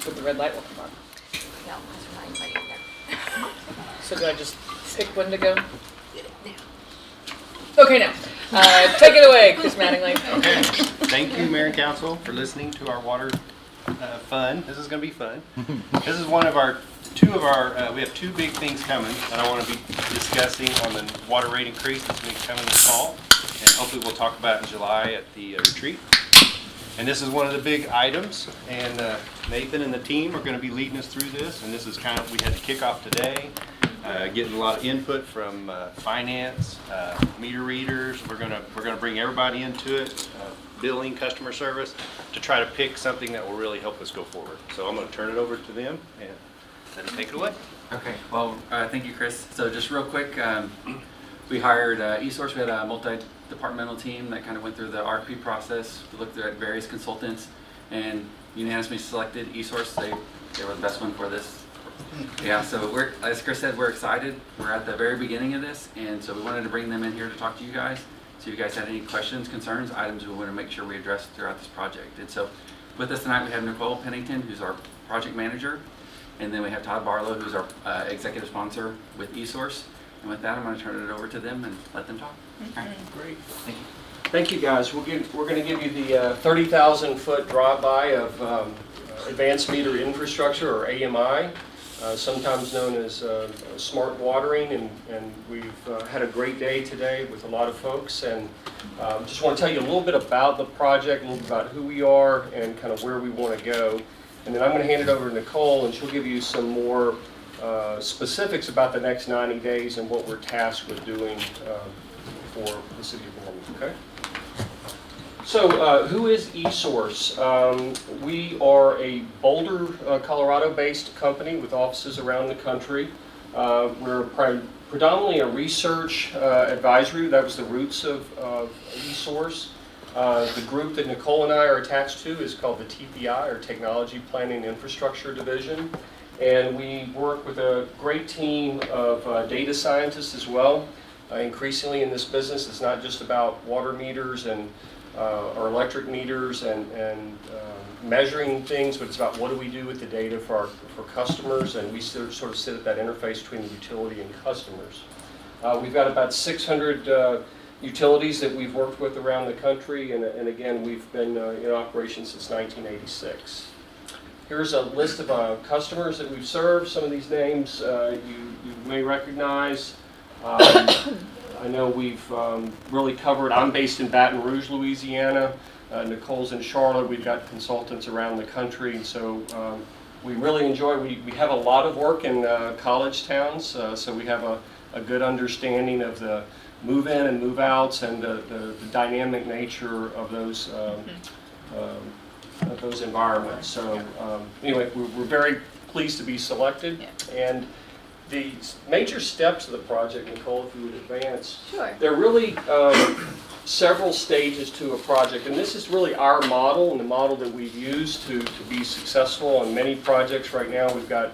But the red light will come on. No, because we're not inviting there. So do I just pick when to go? Okay, now. Take it away, Chris Mattingly. Okay. Thank you, Mayor and Council, for listening to our water fun. This is going to be fun. This is one of our, we have two big things coming that I want to be discussing on the water rate increase that's going to be coming this fall. And hopefully we'll talk about it in July at the retreat. And this is one of the big items. And Nathan and the team are going to be leading us through this. And this is kind of, we had to kick off today. Getting a lot of input from finance, meter readers. We're gonna bring everybody into it, billing, customer service, to try to pick something that will really help us go forward. So I'm gonna turn it over to them and let them take it away. Okay, well, thank you, Chris. So just real quick, we hired eSource. We had a multi-departmental team that kind of went through the RFP process. We looked at various consultants and unanimously selected eSource. They were the best one for this. Yeah, so as Chris said, we're excited. We're at the very beginning of this, and so we wanted to bring them in here to talk to you guys. So if you guys had any questions, concerns, items we want to make sure we address throughout this project. And so with us tonight we have Nicole Pennington, who's our project manager, and then we have Todd Barlow, who's our executive sponsor with eSource. And with that, I'm going to turn it over to them and let them talk. All right. Great. Thank you. Thank you, guys. We're going to give you the 30,000-foot drive-by of advanced meter infrastructure, or AMI. Sometimes known as smart watering, and we've had a great day today with a lot of folks, and just want to tell you a little bit about the project, a little bit about who we are and kind of where we want to go, and then I'm going to hand it over to Nicole, and she'll give you some more specifics about the next 90 days and what we're tasked with doing for the city of Norman. Okay? So who is eSource? We are a Boulder, Colorado-based company with offices around the country. We're predominantly a research advisory. That was the roots of eSource. The group that Nicole and I are attached to is called the TPI, or Technology Planning Infrastructure Division. And we work with a great team of data scientists as well. Increasingly in this business, it's not just about water meters and or electric meters and measuring things, but it's about what do we do with the data for customers, and we sort of sit at that interface between the utility and customers. We've got about 600 utilities that we've worked with around the country, and again, we've been in operation since 1986. Here's a list of customers that we've served. Some of these names you may recognize. I know we've really covered, I'm based in Baton Rouge, Louisiana. Nicole's in Charlotte. We've got consultants around the country, and so we really enjoy, we have a lot of work in college towns, so we have a good understanding of the move-in and move-outs and the dynamic nature of those environments. So anyway, we're very pleased to be selected. And the major steps of the project, Nicole, if you would advance. Sure. There are really several stages to a project, and this is really our model and the model that we've used to be successful on many projects right now. We've got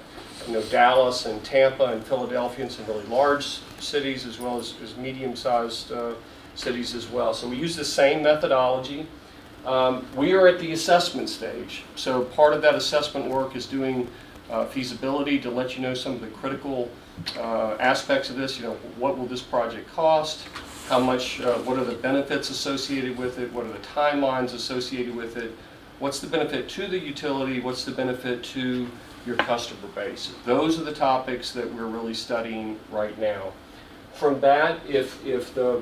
Dallas and Tampa and Philadelphia and some really large cities, as well as medium-sized cities as well. So we use the same methodology. We are at the assessment stage. So part of that assessment work is doing feasibility to let you know some of the critical aspects of this. What will this project cost? How much? What are the benefits associated with it? What are the timelines associated with it? What's the benefit to the utility? What's the benefit to your customer base? Those are the topics that we're really studying right now. From that, if the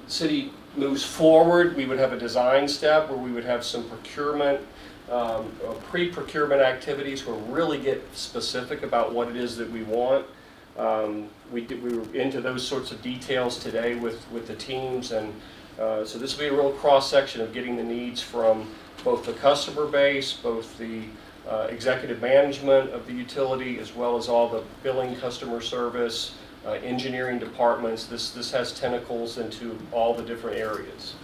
city moves forward, we would have a design step where we would have some procurement, pre-procurement activities where we really get specific about what it is that we want. We were into those sorts of details today with the teams, and so this will be a real cross-section of getting the needs from both the customer base, both the executive management of the utility, as well as all the billing, customer service, engineering departments. This has tentacles into all the different areas.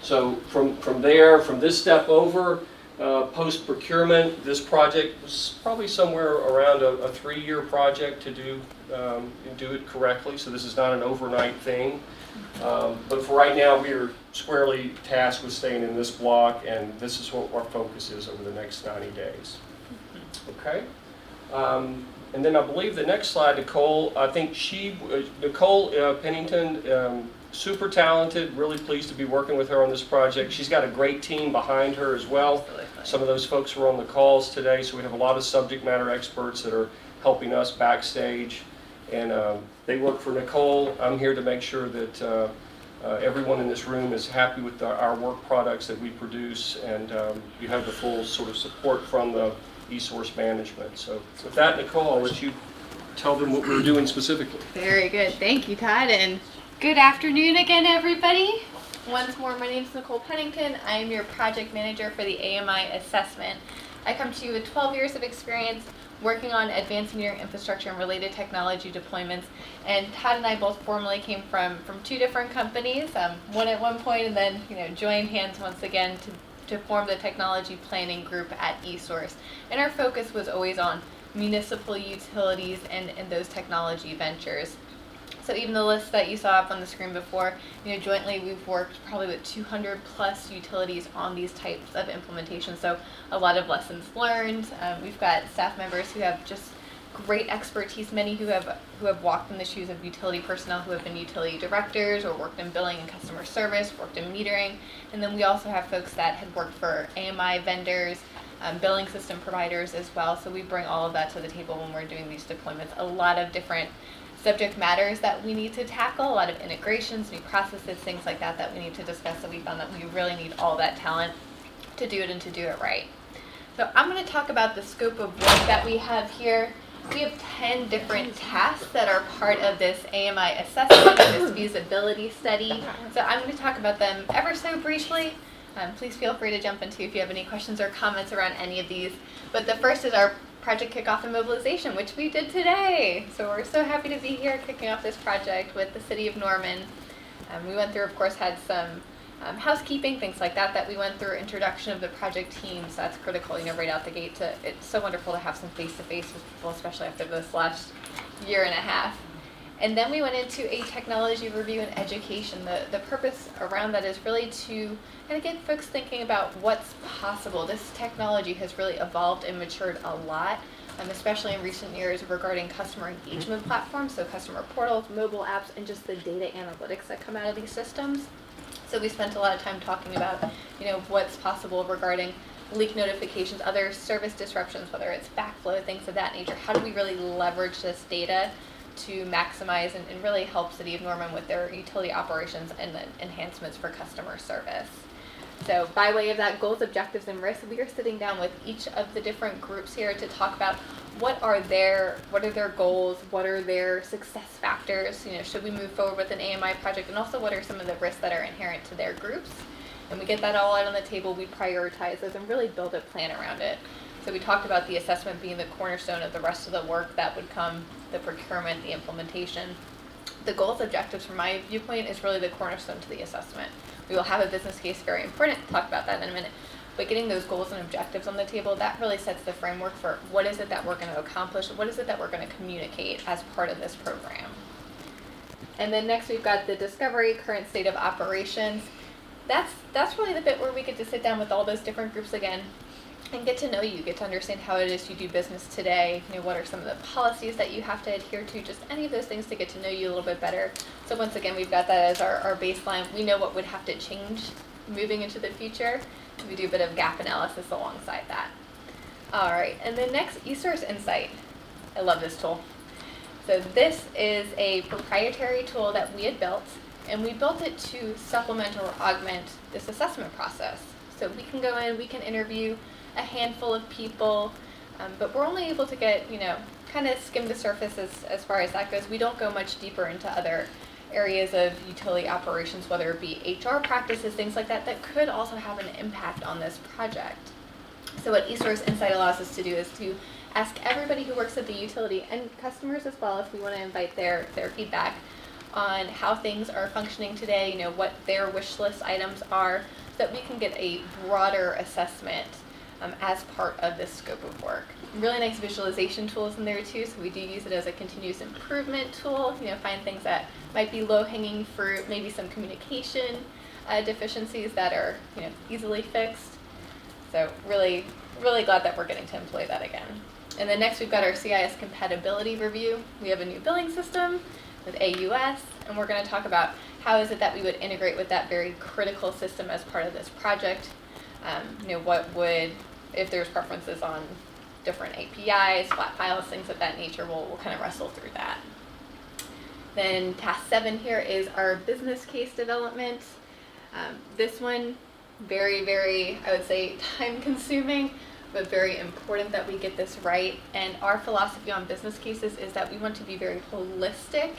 So from there, from this step over, Post-procurement, this project was probably somewhere around a 3-year project to do it correctly, so this is not an overnight thing. But for right now, we are squarely tasked with staying in this block, and this is what our focus is over the next 90 days. Okay? And then I believe the next slide, Nicole, I think Nicole Pennington, super talented, really pleased to be working with her on this project. She's got a great team behind her as well. Some of those folks were on the calls today, so we have a lot of subject matter experts that are helping us backstage. And they work for Nicole. I'm here to make sure that everyone in this room is happy with our work products that we produce, and you have the full sort of support from the eSource management. So with that, Nicole, I'll let you tell them what we're doing specifically. Very good. Thank you, Todd. And good afternoon again, everybody. Once more, my name is Nicole Pennington. I am your project manager for the AMI assessment. I come to you with 12 years of experience working on advanced metering infrastructure and related technology deployments. And Todd and I both formerly came from 2 different companies, one at one point, and then joined hands once again to form the technology planning group at eSource. And our focus was always on municipal utilities and those technology ventures. So even the list that you saw up on the screen before, jointly we've worked probably with 200 plus utilities on these types of implementations. So a lot of lessons learned. We've got staff members who have just great expertise, many who have walked in the shoes of utility personnel who have been utility directors or worked in billing and customer service, worked in metering. And then we also have folks that had worked for AMI vendors, billing system providers as well. So we bring all of that to the table when we're doing these deployments. A lot of different subject matters that we need to tackle, a lot of integrations, new processes, things like that we need to discuss. So we found that we really need all that talent to do it and to do it right. So I'm going to talk about the scope of work that we have here. We have 10 different tasks that are part of this AMI assessment, this feasibility study. So I'm going to talk about them ever so briefly. Please feel free to jump into if you have any questions or comments around any of these. But the first is our project kickoff and mobilization, which we did today. So we're so happy to be here kicking off this project with the City of Norman. We went through, of course, had some housekeeping, things like that we went through, introduction of the project team, so that's critical, right out the gate. It's so wonderful to have some face-to-face with people, especially after this last year and a half. And then we went into a technology review and education. The purpose around that is really to kind of get folks thinking about what's possible. This technology has really evolved and matured a lot, especially in recent years regarding customer engagement platforms, so customer portals, mobile apps, and just the data analytics that come out of these systems. So we spent a lot of time talking about, what's possible regarding leak notifications, other service disruptions, whether it's backflow, things of that nature. How do we really leverage this data to maximize and really help City of Norman with their utility operations and the enhancements for customer service? So by way of that, goals, objectives, and risks, we are sitting down with each of the different groups here to talk about what are their goals, what are their success factors, should we move forward with an AMI project, and also what are some of the risks that are inherent to their groups. And we get that all out on the table, we prioritize those and really build a plan around it. So we talked about the assessment being the cornerstone of the rest of the work that would come, the procurement, the implementation. The goals, objectives from my viewpoint is really the cornerstone to the assessment. We will have a business case, very important, talk about that in a minute. But getting those goals and objectives on the table, that really sets the framework for what is it that we're going to accomplish, what is it that we're going to communicate as part of this program. And then next we've got the discovery, current state of operations. That's really the bit where we get to sit down with all those different groups again and get to know you, get to understand how it is you do business today, what are some of the policies that you have to adhere to, just any of those things to get to know you a little bit better. So once again, we've got that as our baseline. We know what would have to change moving into the future. We do a bit of gap analysis alongside that. All right, and then next, eSource Insight. I love this tool. So this is a proprietary tool that we had built, and we built it to supplement or augment this assessment process. So we can go in, we can interview a handful of people, but we're only able to get, kind of skim the surface as far as that goes. We don't go much deeper into other areas of utility operations, whether it be HR practices, things like that could also have an impact on this project. So what eSource Insight allows us to do is to ask everybody who works at the utility, and customers as well, if we want to invite their feedback on how things are functioning today, what their wish list items are, so that we can get a broader assessment as part of this scope of work. Really nice visualization tools in there too, so we do use it as a continuous improvement tool, find things that might be low-hanging fruit, maybe some communication deficiencies that are easily fixed. So really, really glad that we're getting to employ that again. And then next we've got our CIS compatibility review. We have a new billing system with AUS, and we're going to talk about how is it that we would integrate with that very critical system as part of this project. What would, if there's preferences on different APIs, flat files, things of that nature, we'll kind of wrestle through that. Then task 7 here is our business case development. This one, very, very, I would say, time consuming, but very important that we get this right. And our philosophy on business cases is that we want to be very holistic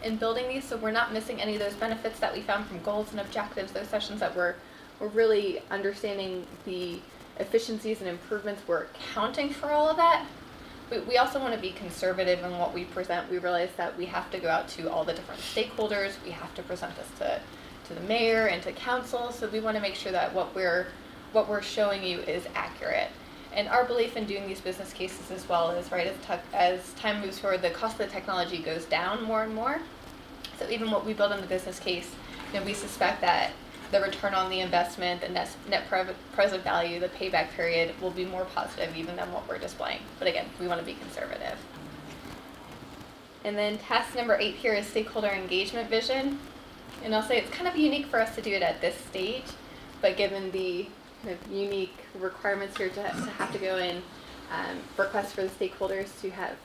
in building these, so we're not missing any of those benefits that we found from goals and objectives, those sessions that we're really understanding the efficiencies and improvements. We're accounting for all of that. But we also want to be conservative in what we present. We realize that we have to go out to all the different stakeholders. We have to present this to the mayor and to council. So we want to make sure that what we're showing you is accurate. And our belief in doing these business cases as well is, right, as time moves forward, the cost of the technology goes down more and more. So even what we build in the business case, we suspect that the return on the investment, the net present value, the payback period will be more positive even than what we're displaying. But again, we want to be conservative. And then task number 8 here is stakeholder engagement vision. And I'll say it's kind of unique for us to do it at this stage, but given the kind of unique requirements here to have to go in, requests for the stakeholders to have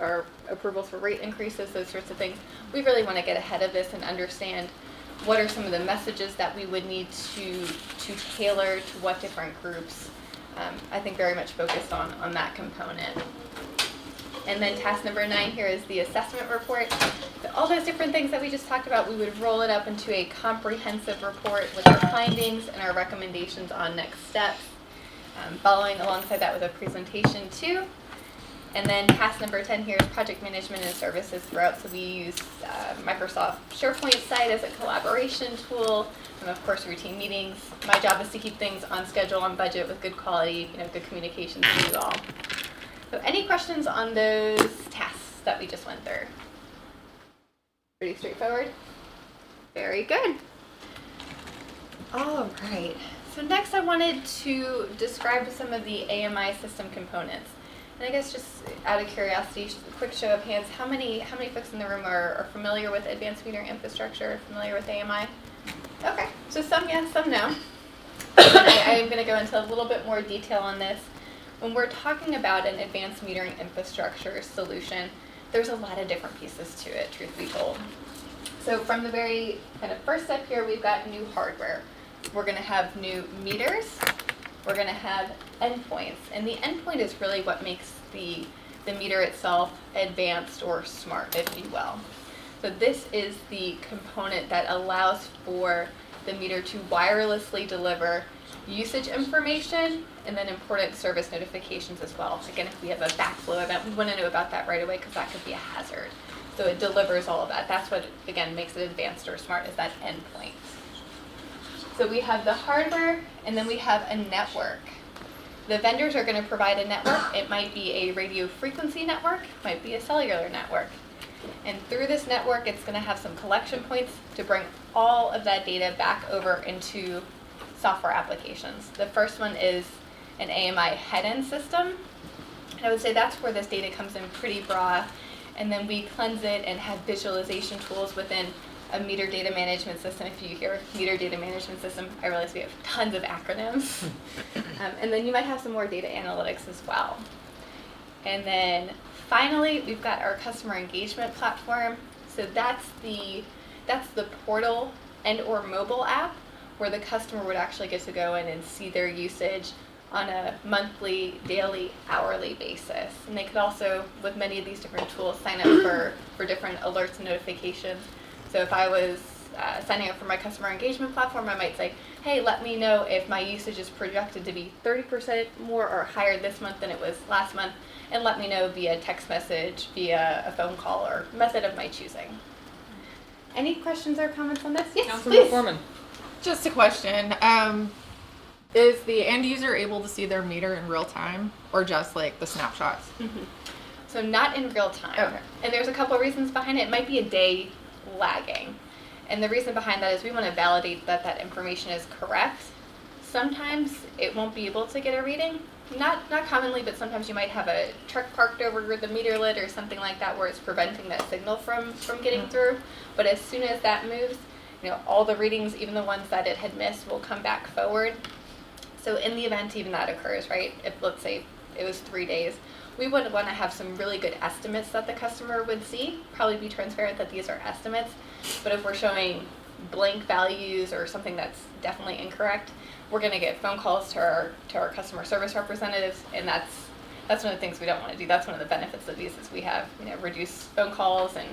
or approvals for rate increases, those sorts of things, we really want to get ahead of this and understand what are some of the messages that we would need to tailor to what different groups. I think very much focused on that component. And then task number 9 here is the assessment report. So all those different things that we just talked about, we would roll it up into a comprehensive report with our findings and our recommendations on next steps. Following alongside that with a presentation too. And then task number 10 here is project management and services throughout. So we use Microsoft SharePoint site as a collaboration tool, and of course routine meetings. My job is to keep things on schedule, on budget, with good quality, good communications to you all. So any questions on those tasks that we just went through? Pretty straightforward? Very good. All right. So next I wanted to describe some of the AMI system components. And I guess just out of curiosity, just a quick show of hands, how many folks in the room are familiar with advanced metering infrastructure, familiar with AMI? Okay, so some yes, some no. I am going to go into a little bit more detail on this. When we're talking about an advanced metering infrastructure solution, there's a lot of different pieces to it, truth be told. So from the very kind of first step here, we've got new hardware. We're going to have new meters. We're going to have endpoints, and the endpoint is really what makes the meter itself advanced or smart, if you will. So this is the component that allows for the meter to wirelessly deliver usage information and then important service notifications as well. Again, if we have a backflow event, we want to know about that right away because that could be a hazard. So it delivers all of that. That's what, again, makes it advanced or smart, is that endpoint. So we have the hardware, and then we have a network. The vendors are going to provide a network. It might be a radio frequency network, might be a cellular network. And through this network, it's going to have some collection points to bring all of that data back over into software applications. The first one is an AMI head-end system. And I would say that's where this data comes in pretty broad. And then we cleanse it and have visualization tools within a meter data management system. If you hear meter data management system, I realize we have tons of acronyms. And then you might have some more data analytics as well. And then finally, we've got our customer engagement platform. So that's the portal and or mobile app where the customer would actually get to go in and see their usage on a monthly, daily, hourly basis. And they could also, with many of these different tools, sign up for different alerts and notifications. So if I was signing up for my customer engagement platform, I might say, hey, let me know if my usage is projected to be 30% more or higher this month than it was last month, and let me know via text message, via a phone call, or method of my choosing. Any questions or comments on this? Yes, Councilmember please. Foreman. Just a question. Is the end user able to see their meter in real time or just like the snapshots? So not in real time. Okay. And there's a couple of reasons behind it. It might be a day lagging. And the reason behind that is we want to validate that that information is correct. Sometimes it won't be able to get a reading. Not commonly, but sometimes you might have a truck parked over the meter lid or something like that where it's preventing that signal from getting through. But as soon as that moves, all the readings, even the ones that it had missed, will come back forward. So in the event even that occurs, right, if let's say it was 3 days, we would want to have some really good estimates that the customer would see, probably be transparent that these are estimates. But if we're showing blank values or something that's definitely incorrect, we're going to get phone calls to our customer service representatives, and that's one of the things we don't want to do. That's one of the benefits of these is we have reduced phone calls and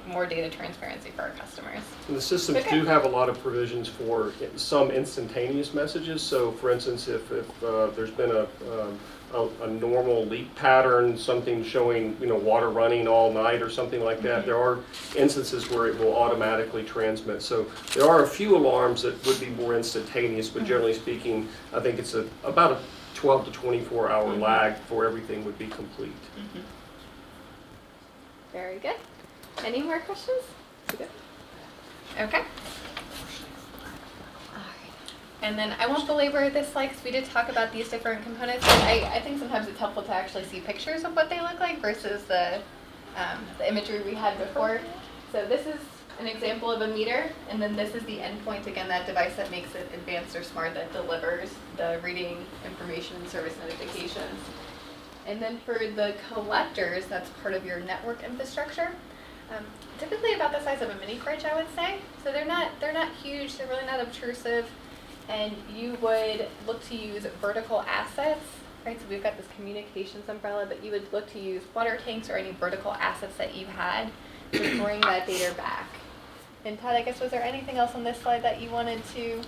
more data transparency for our customers. And the systems do have a lot of provisions for some instantaneous messages. So, for instance, if there's been a normal leak pattern, something showing water running all night or something like that, there are instances where it will automatically transmit. So there are a few alarms that would be more instantaneous, but generally speaking, I think it's about a 12 to 24 hour lag before everything would be complete. Very good. Any more questions? Okay. Alright. And then I won't belabor this slide because we did talk about these different components. But I think sometimes it's helpful to actually see pictures of what they look like versus the imagery we had before. So this is an example of a meter, and then this is the endpoint, again, that device that makes it advanced or smart, that delivers the reading information and service notifications. And then for the collectors, that's part of your network infrastructure. Typically about the size of a mini fridge, I would say. So they're not huge, they're really not obtrusive, and you would look to use vertical assets, right? So we've got this communications umbrella, but you would look to use water tanks or any vertical assets that you had to bring that data back. And Todd, I guess, was there anything else on this slide that you wanted to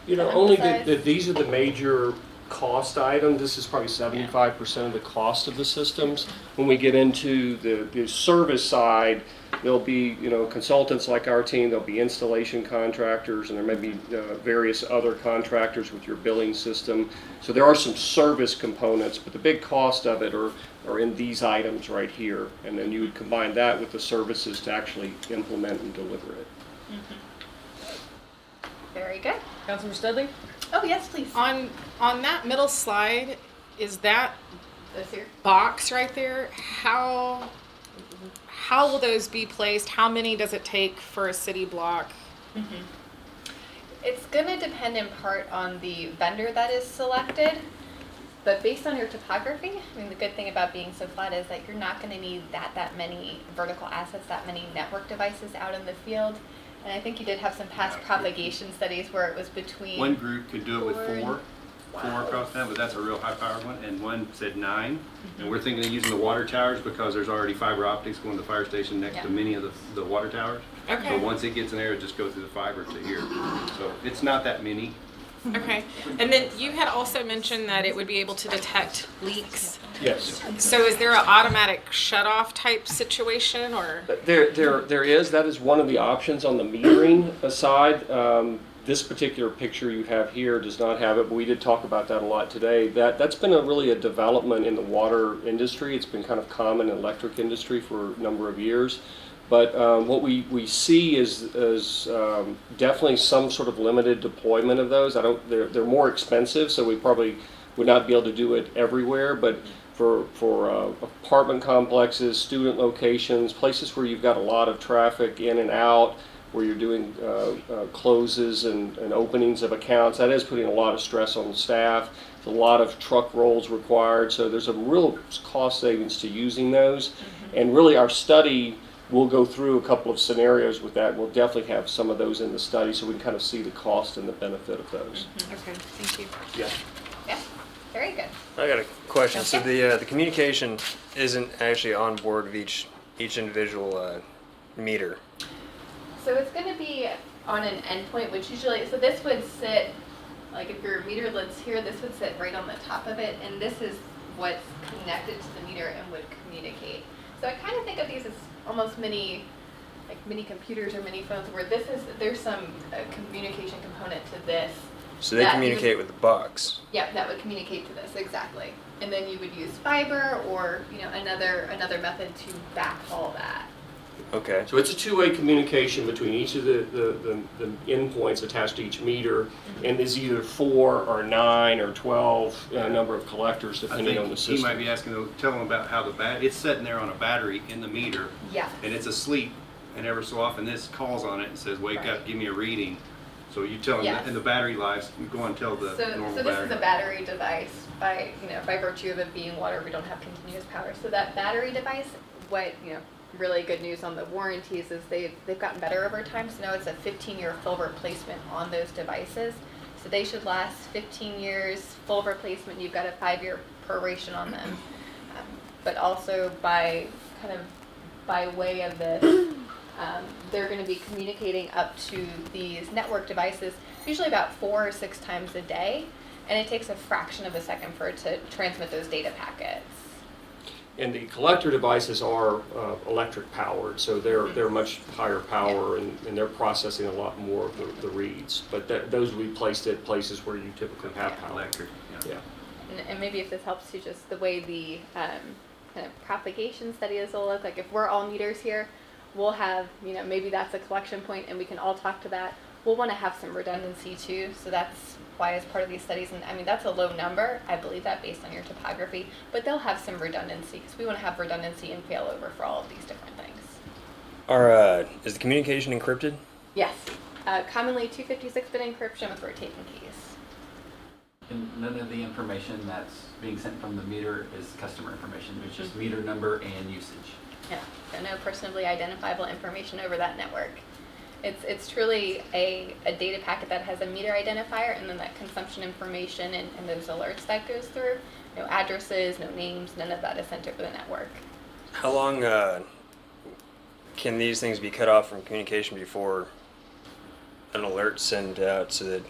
Only emphasize? that these are the major cost items. This is probably 75% of the cost of the systems. When we get into the service side, there'll be consultants like our team, there'll be installation contractors, and there may be various other contractors with your billing system. So there are some service components, but the big cost of it are in these items right here. And then you would combine that with the services to actually implement and deliver it. Very good. Councilmember Studley? Oh, yes, please. On that middle slide, is that This here. box right there? How will those be placed? How many does it take for a city block? It's going to depend in part on the vendor that is selected, but based on your topography, I mean, the good thing about being so flat is that you're not going to need that many vertical assets, that many network devices out in the field. And I think you did have some past propagation studies where it was between One group could do it with Four. four across town, but that's a real high-powered one, and one said 9. And we're thinking of using the water towers because there's already fiber optics going to the fire station next to many of the water towers. Okay. So once it gets in there, it just goes through the fiber to here. So it's not that many. Okay. And then you had also mentioned that it would be able to detect leaks. Yes. So is there an automatic shut-off type situation, or? There is. That is one of the options on the metering side. This particular picture you have here does not have it, but we did talk about that a lot today. That's been really a development in the water industry. It's been kind of common in the electric industry for a number of years. But what we see is definitely some sort of limited deployment of those. They're more expensive, so we probably would not be able to do it everywhere. But for apartment complexes, student locations, places where you've got a lot of traffic in and out, where you're doing closes and openings of accounts, that is putting a lot of stress on the staff. There's a lot of truck rolls required, so there's a real cost savings to using those. And really our study will go through a couple of scenarios with that. We'll definitely have some of those in the study so we can kind of see the cost and the benefit of those. Okay, thank you. Yeah. Yeah, very good. I got a question. So Okay. the communication isn't actually on board of each individual meter. So it's going to be on an endpoint, which usually, so this would sit, like if your meter lid's here, this would sit right on the top of it, and this is what's connected to the meter and would communicate. So I kind of think of these as almost mini computers or mini phones, where there's some communication component to this So they That communicate with the box. Yep, that would communicate to this, exactly. And then you would use fiber or, another method to backhaul that. Okay. So it's a two-way communication between each of the endpoints attached to each meter, and there's either 4 or 9 or 12 number of collectors I depending on the think system. he might be asking, tell him about how it's sitting there on a battery in the meter, Yeah. and it's asleep, and every so often this calls on it and says, wake up, give me a reading. So you tell him, Yes. and the battery lives, you go and tell the normal So this battery. is a battery device by virtue of it being water, we don't have continuous power. So that battery device, really good news on the warranties is they've gotten better over time. So now it's a 15-year full replacement on those devices. So they should last 15 years, full replacement. You've got a 5-year proration on them. But also by way of this, they're going to be communicating up to these network devices usually about 4 or 6 times a day, and it takes a fraction of a second for it to transmit those data packets. And the collector devices are electric powered, so they're much higher power, and they're processing a lot more of the reads. But those will be placed at places where you typically have power. Electric, yeah. And maybe if this helps you, just the way the kind of propagation studies will look like. If we're all meters here, we'll have, maybe that's a collection point and we can all talk to that. We'll want to have some redundancy too, so that's why as part of these studies, and I mean that's a low number, I believe that based on your topography, but they'll have some redundancy because we want to have redundancy and failover for all of these different things. Is the communication encrypted? Yes, commonly 256-bit encryption with rotating keys. And none of the information that's being sent from the meter is customer information. It's just meter number and usage. Yeah, so no personally identifiable information over that network. It's truly a data packet that has a meter identifier and then that consumption information and those alerts that goes through. No addresses, no names, none of that is sent over the network. How long can these things be cut off from communication before an alert sent out so that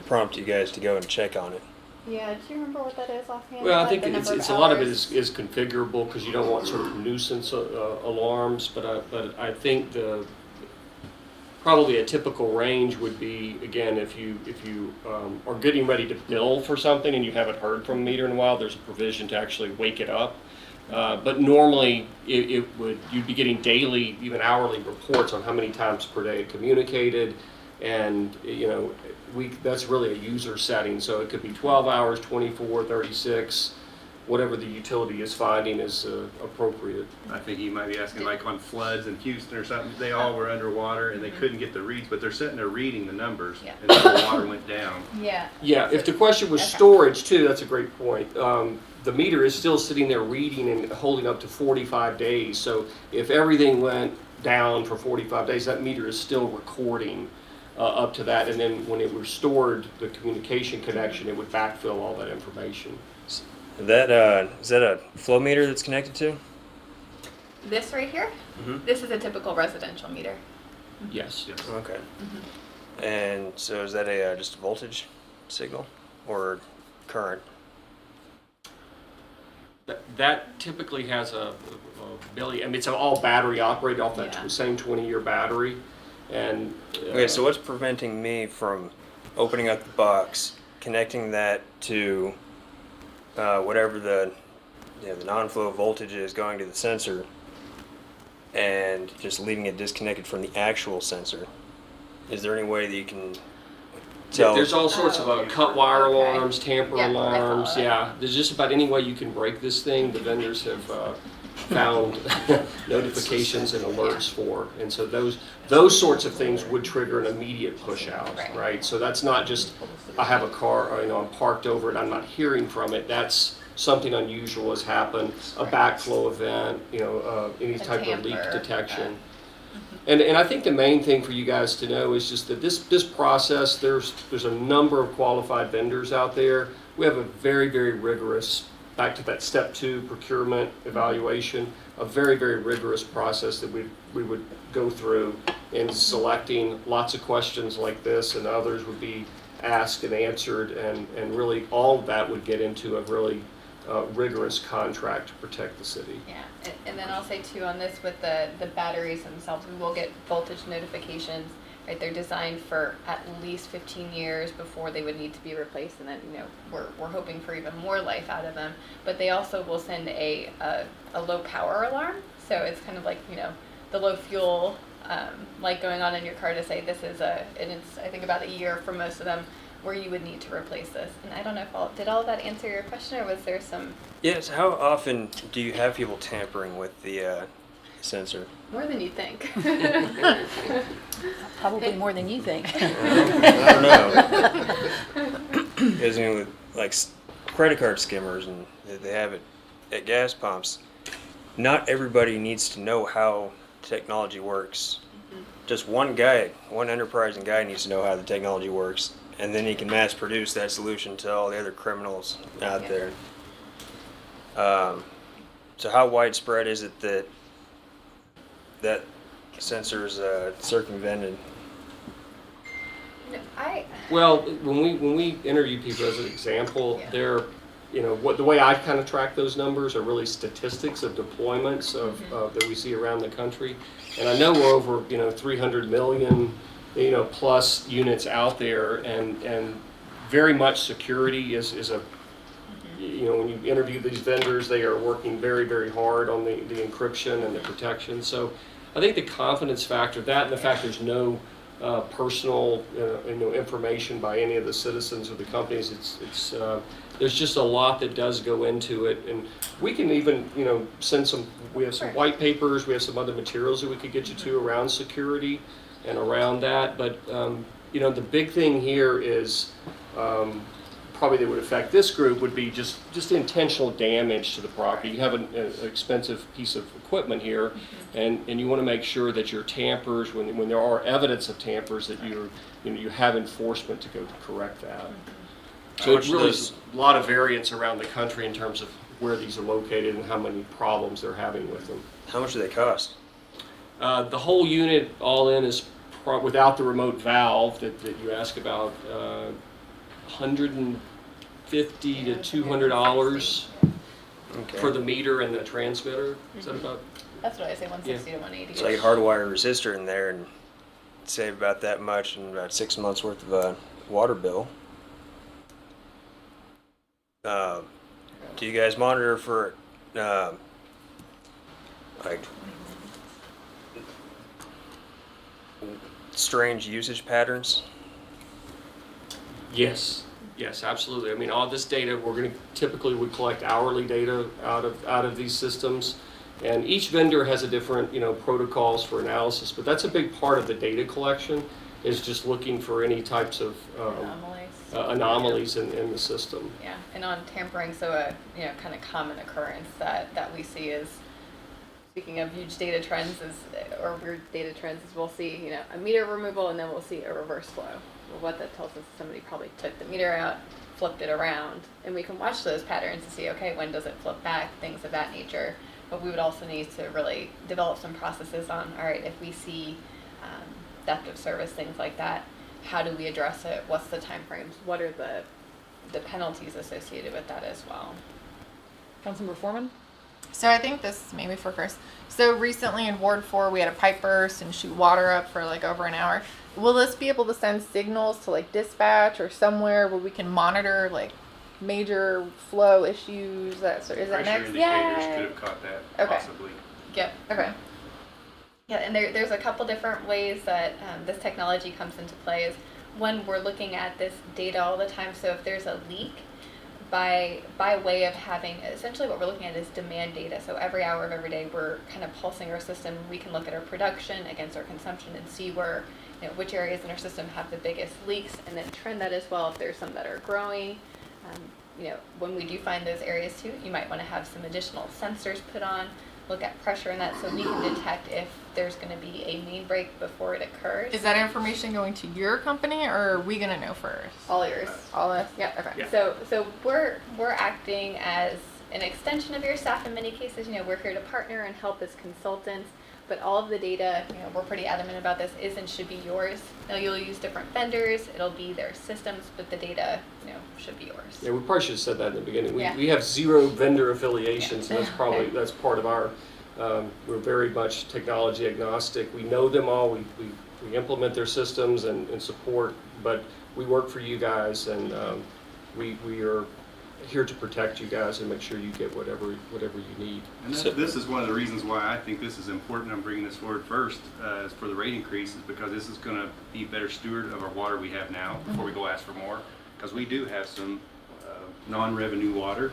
prompt you guys to go and check on it? Yeah, do you remember what that is offhand? Well, I Like think the it's number a lot of it hours? is configurable because you don't want sort of nuisance alarms. But I think probably a typical range would be, again, if you are getting ready to bill for something and you haven't heard from a meter in a while, there's a provision to actually wake it up. But normally you'd be getting daily, even hourly reports on how many times per day it communicated, and that's really a user setting. So it could be 12 hours, 24, 36. Whatever the utility is finding is appropriate. I think he might be asking like on floods in Houston or something, they all were underwater and they couldn't get the reads, but they're sitting there reading the numbers and then the water went down. Yeah. Yeah, if the question was Okay. storage too, that's a great point. The meter is still sitting there reading and holding up to 45 days. So if everything went down for 45 days, that meter is still recording up to that. And then when it restored the communication connection, it would backfill all that information. Is that a flow meter that's connected to? This right here, this is a typical residential meter. Yes. Yes. Okay. And so is that just a voltage signal or current? That typically has a Billy. I mean, it's all battery operated off that Yeah. same 20-year battery. And Okay, so what's preventing me from opening up the box, connecting that to whatever the non-flow voltage is going to the sensor, and just leaving it disconnected from the actual sensor? Is there any way that you can tell? there's all sorts of cut wire Okay. alarms, tamper Yeah, I follow alarms. that. Yeah, there's just about any way you can break this thing. The vendors have found notifications and alerts for, and so those sorts of things would trigger an immediate push out, right? So that's not just I have a car, I'm parked over it, I'm not hearing from it. That's something unusual has happened, a backflow event, any type of leak tamper, detection. And I think the main thing for you guys to know is just that this process, there's a number of qualified vendors out there. We have a very, very rigorous, back to that step 2 procurement evaluation, a very, very rigorous process that we would go through in selecting lots of questions like this, and others would be asked and answered, and really all of that would get into a really rigorous contract to protect the city. Yeah, and then I'll say too on this with the batteries themselves, we will get voltage notifications right? They're designed for at least 15 years before they would need to be replaced, and then we're hoping for even more life out of them. But they also will send a low power alarm, so it's kind of like the low fuel light going on in your car to say this is and it's I think about a year for most of them where you would need to replace this. And I don't know if did all of that answer your question, or was there some? Yes. How often do you have people tampering with the sensor? More than you think. Probably more than you think. I don't know. Because with like credit card skimmers and they have it at gas pumps, not everybody needs to know how technology works. Just one enterprising guy needs to know how the technology works, and then he can mass produce that solution to all the other criminals out there. So how widespread is it that sensors circumvented? Well, when we interview people as an example, they're, the way I kind of track those numbers are really statistics of deployments that we see around the country. And I know we're over, 300 million, plus units out there, and very much security is a, when you interview these vendors, they are working very, very hard on the encryption and the protection. So I think the confidence factor, that and the fact there's no personal information by any of the citizens or the companies, it's there's just a lot that does go into it. And we can even send we have some white papers, we have some other materials that we could get you to around security and around that. But the big thing here is probably that would affect this group would be just intentional damage to the property. You have an expensive piece of equipment here, and you want to make sure that your tampers, when there are evidence of tampers, that you have enforcement to go to correct that. So it really is a lot of variance around the country in terms of where these are located and how many problems they're having with them. How much do they cost? The whole unit all in is without the remote valve that you ask about, $150 to $200 for the meter and the transmitter. Is that about? That's what I say, 160 to 180. So you could hardwire a resistor in there and save about that much and about 6 months worth of a water bill. Do you guys monitor for like strange usage patterns? Yes, absolutely. I mean, all this data typically would collect hourly data out of these systems, and each vendor has a different protocols for analysis. But that's a big part of the data collection, is just looking for any types of anomalies in the system. Yeah, and on tampering, so a kind of common occurrence that we see is, speaking of huge data trends or weird data trends, is we'll see a meter removal and then we'll see a reverse flow. Well, what that tells us is somebody probably took the meter out, flipped it around, and we can watch those patterns to see, okay, when does it flip back, things of that nature. But we would also need to really develop some processes on, all right, if we see theft of service, things like that, how do we address it? What's the time frames? What are the penalties associated with that as well? Councilmember Foreman? So I think this maybe for Chris. So recently in Ward 4, we had a pipe burst and shoot water up for like over an hour. Will this be able to send signals to like dispatch or somewhere where we can monitor like major flow issues? Is that next? Indicators Yeah. could have caught that, Okay. possibly. Yep. Okay. Yeah, and there's a couple different ways that this technology comes into play. Is one, we're looking at this data all the time. So if there's a leak, by way of having, essentially what we're looking at is demand data. So every hour of every day we're kind of pulsing our system. We can look at our production against our consumption and see where, which areas in our system have the biggest leaks, and then trend that as well if there's some that are growing. When we do find those areas too, you might want to have some additional sensors put on, look at pressure in that, so we can detect if there's going to be a main break before it occurs. Is that information going to your company, or are we going to know first? All yours. All us? Yep. Okay. Yeah. So we're acting as an extension of your staff in many cases. We're here to partner and help as consultants, but all of the data, we're pretty adamant about this, is and should be yours. Now you'll use different vendors, it'll be their systems, but the data, should be yours. Yeah, we probably should have said that in the beginning. Yeah. We have 0 vendor affiliations, Yeah. and that's part of our. We're very much technology agnostic. We know them all. We we implement their systems and support, but we work for you guys, and we are here to protect you guys and make sure you get whatever you need. And this is one of the reasons why I think this is important. I'm bringing this forward first is for the rate increases, because this is going to be better steward of our water we have now before we go ask for more, because we do have some non-revenue water.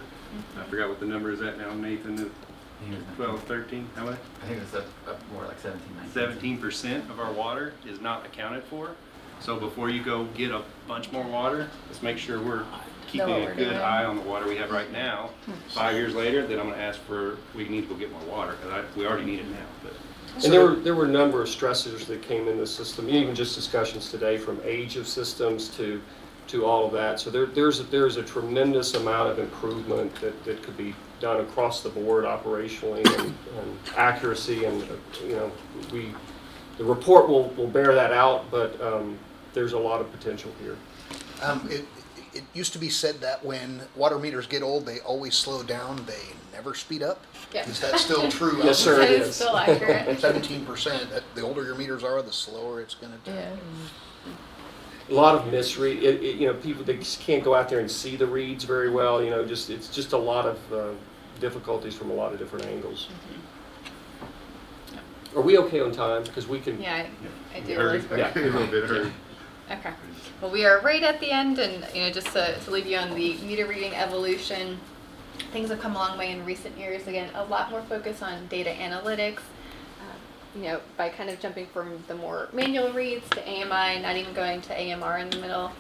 I forgot what the number is at now, Nathan. 12, 13, how much? I think it's up more like 17, 17% of our water is not accounted for. So before you go get a bunch more water, let's make sure we're keeping Know what a we're good doing. eye on the water we have right now. 5 years later, then I'm going to ask for, we need to go get more water, because we already need it now. But And there were a number of stressors that came in the system, even just discussions today, from age of systems to all of that. So there's a tremendous amount of improvement that could be done across the board operationally and accuracy, and the report will bear that out, but there's a lot of potential here. It used to be said that when water meters get old, they always slow down, they never speed up. Yeah. Is that still true? Yes, sir. That it is is. still accurate. 17%. The older your meters are, the slower it's going to do. Yeah. A lot of misread. People, they just can't go out there and see the reads very well. It's just a lot of difficulties from a lot of different angles. Are we okay on time? Because we can. Yeah, I do. hurry. Elizabeth. A little bit hurry. Okay. Well, we are right at the end, and just to leave you on the meter reading evolution, things have come a long way in recent years. Again, a lot more focus on data analytics. By kind of jumping from the more manual reads to AMI, not even going to AMR in the middle.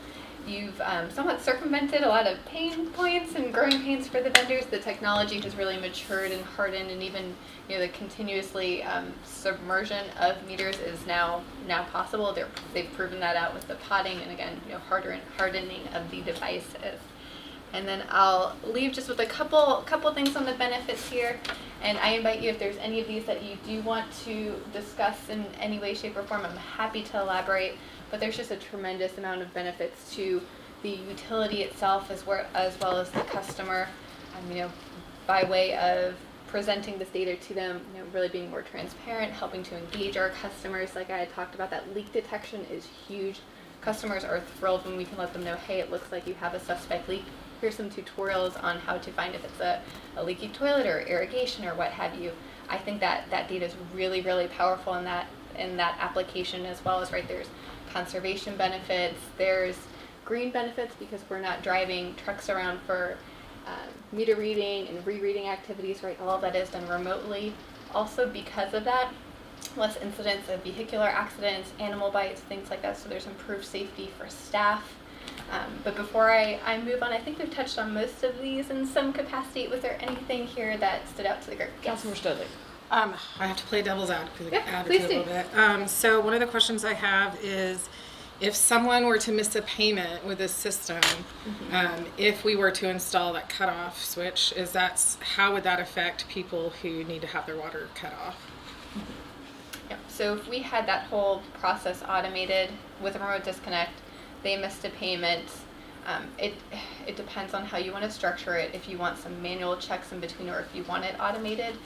You've somewhat circumvented a lot of pain points and growing pains for the vendors. The technology has really matured and hardened, and even the continuously submersion of meters is now possible. They've proven that out with the potting, and again, hardening of the devices. And then I'll leave just with a couple things on the benefits here. And I invite you, if there's any of these that you do want to discuss in any way, shape, or form, I'm happy to elaborate. But there's just a tremendous amount of benefits to the utility itself as well as the customer. By way of presenting this data to them, really being more transparent, helping to engage our customers. Like I had talked about, that leak detection is huge. Customers are thrilled when we can let them know, hey, it looks like you have a suspect leak. Here's some tutorials on how to find if it's a leaky toilet or irrigation or what have you. I think that data is really, really powerful in that application, as well as there's conservation benefits, there's green benefits, because we're not driving trucks around for meter reading and rereading activities, all of that is done remotely. Also, because of that, less incidents of vehicular accidents, animal bites, things like that, so there's improved safety for staff. But before I move on, I think we've touched on most of these in some capacity. Was there anything here that stood out to the group? Councilmember Studley. I have to play devil's advocate, Yeah, a please little do. bit. So one of the questions I have is, if someone were to miss a payment with this system, if we were to install that cutoff switch, how would that affect people who need to have their water cut off? Yep. So if we had that whole process automated with a remote disconnect, they missed a payment. It depends on how you want to structure it. If you want some manual checks in between, or if you want it automated.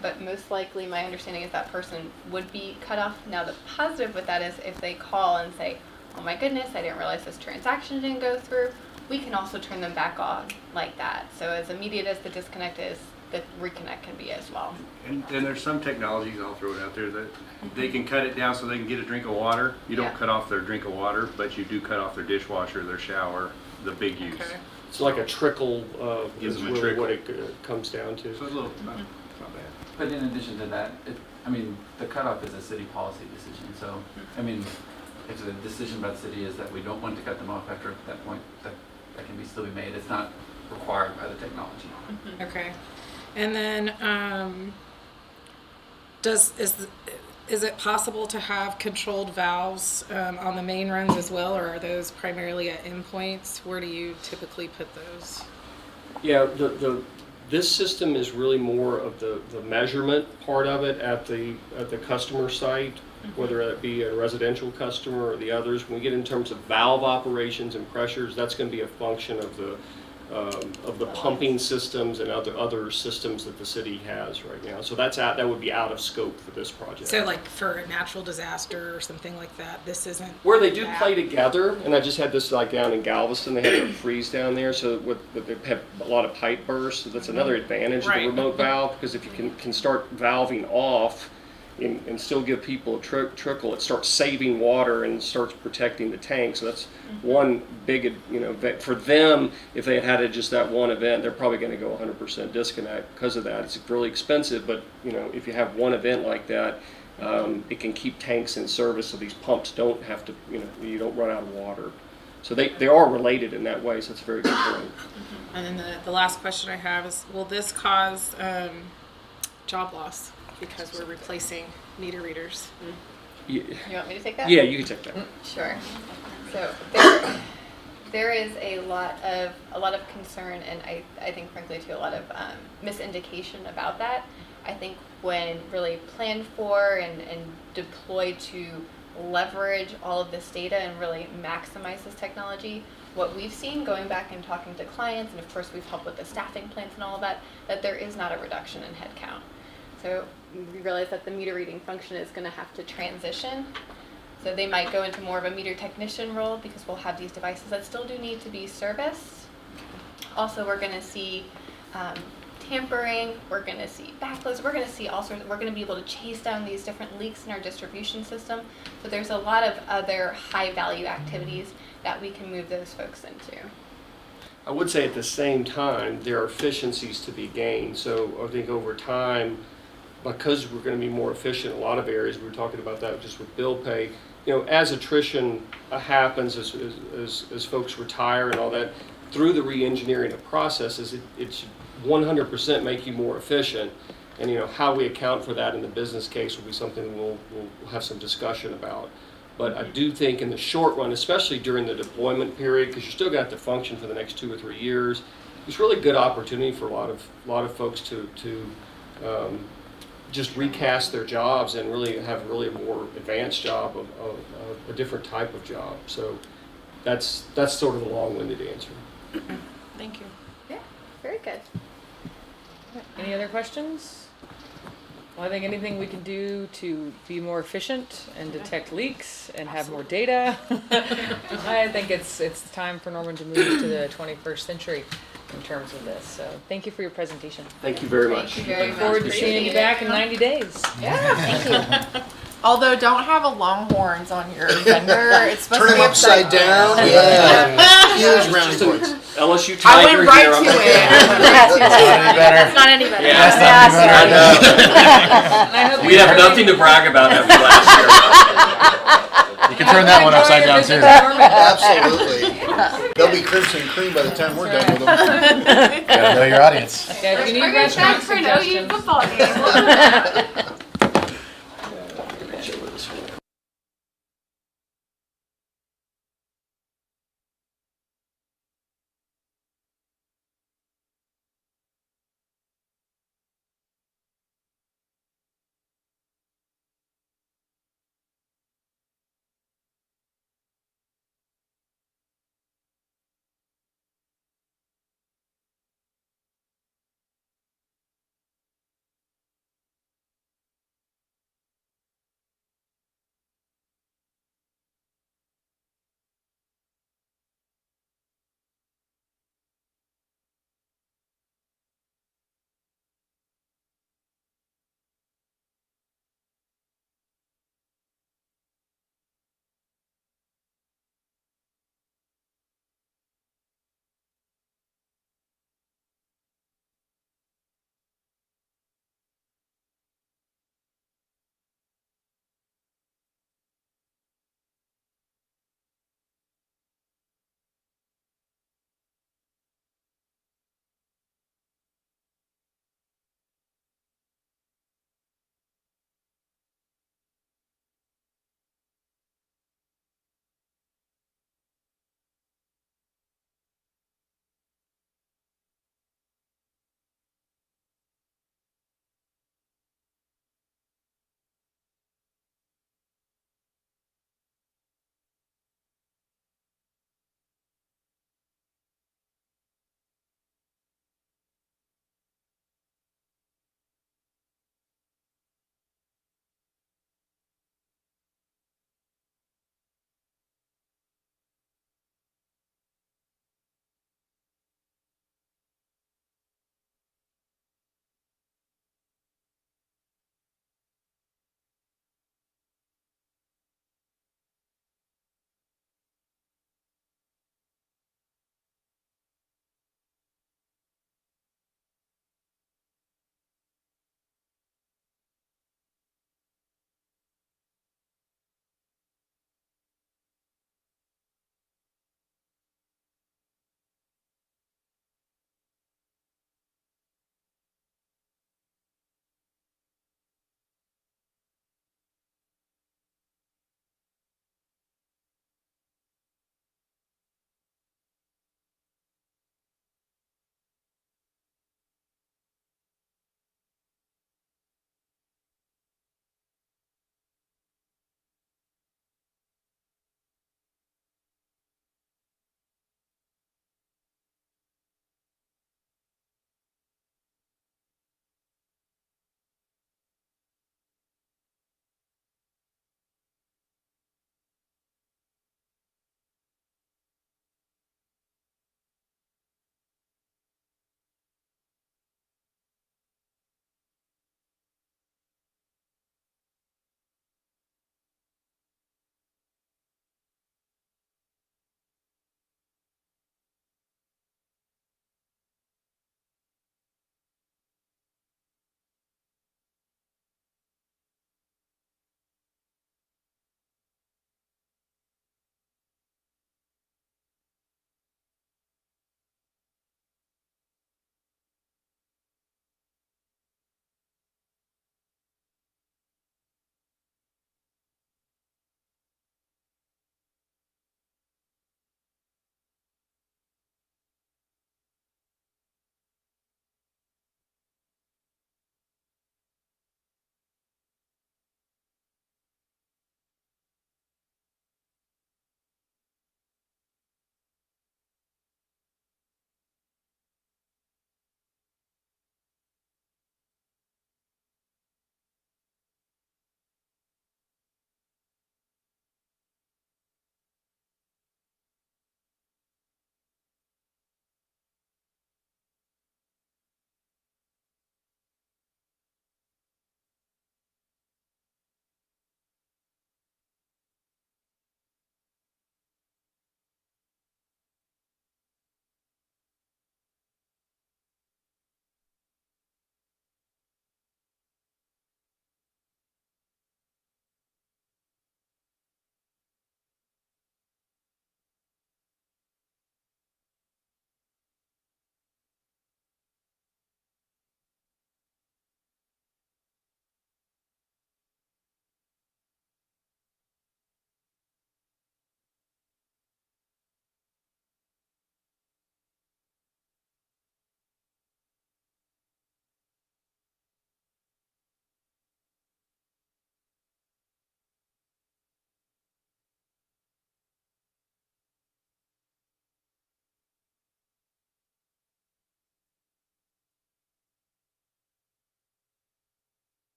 But most likely, my understanding is that person would be cut off. Now, the positive with that is if they call and say, oh my goodness, I didn't realize this transaction didn't go through, we can also turn them back on like that. So as immediate as the disconnect is, the reconnect can be as well. And there's some technologies, I'll throw it out there, that they can cut it down so they can get a drink of water. You don't Yeah. cut off their drink of water, but you do cut off their dishwasher, their shower, the big use. Okay. It's like a trickle Gives is them a really trickle. what it comes down to. So it's a little, not bad. But in addition to that, the cutoff is a city policy decision. So, if the decision by the city is that we don't want to cut them off after that point, that can still be made. It's not required by the technology. Okay. And then, is it possible to have controlled valves on the main runs as well, or are those primarily at endpoints? Where do you typically put those? Yeah, this system is really more of the measurement part of it at the customer site, whether it be a residential customer or the others. When we get in terms of valve operations and pressures, that's going to be a function of of the pumping systems and other systems that the city has right now. So that would be out of scope for this project. So like for a natural disaster or something like that, this isn't. Where they do that. play together, and I just had this like down in Galveston, they had a freeze down there, so they have a lot of pipe bursts. So that's another advantage of Right. the remote valve, because if you can start valving off and still give people a trickle, it starts saving water and starts protecting the tank. So that's one big, for them, if they had just that one event, they're probably going to go 100% disconnect because of that. It's really expensive, but if you have one event like that, it can keep tanks in service so these pumps don't have to, you don't run out of water. So they are related in that way, so it's a very good point. And then the last question I have is, will this cause job loss because we're replacing meter readers? Yeah, You want me to take that? yeah, you can take that. Sure. So there is a lot of concern, and I think frankly too a lot of misindication about that. I think when really planned for and deployed to leverage all of this data and really maximize this technology, what we've seen going back and talking to clients, and of course we've helped with the staffing plans and all of that, that there is not a reduction in headcount. So we realize that the meter reading function is going to have to transition. So they might go into more of a meter technician role because we'll have these devices that still do need to be serviced. Also, we're going to see tampering, we're going to see backloads, we're going to see all sorts, we're going to be able to chase down these different leaks in our distribution system. So there's a lot of other high value activities that we can move those folks into. I would say at the same time, there are efficiencies to be gained. So I think over time, because we're going to be more efficient in a lot of areas, we were talking about that just with bill pay, as attrition happens, as folks retire and all that, through the re-engineering of processes, it should 100% make you more efficient. And how we account for that in the business case will be something we'll have some discussion about. But I do think in the short run, especially during the deployment period, because you still got to function for the next 2 or 3 years, it's really good opportunity for a lot of folks to just recast their jobs and really have a more advanced job of a different type of job. So that's sort of a long-winded answer. Thank you. Yeah, very good. Any other questions? Well, I think anything we can do to be more efficient and detect leaks and have more data. I think it's time for Norman to move to the 21st century in terms of this. So thank you for your presentation. Thank you very much. Thank you very Look much. forward to seeing you back in 90 days. Yeah, thank you. Although don't have a Longhorns on your vendor. It's supposed Turn to him be upside down. Yeah. Huge brownie points. LSU I Tiger went right here. to it. It's not any better. I hope We have nothing to brag about after last year. You can turn that one upside down too. Absolutely. They'll be crimson cream by the time we're done with them. Gotta know your audience. Yeah, if you need Bring us back restaurant for an OU suggestions. football game.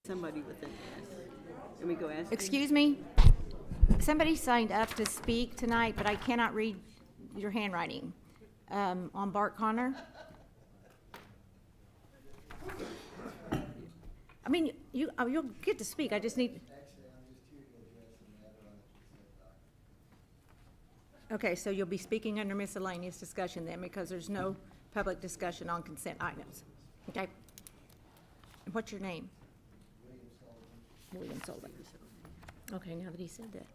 Somebody with an S. Let me go ask. Excuse me? Somebody signed up to speak tonight, but I cannot read your handwriting. On Bart Connor? I mean, you'll get to speak. I just need. Okay, so you'll be speaking under miscellaneous discussion then, because there's no public discussion on consent items. Okay? And what's your name? William Sullivan. Okay, now that he said that.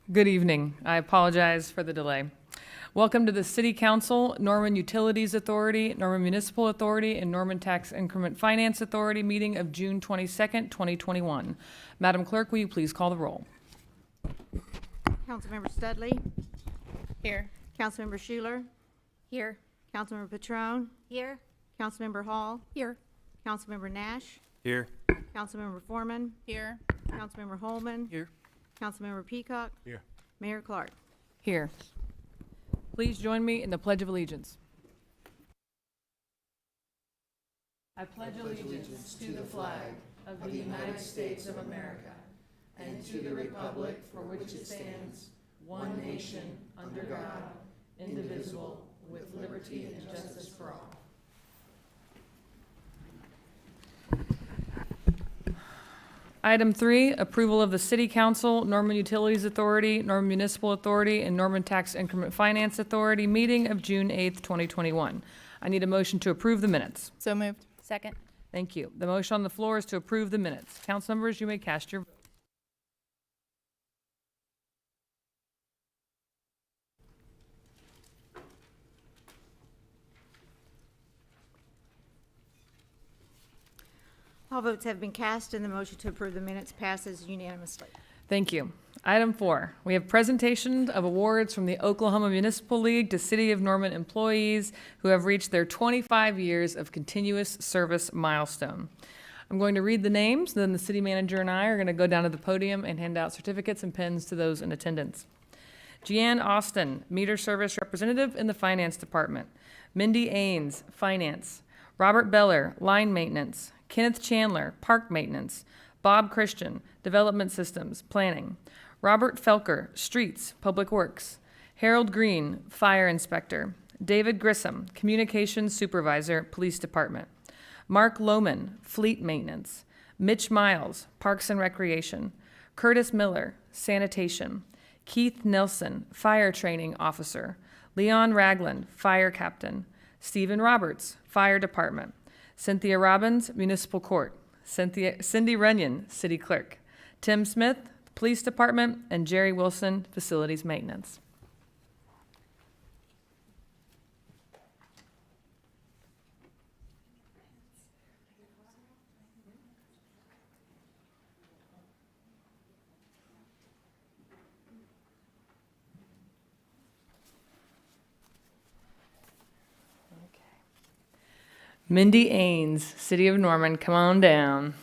Good evening. I apologize for the delay. Welcome to the City Council, Norman Utilities Authority, Norman Municipal Authority, and Norman Tax Increment Finance Authority meeting of June 22nd, 2021. Madam Clerk, will you please call the roll? Councilmember Studley, Here. Councilmember Schuler, Here. Councilmember Patron, Here. Councilmember Hall, Here. Councilmember Nash, Here. Councilmember Foreman, Here. Councilmember Holman, Here. Councilmember Peacock, Here. Mayor Clark. Here. Please join me in the Pledge of Allegiance. I pledge allegiance to the flag of the United States of America and to the republic for which it stands, one nation, under God, indivisible, with liberty and justice for all. Item 3, approval of the City Council, Norman Utilities Authority, Norman Municipal Authority, and Norman Tax Increment Finance Authority meeting of June 8th, 2021. I need a motion to approve the minutes. So moved. Second. Thank you. The motion on the floor is to approve the minutes. Council members, you may cast your vote. All votes have been cast and the motion to approve the minutes passes unanimously. Thank you. Item 4, we have presentation of awards from the Oklahoma Municipal League to City of Norman employees who have reached their 25 years of continuous service milestone. I'm going to read the names, then the city manager and I are going to go down to the podium and hand out certificates and pens to those in attendance. Jeanne Austin, meter service representative in the finance department. Mindy Ains, finance. Robert Beller, line maintenance. Kenneth Chandler, park maintenance. Bob Christian, development systems, planning. Robert Felker, streets, public works. Harold Green, fire inspector. David Grissom, communications supervisor, police department. Mark Lohman, fleet maintenance. Mitch Miles, parks and recreation. Curtis Miller, sanitation. Keith Nelson, fire training officer. Leon Ragland, fire captain. Stephen Roberts, fire department. Cynthia Robbins, municipal court. Cindy Runyon, city clerk. Tim Smith, police department, and Jerry Wilson, facilities maintenance. Mindy Ains, City of Norman, come on down.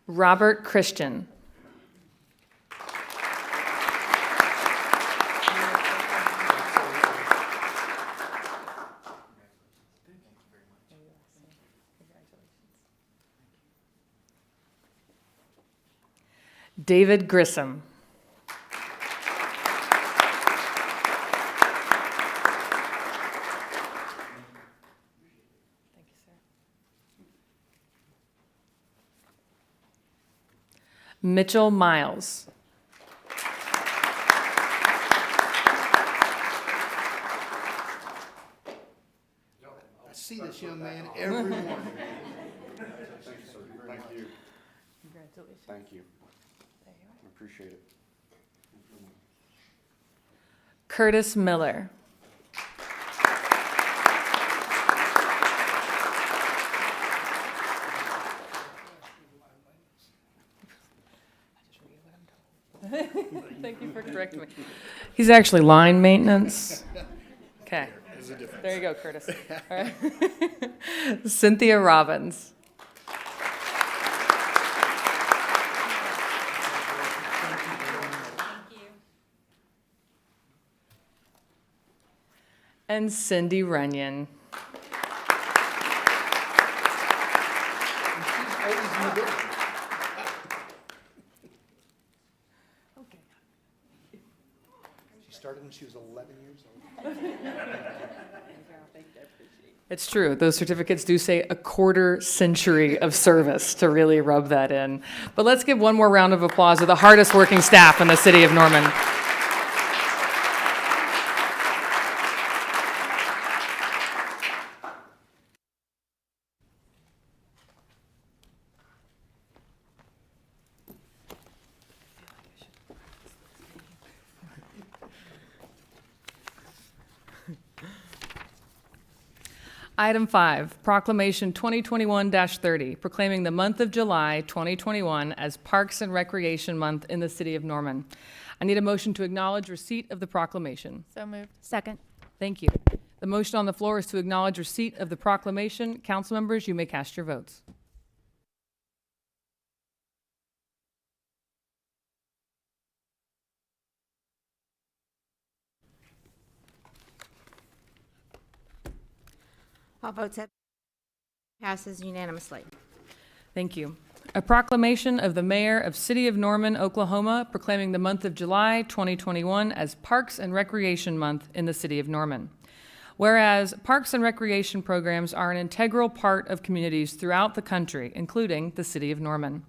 Robert Christian. David Grissom. Mitchell Miles. I see this young man every morning. Thank you. Congratulations. Thank you. Appreciate it. Curtis Miller. Thank you for correcting me. He's actually line maintenance. Okay. There you go, Curtis. All right. Cynthia Robbins. And Cindy Runyon. She started when she was 11 years old. It's true. Those certificates do say a quarter century of service to really rub that in. But let's give one more round of applause to the hardest working staff in the city of Norman. Item 5, Proclamation 2021-30, proclaiming the month of July 2021 as Parks and Recreation Month in the City of Norman. I need a motion to acknowledge receipt of the proclamation. So moved. Second. Thank you. The motion on the floor is to acknowledge receipt of the proclamation. Council members, you may cast your votes. All votes have passes unanimously. Thank you. A proclamation of the Mayor of City of Norman, Oklahoma, proclaiming the month of July 2021 as Parks and Recreation Month in the City of Norman. Whereas parks and recreation programs are an integral part of communities throughout the country, including the City of Norman.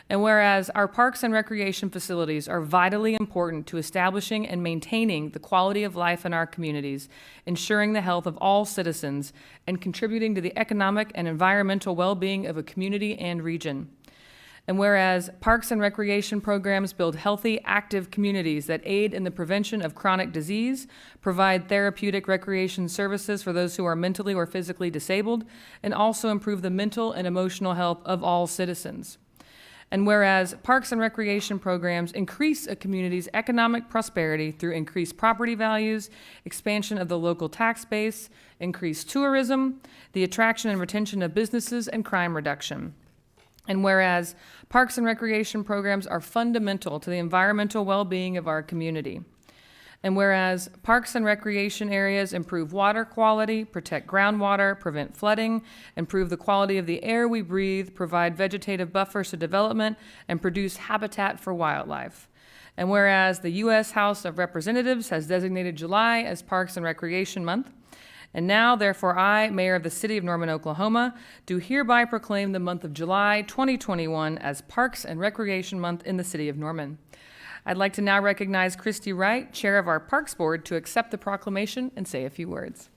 And whereas our parks and recreation facilities are vitally important to establishing and maintaining the quality of life in our communities, ensuring the health of all citizens, and contributing to the economic and environmental well-being of a community and region. And whereas parks and recreation programs build healthy, active communities that aid in the prevention of chronic disease, provide therapeutic recreation services for those who are mentally or physically disabled, and also improve the mental and emotional health of all citizens. And whereas parks and recreation programs increase a community's economic prosperity through increased property values, expansion of the local tax base, increased tourism, the attraction and retention of businesses, and crime reduction. And whereas parks and recreation programs are fundamental to the environmental well-being of our community. And whereas parks and recreation areas improve water quality, protect groundwater, prevent flooding, improve the quality of the air we breathe, provide vegetative buffers to development, and produce habitat for wildlife. And whereas the U.S. House of Representatives has designated July as Parks and Recreation Month, and now, therefore, I, Mayor of the City of Norman, Oklahoma, do hereby proclaim the month of July 2021 as Parks and Recreation Month in the City of Norman. I'd like to now recognize Christy Wright, Chair of our Parks Board, to accept the proclamation and say a few words.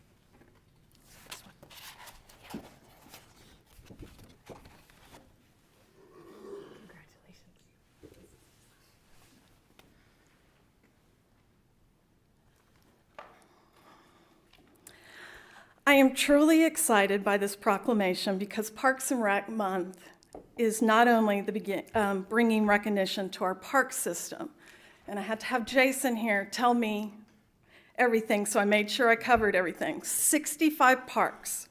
I am truly excited by this proclamation because Parks and Rec Month is not only bringing recognition to our park system, and I had to have Jason here tell me everything, so I made sure I covered everything. 65 parks,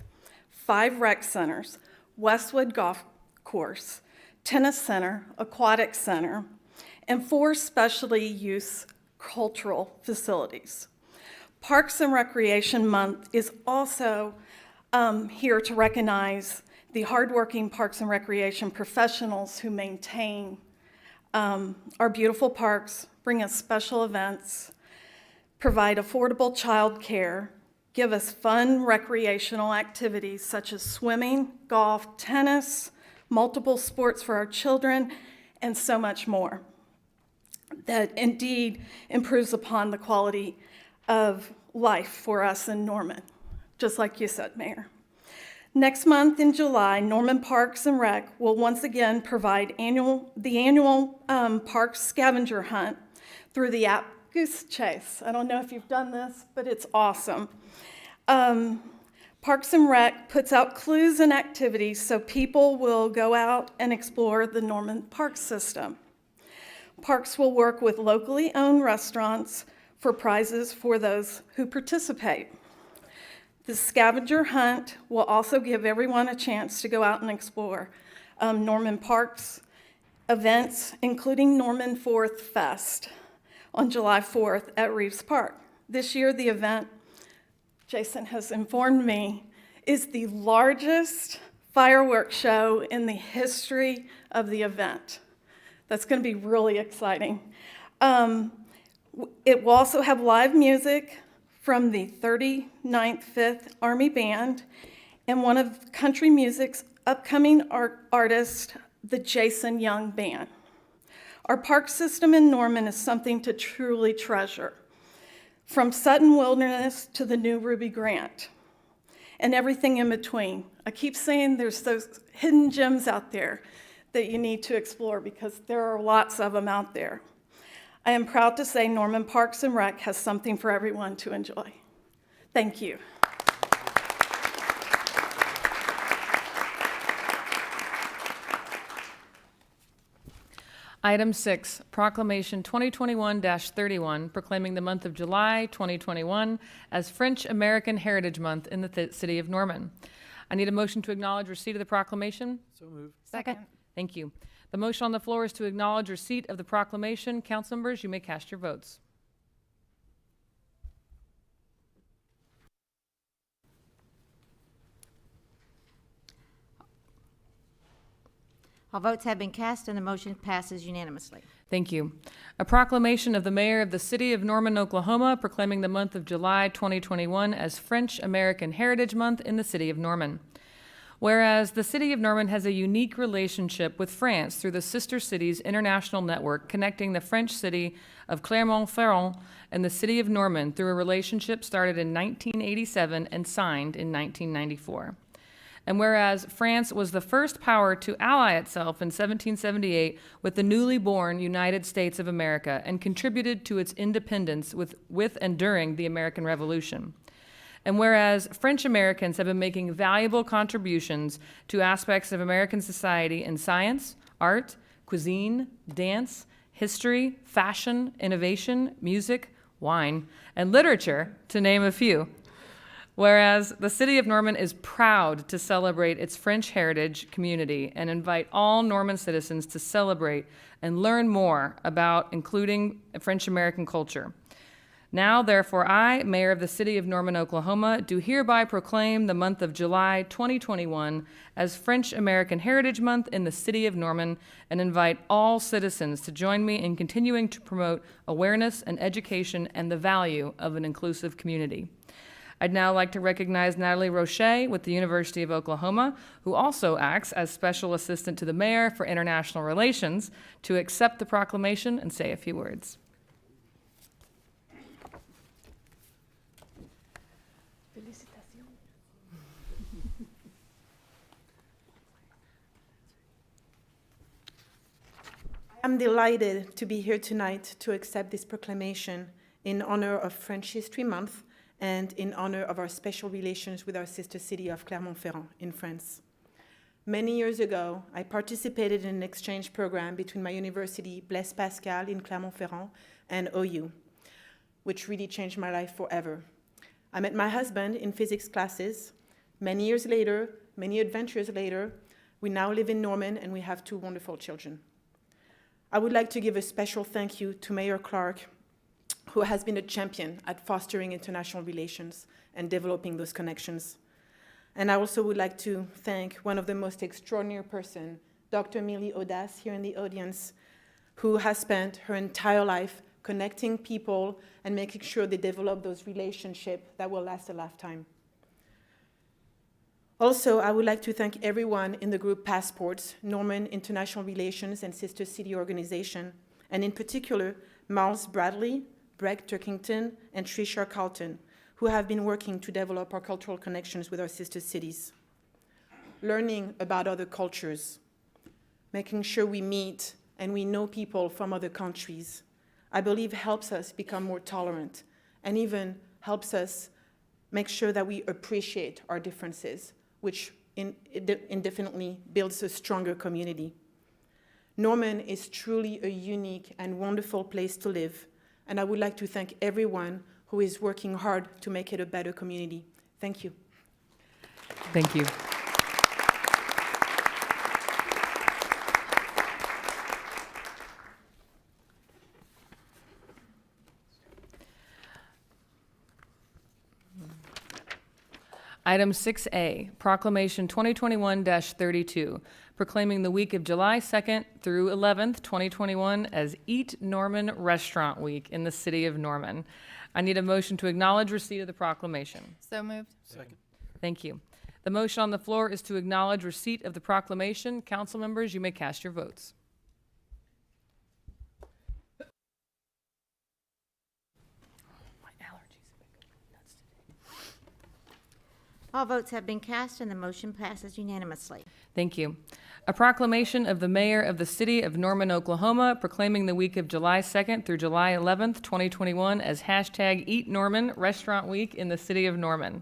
5 rec centers, Westwood Golf Course, Tennis Center, Aquatic Center, and 4 specialty use cultural facilities. Parks and Recreation Month is also here to recognize the hardworking parks and recreation professionals who maintain our beautiful parks, bring us special events, provide affordable child care, give us fun recreational activities such as swimming, golf, tennis, multiple sports for our children, and so much more. That indeed improves upon the quality of life for us in Norman, just like you said, Mayor. Next month in July, Norman Parks and Rec will once again provide the annual park scavenger hunt through the app Goose Chase. I don't know if you've done this, but it's awesome. Parks and Rec puts out clues and activities so people will go out and explore the Norman Park system. Parks will work with locally owned restaurants for prizes for those who participate. The scavenger hunt will also give everyone a chance to go out and explore Norman Park's events, including Norman 4th Fest on July 4th at Reeves Park. This year, the event, Jason has informed me, is the largest fireworks show in the history of the event. That's going to be really exciting. It will also have live music from the 39th 5th Army Band and one of country music's upcoming artists, the Jason Young Band. Our park system in Norman is something to truly treasure, from Sutton Wilderness to the new Ruby Grant and everything in between. I keep saying there's those hidden gems out there that you need to explore because there are lots of them out there. I am proud to say Norman Parks and Rec has something for everyone to enjoy. Thank you. Item 6, Proclamation 2021-31, proclaiming the month of July 2021 as French American Heritage Month in the city of Norman. I need a motion to acknowledge receipt of the proclamation. So moved. Second. Thank you. The motion on the floor is to acknowledge receipt of the proclamation. Council members, you may cast your votes. All votes have been cast and the motion passes unanimously. Thank you. A proclamation of the mayor of the city of Norman, Oklahoma, proclaiming the month of July 2021 as French American Heritage Month in the city of Norman. Whereas the city of Norman has a unique relationship with France through the Sister Cities International Network connecting the French city of Clermont-Ferrand and the city of Norman through a relationship started in 1987 and signed in 1994. And whereas France was the first power to ally itself in 1778 with the newly born United States of America and contributed to its independence with and during the American Revolution. And whereas French Americans have been making valuable contributions to aspects of American society in science, art, cuisine, dance, history, fashion, innovation, music, wine, and literature, to name a few. Whereas the city of Norman is proud to celebrate its French heritage community and invite all Norman citizens to celebrate and learn more about including French American culture. Now, therefore, I, Mayor of the City of Norman, Oklahoma, do hereby proclaim the month of July 2021 as French American Heritage Month in the City of Norman and invite all citizens to join me in continuing to promote awareness and education and the value of an inclusive community. I'd now like to recognize Natalie Roche with the University of Oklahoma, who also acts as Special Assistant to the Mayor for International Relations, to accept the proclamation and say a few words. I'm delighted to be here tonight to accept this proclamation in honor of French History Month and in honor of our special relations with our sister city of Clermont-Ferrand in France. Many years ago, I participated in an exchange program between my university, Blaise Pascal in Clermont-Ferrand, and OU, which really changed my life forever. I met my husband in physics classes. Many years later, many adventures later, we now live in Norman and we have 2 wonderful children. I would like to give a special thank you to Mayor Clark, who has been a champion at fostering international relations and developing those connections. And I also would like to thank one of the most extraordinary person, Dr. Millie Odas, here in the audience, who has spent her entire life connecting people and making sure they develop those relationships that will last a lifetime. Also, I would like to thank everyone in the group Passports, Norman International Relations and Sister City Organization, and in particular, Miles Bradley, Greg Turkington, and Trisha Carlton, who have been working to develop our cultural connections with our sister cities. Learning about other cultures, making sure we meet and we know people from other countries, I believe helps us become more tolerant and even helps us make sure that we appreciate our differences, which indefinitely builds a stronger community. Norman is truly a unique and wonderful place to live, and I would like to thank everyone who is working hard to make it a better community. Thank you. Thank you. Item 6A, Proclamation 2021-32, proclaiming the week of July 2nd through 11th, 2021 as Eat Norman Restaurant Week in the city of Norman. I need a motion to acknowledge receipt of the proclamation. So moved. Second. Thank you. The motion on the floor is to acknowledge receipt of the proclamation. Council members, you may cast your votes. All votes have been cast and the motion passes unanimously. Thank you. A proclamation of the mayor of the city of Norman, Oklahoma, proclaiming the week of July 2nd through July 11th, 2021 as hashtag Eat Norman Restaurant Week in the city of Norman.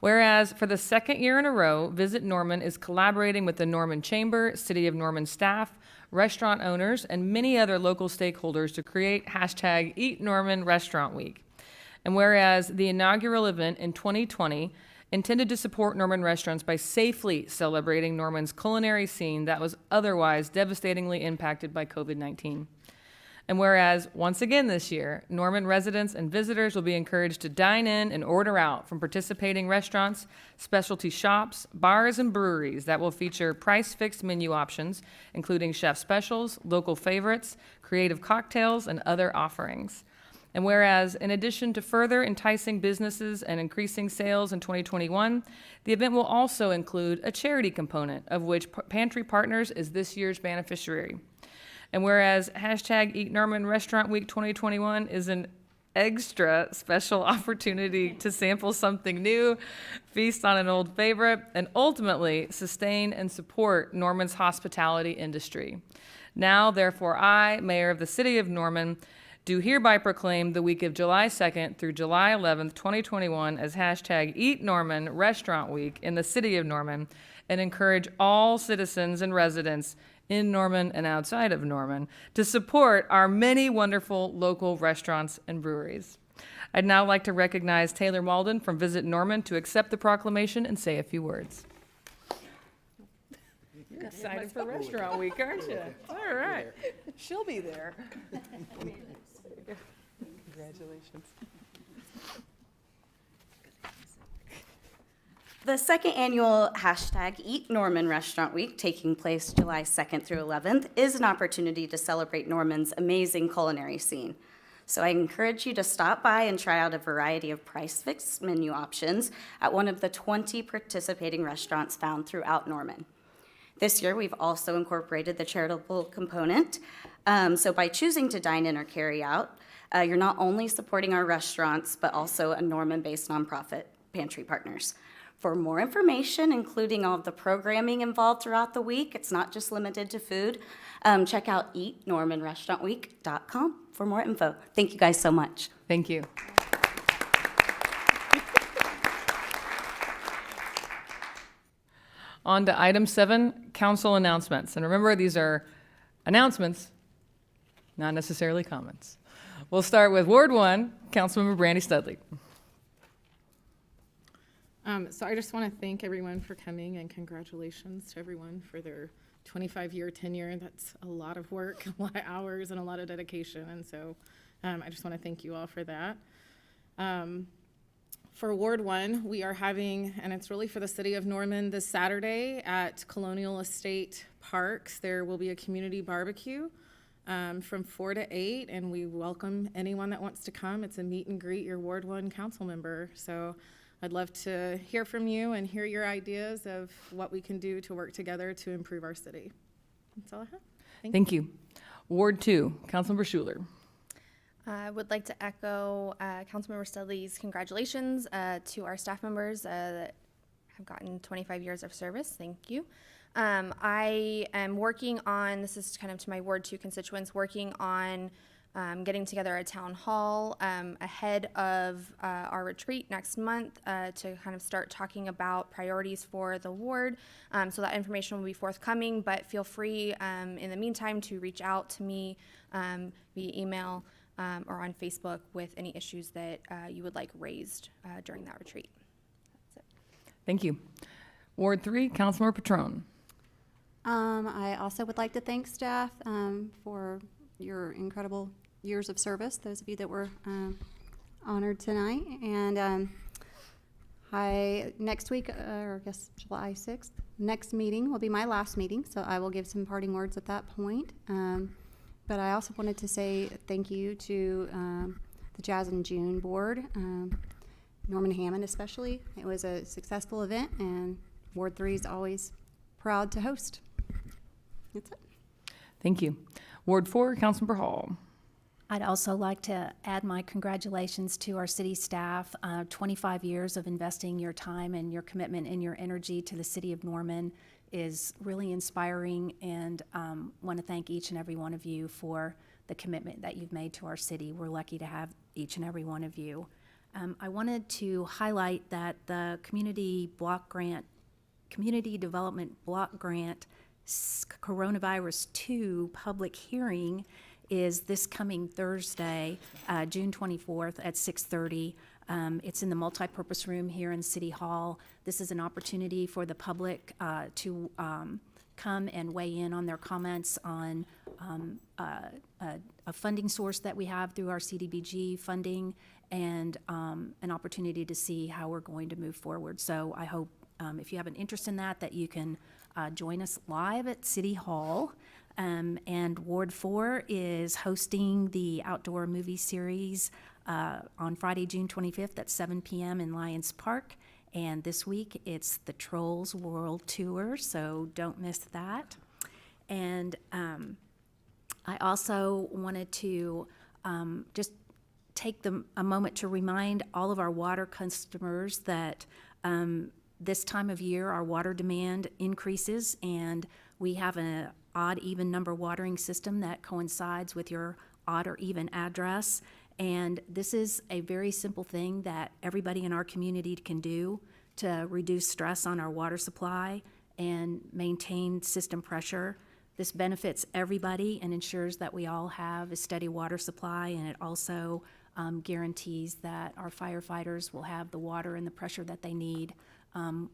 Whereas for the second year in a row, Visit Norman is collaborating with the Norman Chamber, City of Norman staff, restaurant owners, and many other local stakeholders to create hashtag Eat Norman Restaurant Week. And whereas the inaugural event in 2020 intended to support Norman restaurants by safely celebrating Norman's culinary scene that was otherwise devastatingly impacted by COVID-19. And whereas, once again this year, Norman residents and visitors will be encouraged to dine in and order out from participating restaurants, specialty shops, bars, and breweries that will feature price-fixed menu options, including chef specials, local favorites, creative cocktails, and other offerings. And whereas, in addition to further enticing businesses and increasing sales in 2021, the event will also include a charity component, of which Pantry Partners is this year's beneficiary. And whereas hashtag Eat Norman Restaurant Week 2021 is an extra special opportunity to sample something new, feast on an old favorite, and ultimately sustain and support Norman's hospitality industry. Now, therefore, I, Mayor of the City of Norman, do hereby proclaim the week of July 2nd through July 11th, 2021 as hashtag Eat Norman Restaurant Week in the City of Norman, and encourage all citizens and residents in Norman and outside of Norman to support our many wonderful local restaurants and breweries. I'd now like to recognize Taylor Malden from Visit Norman to accept the proclamation and say a few words. You're excited for Restaurant Week, aren't you? All right. She'll be there. Congratulations. The second annual hashtag Eat Norman Restaurant Week, taking place July 2nd through 11th, is an opportunity to celebrate Norman's amazing culinary scene. So I encourage you to stop by and try out a variety of price-fixed menu options at one of the 20 participating restaurants found throughout Norman. This year, we've also incorporated the charitable component. So by choosing to dine in or carry out, you're not only supporting our restaurants, but also a Norman-based nonprofit, Pantry Partners. For more information, including all of the programming involved throughout the week, it's not just limited to food, check out eatnormanrestaurantweek.com for more info. Thank you guys so much. Thank you. On to item 7, council announcements. And remember, these are announcements, not necessarily comments. We'll start with Ward 1, Councilmember Brandy Studley. So I just want to thank everyone for coming, and congratulations to everyone for their 25-year tenure. That's a lot of work, a lot of hours, and a lot of dedication. And so I just want to thank you all for that. For Ward 1, we are having, and it's really for the city of Norman, this Saturday at Colonial Estate Parks. There will be a community barbecue from 4 to 8, and we welcome anyone that wants to come. It's a meet and greet your Ward 1 council member. So I'd love to hear from you and hear your ideas of what we can do to work together to improve our city. That's all I have. Thank you. Ward 2, Councilmember Schuler. I would like to echo Councilmember Studley's congratulations to our staff members that have gotten 25 years of service. Thank you. I am working on, this is kind of to my Ward 2 constituents, working on getting together a town hall ahead of our retreat next month to kind of start talking about priorities for the ward. So that information will be forthcoming, but feel free in the meantime to reach out to me via email or on Facebook with any issues that you would like raised during that retreat. That's it. Thank you. Ward 3, Councilmember Patron. I also would like to thank staff for your incredible years of service, those of you that were honored tonight. And next week, or I guess July 6th, next meeting will be my last meeting, so I will give some parting words at that point. But I also wanted to say thank you to the Jazz in June board, Norman Hammond especially. It was a successful event, and Ward 3 is always proud to host. That's it. Thank you. Ward 4, Councilmember Hall. I'd also like to add my congratulations to our city staff. 25 years of investing your time and your commitment and your energy to the city of Norman is really inspiring, and want to thank each and every one of you for the commitment that you've made to our city. We're lucky to have each and every one of you. I wanted to highlight that the Community Development Block Grant Coronavirus 2 public hearing is this coming Thursday, June 24th at 6:30. It's in the multipurpose room here in City Hall. This is an opportunity for the public to come and weigh in on their comments on a funding source that we have through our CDBG funding, and an opportunity to see how we're going to move forward. So I hope if you have an interest in that you can join us live at City Hall. And Ward 4 is hosting the outdoor movie series on Friday, June 25th at 7 p.m. in Lions Park. And this week it's the Trolls World Tour, so don't miss that. And I also wanted to just take a moment to remind all of our water customers that this time of year our water demand increases, and we have an odd even number watering system that coincides with your odd or even address. And this is a very simple thing that everybody in our community can do to reduce stress on our water supply and maintain system pressure. This benefits everybody and ensures that we all have a steady water supply, and it also guarantees that our firefighters will have the water and the pressure that they need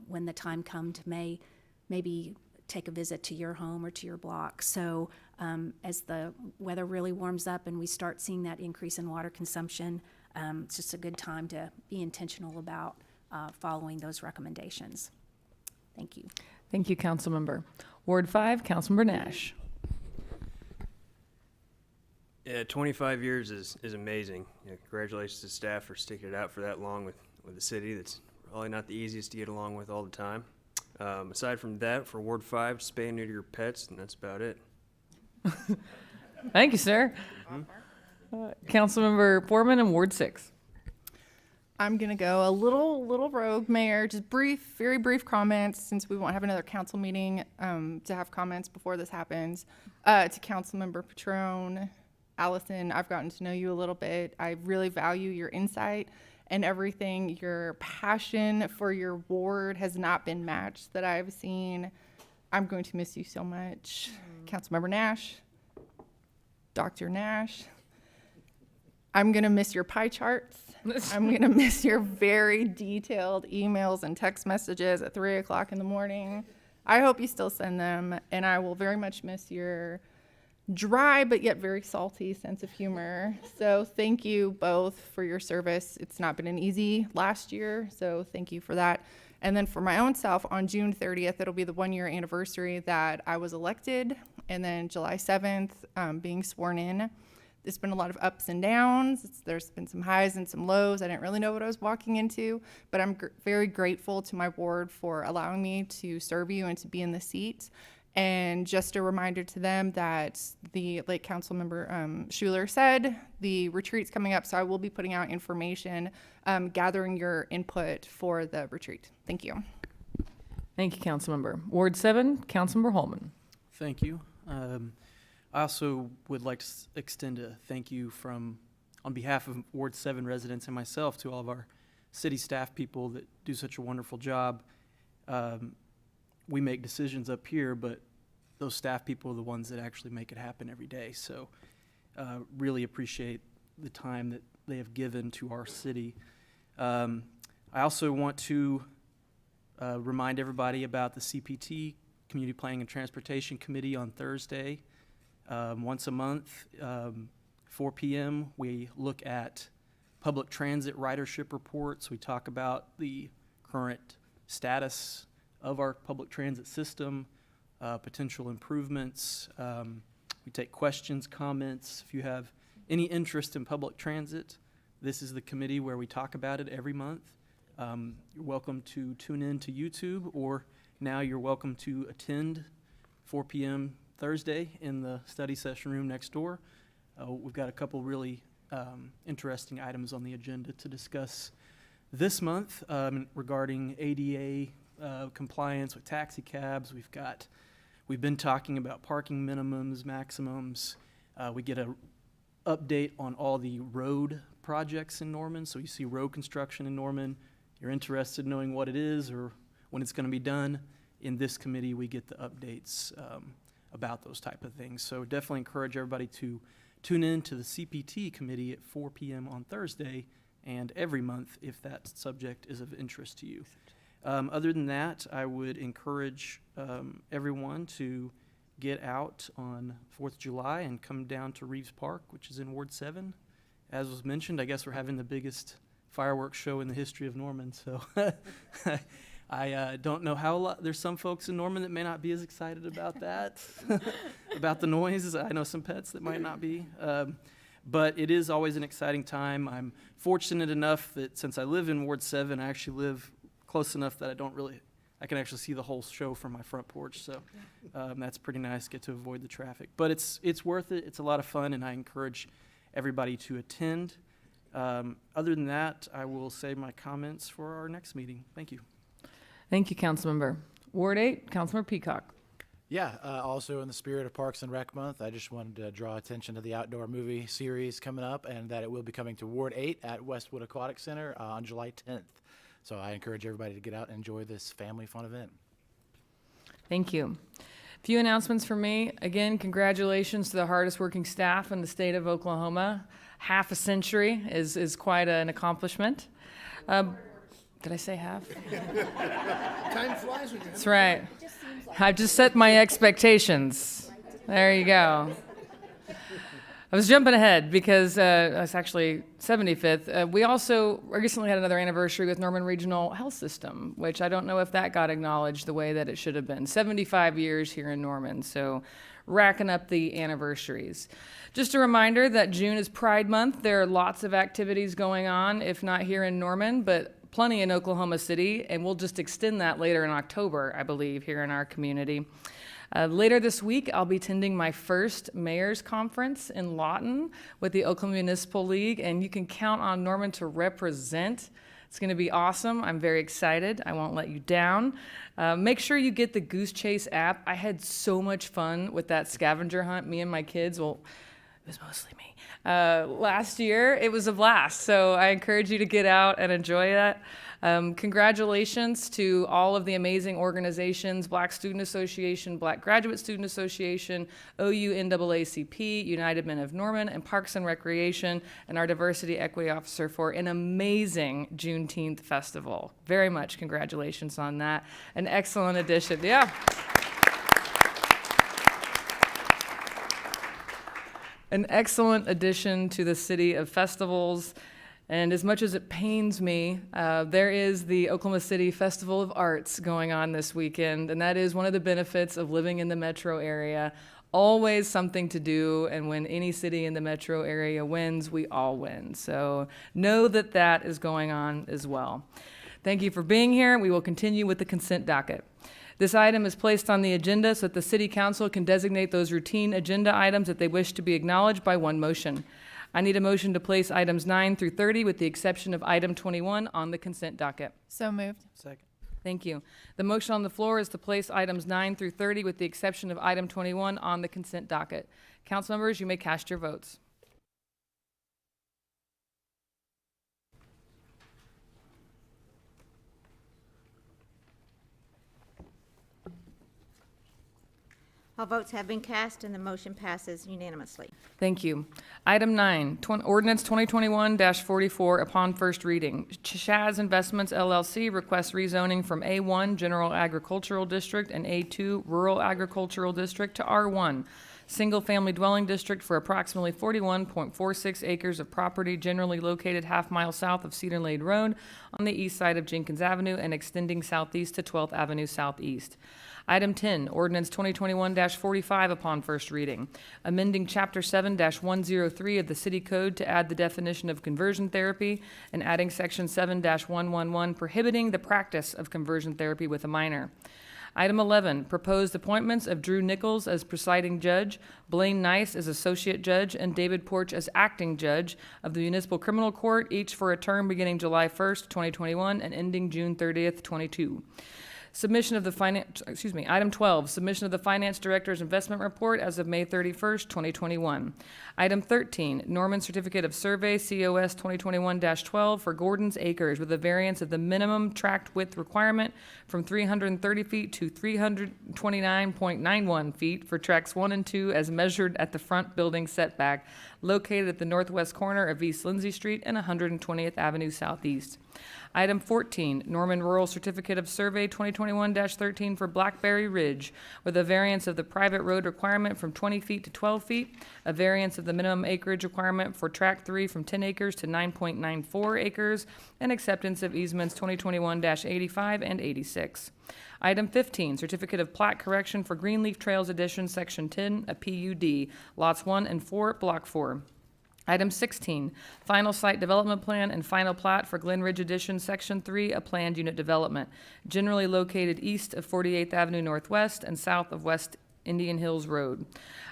when the time comes to maybe take a visit to your home or to your block. So as the weather really warms up and we start seeing that increase in water consumption, it's just a good time to be intentional about following those recommendations. Thank you. Thank you, Councilmember. Ward 5, Councilmember Nash. Yeah, 25 years is amazing. Congratulations to staff for sticking it out for that long with the city. That's probably not the easiest to get along with all the time. Aside from that, for Ward 5, spay and neuter your pets, and that's about it. Thank you, sir. Councilmember Foreman in Ward 6. I'm going to go a little rogue, Mayor. Just very brief comments, since we won't have another council meeting to have comments before this happens. To Councilmember Patron, Allison, I've gotten to know you a little bit. I really value your insight and everything. Your passion for your ward has not been matched that I've seen. I'm going to miss you so much. Councilmember Nash, Dr. Nash, I'm going to miss your pie charts. I'm going to miss your very detailed emails and text messages at 3 o'clock in the morning. I hope you still send them, and I will very much miss your dry but yet very salty sense of humor. So thank you both for your service. It's not been an easy last year, so thank you for that. And then for my own self, on June 30th, it'll be the 1-year anniversary that I was elected, and then July 7th, being sworn in. There's been a lot of ups and downs. There's been some highs and some lows. I didn't really know what I was walking into, but I'm very grateful to my ward for allowing me to serve you and to be in the seat. And just a reminder to them that like Councilmember Schuler said, the retreat's coming up, so I will be putting out information, gathering your input for the retreat. Thank you. Thank you, Councilmember. Ward 7, Councilmember Holman. Thank you. I also would like to extend a thank you on behalf of Ward 7 residents and myself to all of our city staff people that do such a wonderful job. We make decisions up here, but those staff people are the ones that actually make it happen every day. So really appreciate the time that they have given to our city. I also want to remind everybody about the CPT, Community Planning and Transportation Committee, on Thursday. Once a month, 4 p.m., we look at public transit ridership reports. We talk about the current status of our public transit system, potential improvements. We take questions, comments. If you have any interest in public transit, this is the committee where we talk about it every month. You're welcome to tune in to YouTube, or now you're welcome to attend 4 p.m. Thursday in the study session room next door. We've got a couple really interesting items on the agenda to discuss this month regarding ADA compliance with taxi cabs. We've been talking about parking minimums, maximums. We get an update on all the road projects in Norman. So you see road construction in Norman, you're interested in knowing what it is or when it's going to be done, in this committee, we get the updates about those type of things. So definitely encourage everybody to tune in to the CPT committee at 4 p.m. on Thursday and every month if that subject is of interest to you. Other than that, I would encourage everyone to get out on 4th of July and come down to Reeves Park, which is in Ward 7. As was mentioned, I guess we're having the biggest fireworks show in the history of Norman, so I don't know how there's some folks in Norman that may not be as excited about that, about the noise. I know some pets that might not be. But it is always an exciting time. I'm fortunate enough that since I live in Ward 7, I actually live close enough that I can actually see the whole show from my front porch. So that's pretty nice, get to avoid the traffic. But it's worth it. It's a lot of fun, and I encourage everybody to attend. Other than that, I will save my comments for our next meeting. Thank you. Thank you, Councilmember. Ward 8, Councilmember Peacock. Yeah, also in the spirit of Parks and Rec Month, I just wanted to draw attention to the outdoor movie series coming up, and that it will be coming to Ward 8 at Westwood Aquatic Center on July 10th. So I encourage everybody to get out and enjoy this family fun event. Thank you. Few announcements from me. Again, congratulations to the hardest working staff in the state of Oklahoma. Half a century is quite an accomplishment. Did I say half? Time flies when you're That's right. I've just set my expectations. There you go. I was jumping ahead because it's actually 75th. We also recently had another anniversary with Norman Regional Health System, which I don't know if that got acknowledged the way that it should have been. 75 years here in Norman, so racking up the anniversaries. Just a reminder that June is Pride Month. There are lots of activities going on, if not here in Norman, but plenty in Oklahoma City, and we'll just extend that later in October, I believe, here in our community. Later this week, I'll be attending my first mayor's conference in Lawton with the Oklahoma Municipal League, and you can count on Norman to represent. It's going to be awesome. I'm very excited. I won't let you down. Make sure you get the Goose Chase app. I had so much fun with that scavenger hunt, me and my kids. Well, it was mostly me. Last year, it was a blast, so I encourage you to get out and enjoy that. Congratulations to all of the amazing organizations, Black Student Association, Black Graduate Student Association, OU NAACP, United Men of Norman, and Parks and Recreation, and our Diversity Equity Officer for an amazing Juneteenth festival. Very much congratulations on that. An excellent addition. Yeah. An excellent addition to the city of festivals. And as much as it pains me, there is the Oklahoma City Festival of Arts going on this weekend, and that is one of the benefits of living in the metro area. Always something to do, and when any city in the metro area wins, we all win. So know that that is going on as well. Thank you for being here. We will continue with the consent docket. This item is placed on the agenda so that the City Council can designate those routine agenda items that they wish to be acknowledged by one motion. I need a motion to place items 9 through 30 with the exception of item 21 on the consent docket. So moved. Second. Thank you. The motion on the floor is to place items 9 through 30 with the exception of item 21 on the consent docket. Council members, you may cast your votes. All votes have been cast and the motion passes unanimously. Thank you. Item 9, Ordinance 2021-44 upon first reading. Chaz Investments LLC requests rezoning from A1 General Agricultural District and A2 Rural Agricultural District to R1 Single-Family Dwelling District for approximately 41.46 acres of property generally located half-mile south of Cedar Lane Road on the east side of Jenkins Avenue and extending southeast to 12th Avenue Southeast. Item 10, Ordinance 2021-45 upon first reading, amending Chapter 7-103 of the City Code to add the definition of conversion therapy and adding Section 7-111 prohibiting the practice of conversion therapy with a minor. Item 11, proposed appointments of Drew Nichols as presiding judge, Blaine Nice as associate judge, and David Porch as acting judge of the Municipal Criminal Court, each for a term beginning July 1st, 2021 and ending June 30th, 2022. Item 12, submission of the Finance Director's Investment Report as of May 31st, 2021. Item 13, Norman Certificate of Survey, COS 2021-12 for Gordon's Acres with a variance of the minimum tract width requirement from 330 feet to 329.91 feet for tracks 1 and 2 as measured at the front building setback located at the northwest corner of East Lindsay Street and 120th Avenue Southeast. Item 14, Norman Rural Certificate of Survey 2021-13 for Blackberry Ridge with a variance of the private road requirement from 20 feet to 12 feet, a variance of the minimum acreage requirement for Tract 3 from 10 acres to 9.94 acres, and acceptance of easements 2021-85 and 86. Item 15, Certificate of Plat Correction for Greenleaf Trails Edition, Section 10, a PUD, Lots 1 and 4, Block 4. Item 16, Final Site Development Plan and Final Plat for Glen Ridge Edition, Section 3, a planned unit development, generally located east of 48th Avenue Northwest and south of West Indian Hills Road.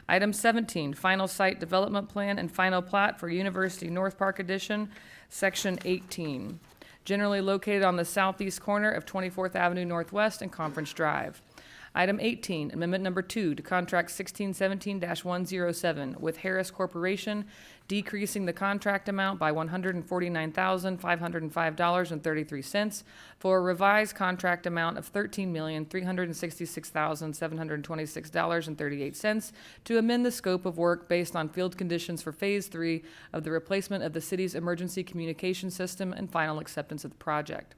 Item 17, Final Site Development Plan and Final Plat for University North Park Edition, Section 18, generally located on the southeast corner of 24th Avenue Northwest and Conference Drive. Item 18, Amendment Number 2 to Contract 1617-107 with Harris Corporation, decreasing the contract amount by $149,505.33 for a revised contract amount of $13,366,726.38 to amend the scope of work based on field conditions for Phase 3 of the replacement of the city's emergency communication system and final acceptance of the project.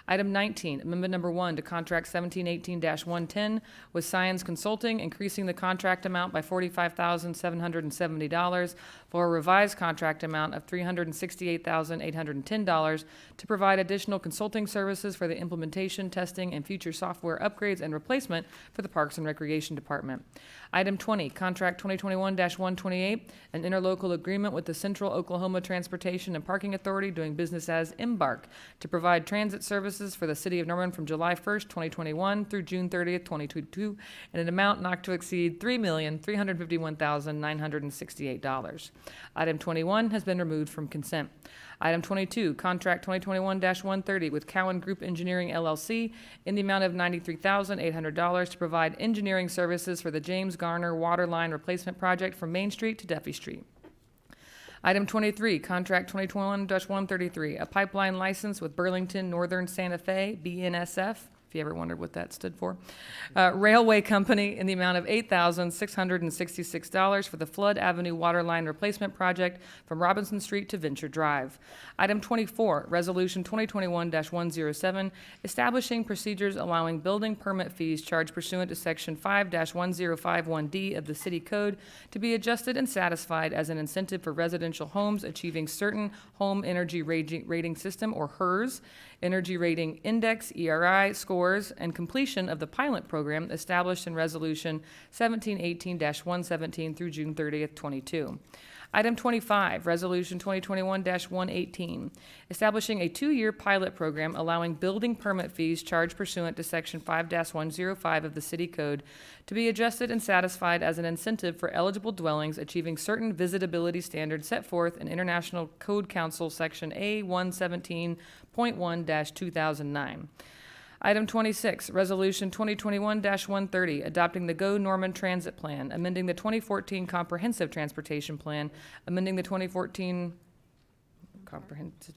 Item 19, Amendment Number 1 to Contract 1718-110 with Science Consulting, increasing the contract amount by $45,770 for a revised contract amount of $368,810 to provide additional consulting services for the implementation, testing, and future software upgrades and replacement for the Parks and Recreation Department. Item 20, Contract 2021-128, an interlocal agreement with the Central Oklahoma Transportation and Parking Authority doing business as Embark to provide transit services for the City of Norman from July 1st, 2021 through June 30th, 2022, in an amount not to exceed $3,351,968. Item 21 has been removed from consent. Item 22, Contract 2021-130 with Cowan Group Engineering LLC in the amount of $93,800 to provide engineering services for the James Garner Water Line Replacement Project from Main Street to Duffy Street. Item 23, Contract 2021-133, a pipeline license with Burlington Northern Santa Fe, BNSF, if you ever wondered what that stood for, Railway Company in the amount of $8,666 for the Flood Avenue Water Line Replacement Project from Robinson Street to Venture Drive. Item 24, Resolution 2021-107, establishing procedures allowing building permit fees charged pursuant to Section 5-1051D of the City Code to be adjusted and satisfied as an incentive for residential homes achieving certain Home Energy Rating System, or HERS, Energy Rating Index, ERI, scores, and completion of the pilot program established in Resolution 1718-117 through June 30th, 22. Item 25, Resolution 2021-118, establishing a 2-year pilot program allowing building permit fees charged pursuant to Section 5-105 of the City Code to be adjusted and satisfied as an incentive for eligible dwellings achieving certain visitability standards set forth in International Code Council Section A117.1-2009. Item 26, Resolution 2021-130, adopting the Go Norman Transit Plan, amending the 2014 Comprehensive Transportation Plan, amending the 2014 Comprehensive,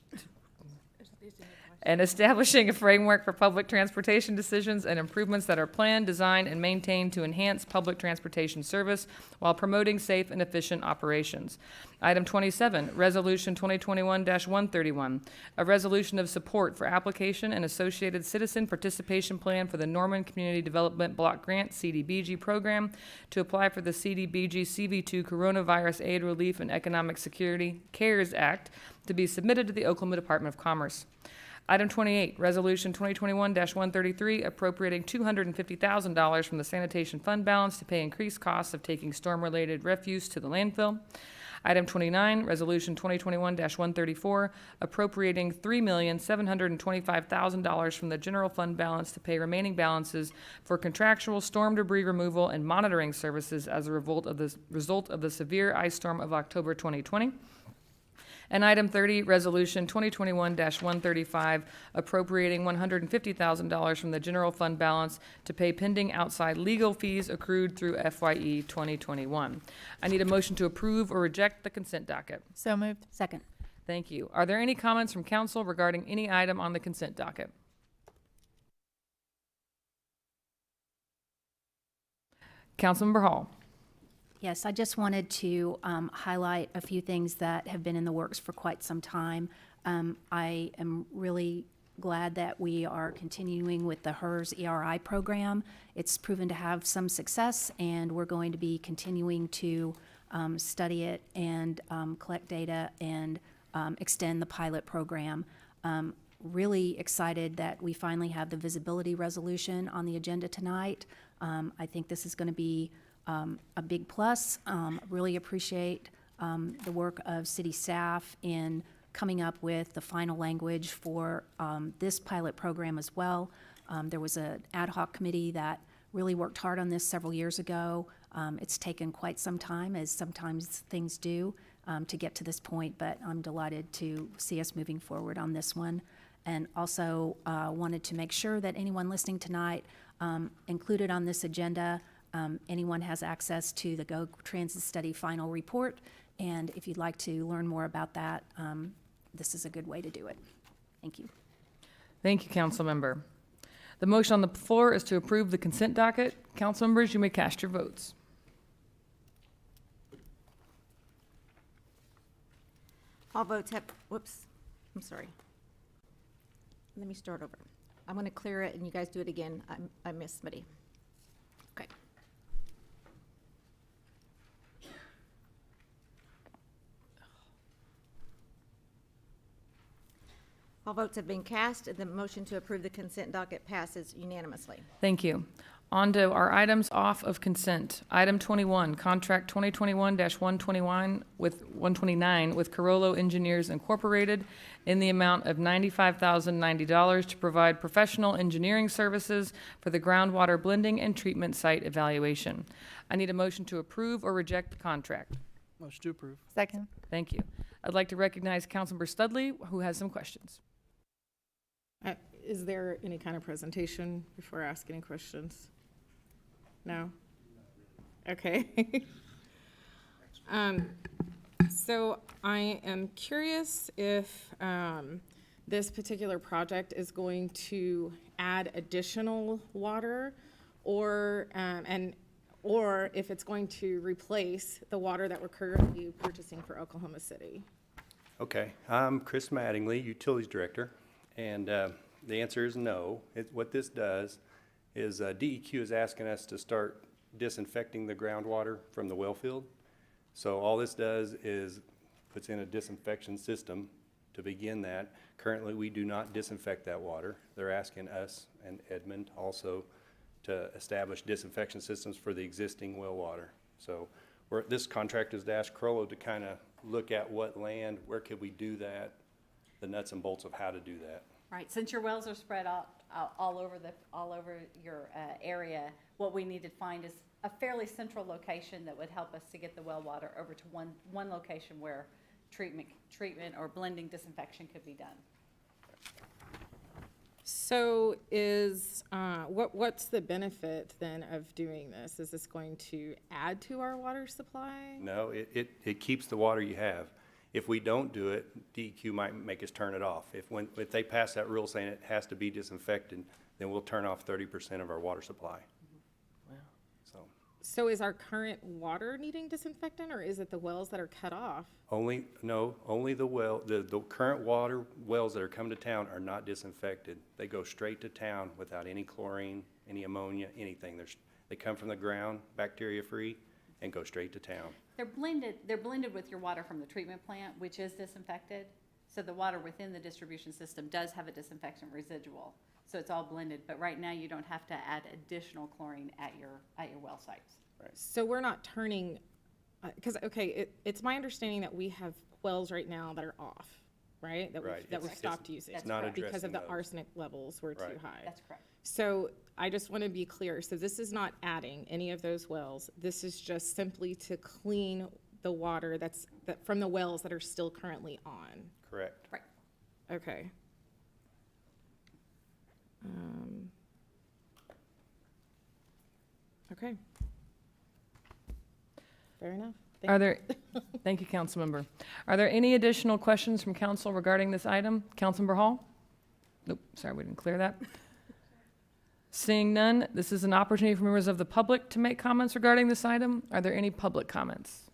and establishing a framework for public transportation decisions and improvements that are planned, designed, and maintained to enhance public transportation service while promoting safe and efficient operations. Item 27, Resolution 2021-131, a resolution of support for application and associated citizen participation plan for the Norman Community Development Block Grant CDBG program to apply for the CDBG CV2 Coronavirus Aid Relief and Economic Security CARES Act to be submitted to the Oklahoma Department of Commerce. Item 28, Resolution 2021-133, appropriating $250,000 from the sanitation fund balance to pay increased costs of taking storm-related refuse to the landfill. Item 29, Resolution 2021-134, appropriating $3,725,000 from the general fund balance to pay remaining balances for contractual storm debris removal and monitoring services as a result of the severe ice storm of October 2020. And item 30, Resolution 2021-135, appropriating $150,000 from the general fund balance to pay pending outside legal fees accrued through FYE 2021. I need a motion to approve or reject the consent docket. So moved. Second. Thank you. Are there any comments from council regarding any item on the consent docket? Councilmember Hall. Yes, I just wanted to highlight a few things that have been in the works for quite some time. I am really glad that we are continuing with the HERS ERI program. It's proven to have some success, and we're going to be continuing to study it and collect data and extend the pilot program. Really excited that we finally have the visibility resolution on the agenda tonight. I think this is going to be a big plus. Really appreciate the work of city staff in coming up with the final language for this pilot program as well. There was an ad hoc committee that really worked hard on this several years ago. It's taken quite some time, as sometimes things do, to get to this point, but I'm delighted to see us moving forward on this one. And also wanted to make sure that anyone listening tonight, included on this agenda, anyone has access to the Go Transit Study final report. And if you'd like to learn more about that, this is a good way to do it. Thank you. Thank you, council member. The motion on the floor is to approve the consent docket. Council members, you may cast your votes. All votes have, whoops, I'm sorry. Let me start over. I'm going to clear it and you guys do it again. I missed somebody. Okay. All votes have been cast, and the motion to approve the consent docket passes unanimously. Thank you. On to our items off of consent. Item 21, Contract 2021-129 with Carollo Engineers Incorporated in the amount of $95,090 to provide professional engineering services for the groundwater blending and treatment site evaluation. I need a motion to approve or reject the contract. Motion to approve. Second. Thank you. I'd like to recognize Councilmember Studley, who has some questions. Is there any kind of presentation before I ask any questions? No? Okay. So I am curious if this particular project is going to add additional water or if it's going to replace the water that we're currently purchasing for Oklahoma City. Okay, I'm Chris Mattingly, Utilities Director, and the answer is no. What this does is DEQ is asking us to start disinfecting the groundwater from the well field. So all this does is puts in a disinfection system to begin that. Currently, we do not disinfect that water. They're asking us and Edmond also to establish disinfection systems for the existing well water. So this contract is to ask Carollo to kind of look at what land, where could we do that, the nuts and bolts of how to do that. Right, since your wells are spread out all over your area, what we need to find is a fairly central location that would help us to get the well water over to one location where treatment or blending disinfection could be done. So what's the benefit then of doing this? Is this going to add to our water supply? No, it keeps the water you have. If we don't do it, DEQ might make us turn it off. If they pass that rule saying it has to be disinfected, then we'll turn off 30% of our water supply. Wow. So is our current water needing disinfectant, or is it the wells that are cut off? Only the current water wells that are coming to town are not disinfected. They go straight to town without any chlorine, any ammonia, anything. They come from the ground, bacteria free, and go straight to town. They're blended with your water from the treatment plant, which is disinfected. So the water within the distribution system does have a disinfectant residual. So it's all blended, but right now you don't have to add additional chlorine at your well sites. Right. So we're not turning, it's my understanding that we have wells right now that are off, right? That we've stopped using. That's correct. Because of the arsenic levels were too high. That's correct. So I just want to be clear. So this is not adding any of those wells. This is just simply to clean the water from the wells that are still currently on. Correct. Right. Okay. Okay. Fair enough. Thank you, Councilmember. Are there any additional questions from council regarding this item? Councilmember Hall? Nope, sorry, we didn't clear that. Seeing none, this is an opportunity for members of the public to make comments regarding this item. Are there any public comments?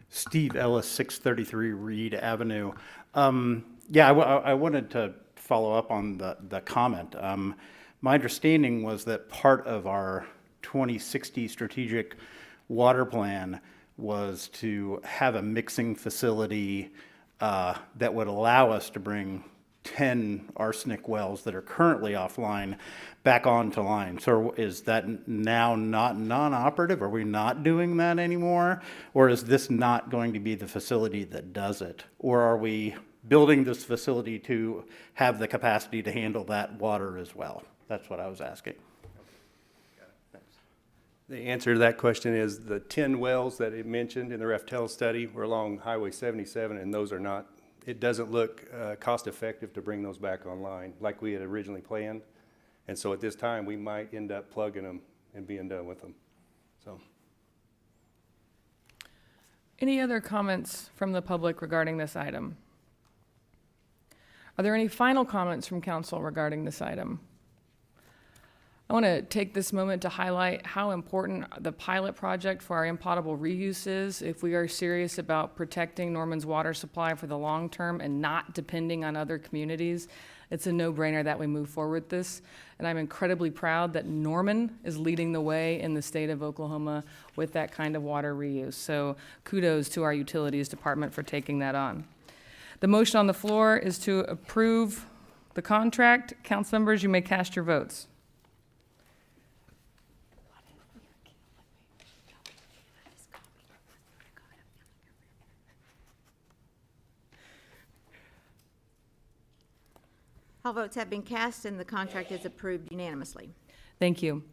Steve Ellis, 633 Reed Avenue. Yeah, I wanted to follow up on the comment. My understanding was that part of our 2060 strategic water plan was to have a mixing facility that would allow us to bring 10 arsenic wells that are currently offline back onto line. So is that now not non-operative? Are we not doing that anymore? Or is this not going to be the facility that does it? Or are we building this facility to have the capacity to handle that water as well? That's what I was asking. The answer to that question is the 10 wells that it mentioned in the Reftel study were along Highway 77, and those are not, it doesn't look cost effective to bring those back online like we had originally planned. And so at this time, we might end up plugging them and being done with them. So. Any other comments from the public regarding this item? Are there any final comments from council regarding this item? I want to take this moment to highlight how important the pilot project for our impotable reuse is if we are serious about protecting Norman's water supply for the long term and not depending on other communities. It's a no-brainer that we move forward with this, and I'm incredibly proud that Norman is leading the way in the state of Oklahoma with that kind of water reuse. So kudos to our utilities department for taking that on. The motion on the floor is to approve the contract. Council members, you may cast your votes. All votes have been cast and the contract is approved unanimously. Thank you.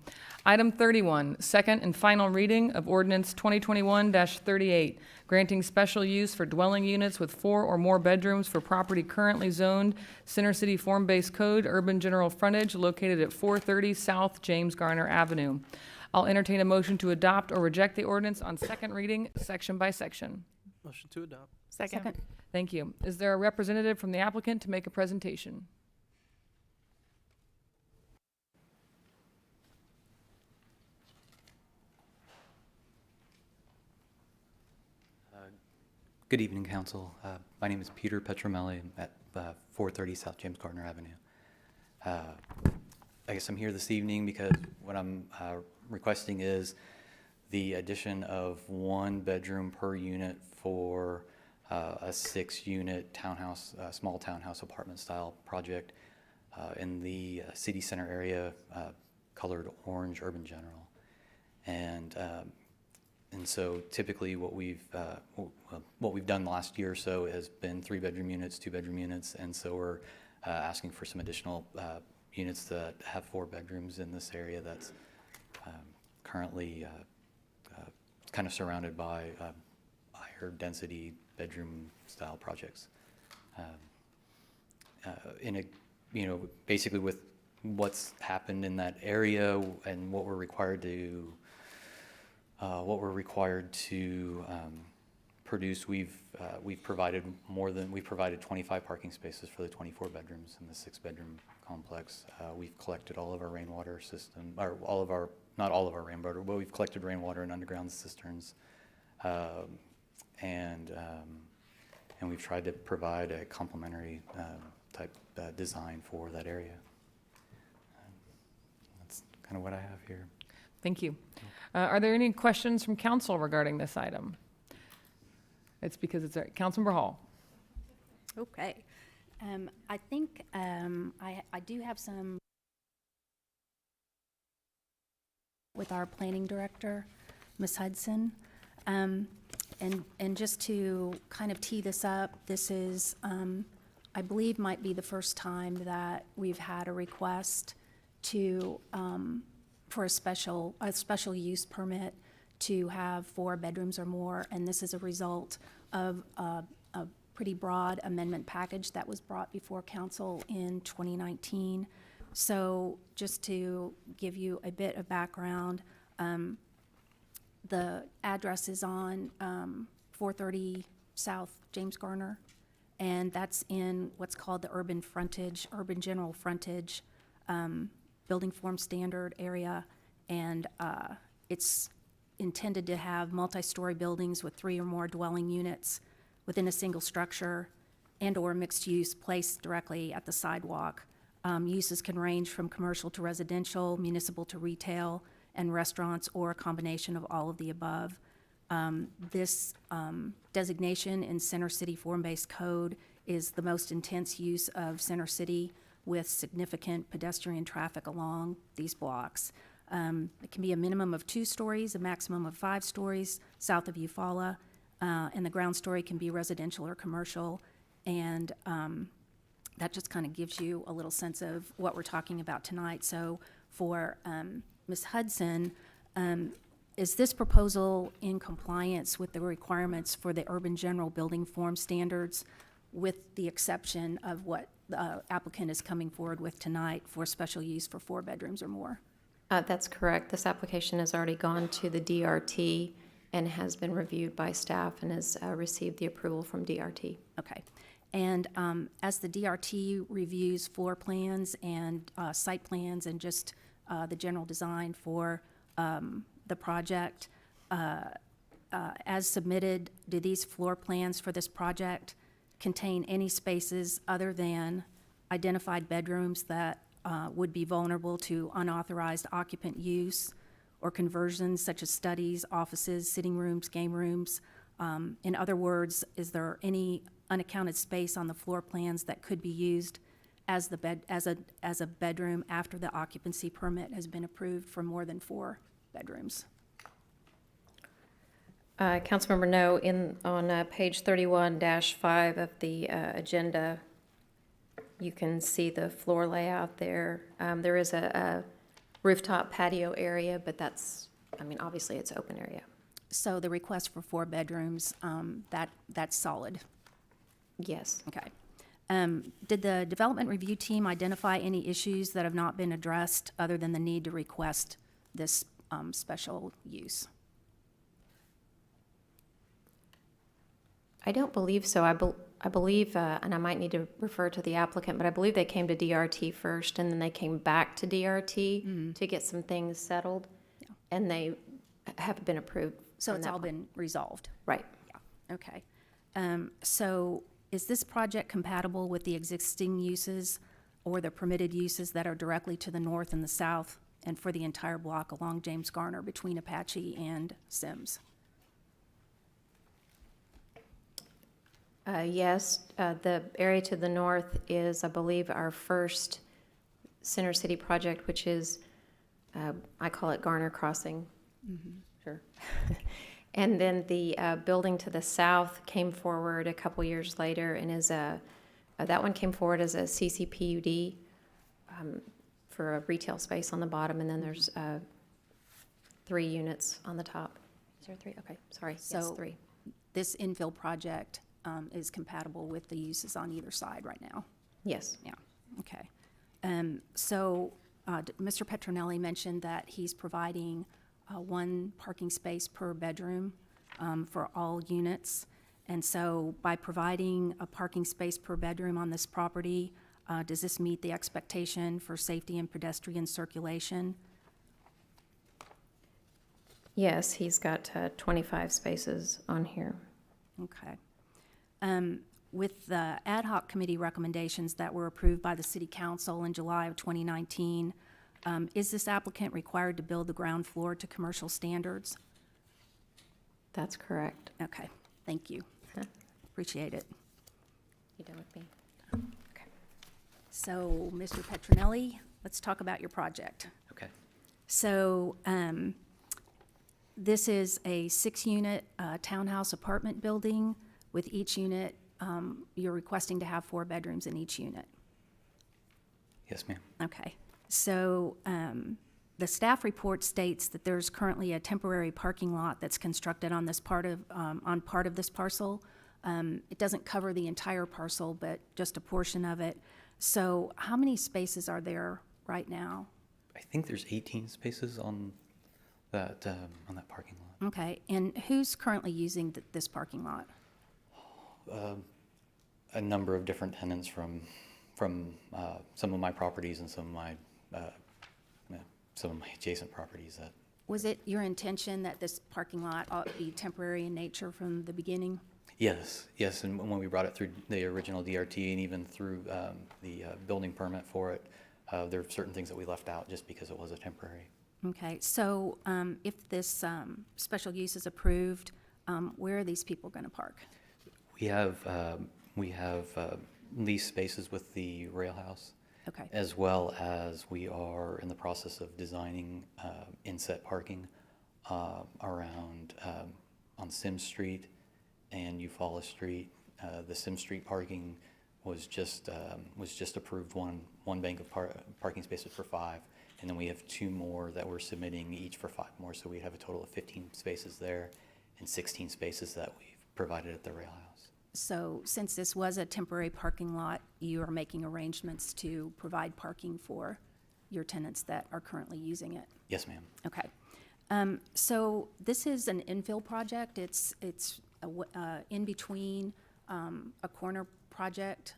Item 31, second and final reading of ordinance 2021-38, granting special use for dwelling units with 4 or more bedrooms for property currently zoned Center City Form-Based Code, urban general frontage located at 430 South James Garner Avenue. I'll entertain a motion to adopt or reject the ordinance on second reading, section by section. Motion to adopt. Second. Thank you. Is there a representative from the applicant to make a presentation? Good evening, Council. My name is Peter Petromelli at 430 South James Gardner Avenue. I guess I'm here this evening because what I'm requesting is the addition of 1 bedroom per unit for a 6-unit townhouse, small townhouse apartment style project in the city center area, colored orange urban general. And so typically what we've done the last year or so has been 3-bedroom units, 2-bedroom units, and so we're asking for some additional units that have 4 bedrooms in this area that's currently kind of surrounded by higher density bedroom style projects. Basically with what's happened in that area and what we're required to produce, we've provided 25 parking spaces for the 24 bedrooms in the 6-bedroom complex. We've collected all of our rainwater system, or not all of our rainwater, but we've collected rainwater in underground cisterns, and we've tried to provide a complementary type design for that area. That's kind of what I have here. Thank you. Are there any questions from council regarding this item? It's because it's Councilmember Hall. Okay. I think I do have some with our planning director, Ms. Hudson. And just to kind of tee this up, this is, I believe might be the first time that we've had a request to, for a special use permit to have 4 bedrooms or more, and this is a result of a pretty broad amendment package that was brought before council in 2019. So just to give you a bit of background, the address is on 430 South James Garner, and that's in what's called the urban general frontage, building form standard area, and it's intended to have multi-story buildings with 3 or more dwelling units within a single structure and/or mixed use placed directly at the sidewalk. Uses can range from commercial to residential, municipal to retail, and restaurants, or a combination of all of the above. This designation in Center City Form-Based Code is the most intense use of Center City, with significant pedestrian traffic along these blocks. It can be a minimum of 2 stories, a maximum of 5 stories south of Eufaula, and the ground story can be residential or commercial. And that just kind of gives you a little sense of what we're talking about tonight. So for Ms. Hudson, is this proposal in compliance with the requirements for the urban general building form standards, with the exception of what the applicant is coming forward with tonight for special use for 4 bedrooms or more? That's correct. This application has already gone to the DRT and has been reviewed by staff and has received the approval from DRT. Okay. And as the DRT reviews floor plans and site plans and just the general design for the project, as submitted, do these floor plans for this project contain any spaces other than identified bedrooms that would be vulnerable to unauthorized occupant use or conversions such as studies, offices, sitting rooms, game rooms? In other words, is there any unaccounted space on the floor plans that could be used as a bedroom after the occupancy permit has been approved for more than 4 bedrooms? Councilmember No, on page 31-5 of the agenda, you can see the floor layout there. There is a rooftop patio area, but that's, obviously it's open area. So the request for 4 bedrooms, that's solid? Yes. Okay. Did the development review team identify any issues that have not been addressed other than the need to request this special use? I don't believe so. I believe, and I might need to refer to the applicant, but I believe they came to DRT first, and then they came back to DRT to get some things settled, and they have been approved. So it's all been resolved? Right. Yeah. Okay. So is this project compatible with the existing uses or the permitted uses that are directly to the north and the south and for the entire block along James Garner between Apache and Sims? Yes, the area to the north is, I believe, our first Center City project, which is, I call it Garner Crossing. Mm-hmm. Sure. And then the building to the south came forward a couple years later and is that one came forward as a CCPUD for a retail space on the bottom, and then there's 3 units on the top. Is there 3? Okay, sorry. So yes, 3. This infill project is compatible with the uses on either side right now? Yes. Yeah, okay. So Mr. Petronelli mentioned that he's providing 1 parking space per bedroom for all units. And so by providing a parking space per bedroom on this property, does this meet the expectation for safety and pedestrian circulation? Yes, he's got 25 spaces on here. Okay. With the ad hoc committee recommendations that were approved by the City Council in July of 2019, is this applicant required to build the ground floor to commercial standards? That's correct. Okay, thank you. Appreciate it. You done with me? Okay. So, Mr. Petronelli, let's talk about your project. Okay. So, this is a 6-unit townhouse apartment building. With each unit, you're requesting to have 4 bedrooms in each unit. Yes, ma'am. Okay. So the staff report states that there's currently a temporary parking lot that's constructed on this part of this parcel. It doesn't cover the entire parcel, but just a portion of it. So how many spaces are there right now? I think there's 18 spaces on that parking lot. Okay, and who's currently using this parking lot? A number of different tenants from some of my properties and some of my adjacent properties. That Was it your intention that this parking lot ought to be temporary in nature from the beginning? yes, and when we brought it through the original DRT and even through the building permit for it, there are certain things that we left out just because it was a temporary. Okay, so if this special use is approved, where are these people going to park? We have lease spaces with the rail house. Okay. As well as we are in the process of designing inset parking around on Sim Street and Eufaula Street. The Sim Street parking was just approved, one bank of parking spaces for 5, and then we have 2 more that we're submitting each for 5 more. So we have a total of 15 spaces there and 16 spaces that we've provided at the rail house. So since this was a temporary parking lot, you are making arrangements to provide parking for your tenants that are currently using it? Yes, ma'am. Okay. So this is an infill project. It's in between a corner project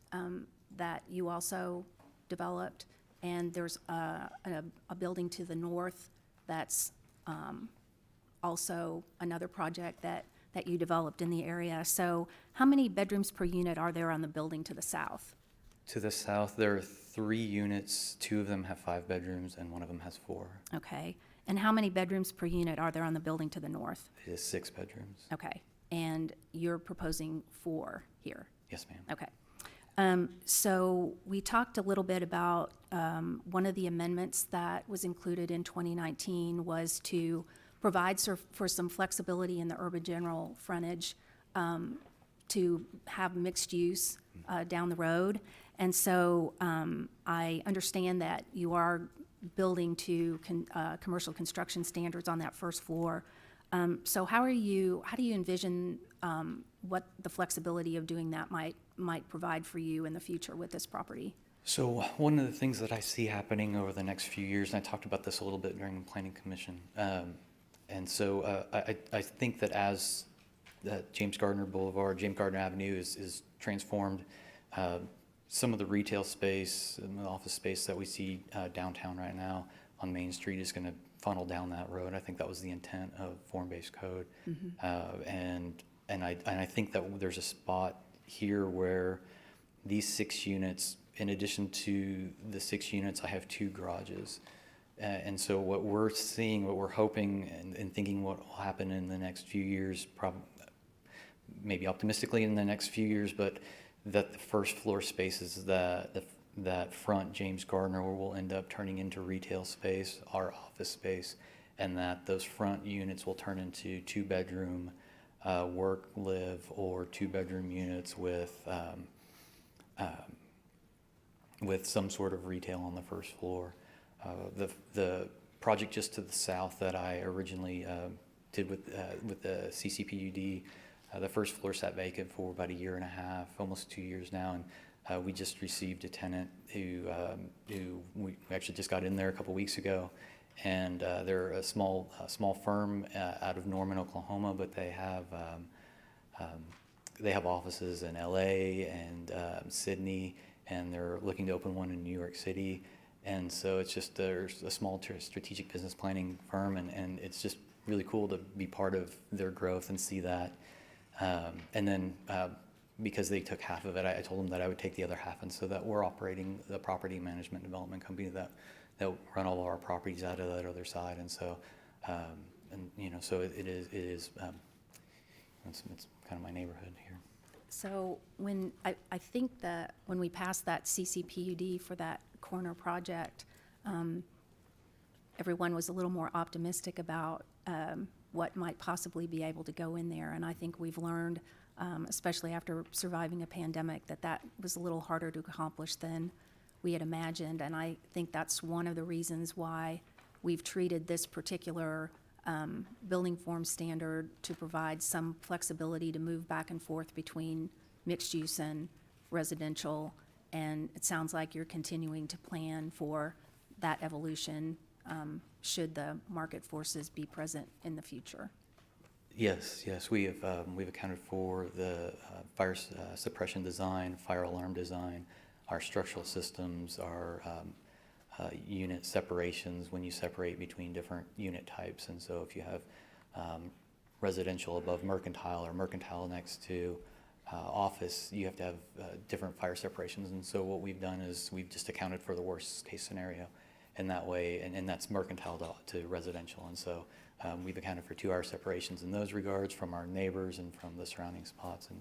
that you also developed, and there's a building to the north that's also another project that you developed in the area. So how many bedrooms per unit are there on the building to the south? To the south, there are 3 units. 2 of them have 5 bedrooms, and 1 of them has 4. Okay. And how many bedrooms per unit are there on the building to the north? It is 6 bedrooms. Okay. And you're proposing 4 here? Yes, ma'am. Okay. So we talked a little bit about one of the amendments that was included in 2019 was to provide for some flexibility in the urban general frontage to have mixed use down the road. And so I understand that you are building to commercial construction standards on that first floor. So how do you envision what the flexibility of doing that might provide for you in the future with this property? So one of the things that I see happening over the next few years, and I talked about this a little bit during the Planning Commission, and so I think that as James Gardner Avenue is transformed, some of the retail space and the office space that we see downtown right now on Main Street is going to funnel down that road. I think that was the intent of form-based code. And I think that there's a spot here where these 6 units, in addition to the 6 units, I have 2 garages. And so what we're seeing, what we're hoping and thinking what will happen in the next few years, maybe optimistically in the next few years, but that the first floor spaces that front James Gardner will end up turning into retail space, our office space, and that those front units will turn into 2-bedroom work, live, or 2-bedroom units with some sort of retail on the first floor. The project just to the south that I originally did with the CCPUD, the first floor sat vacant for about 1.5 years, almost 2 years now, and we just received a tenant who we actually just got in there a couple weeks ago, and they're a small firm out of Norman, Oklahoma, but they have offices in LA and Sydney, and they're looking to open one in New York City. And so it's just there's a small strategic business planning firm, and it's just really cool to be part of their growth and see that. And then because they took half of it, I told them that I would take the other half, and so that we're operating the property management development company that run all of our properties out of that other side. And so, so it is it's kind of my neighborhood here. So I think that when we passed that CCPUD for that corner project, everyone was a little more optimistic about what might possibly be able to go in there. And I think we've learned, especially after surviving a pandemic, that was a little harder to accomplish than we had imagined. And I think that's one of the reasons why we've treated this particular building form standard to provide some flexibility to move back and forth between mixed use and residential. And it sounds like you're continuing to plan for that evolution should the market forces be present in the future. Yes, yes, we've accounted for the fire suppression design, fire alarm design, our structural systems, our unit separations when you separate between different unit types. And so if you have residential above mercantile or mercantile next to office, you have to have different fire separations. And so what we've done is we've just accounted for the worst case scenario in that way, and that's mercantile to residential. And so we've accounted for 2-hour separations in those regards from our neighbors and from the surrounding spots. And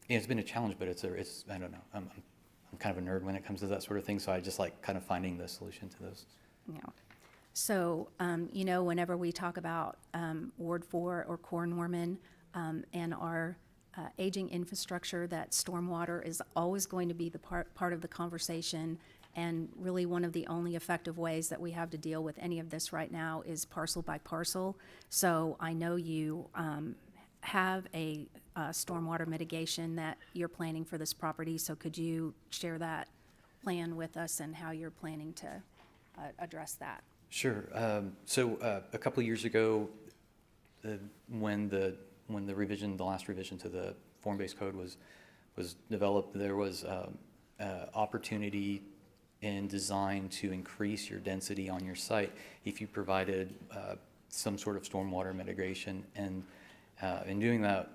it's been a challenge, but it's I don't know. I'm kind of a nerd when it comes to that sort of thing, so I just like kind of finding the solution to those. Yeah. So, whenever we talk about Ward 4 or Core Norman and our aging infrastructure, that stormwater is always going to be the part of the conversation. And really one of the only effective ways that we have to deal with any of this right now is parcel by parcel. So I know you have a stormwater mitigation that you're planning for this property. So could you share that plan with us and how you're planning to address that? Sure. So a couple of years ago, when the last revision to the form-based code was developed, there was opportunity in design to increase your density on your site if you provided some sort of stormwater mitigation. And in doing that,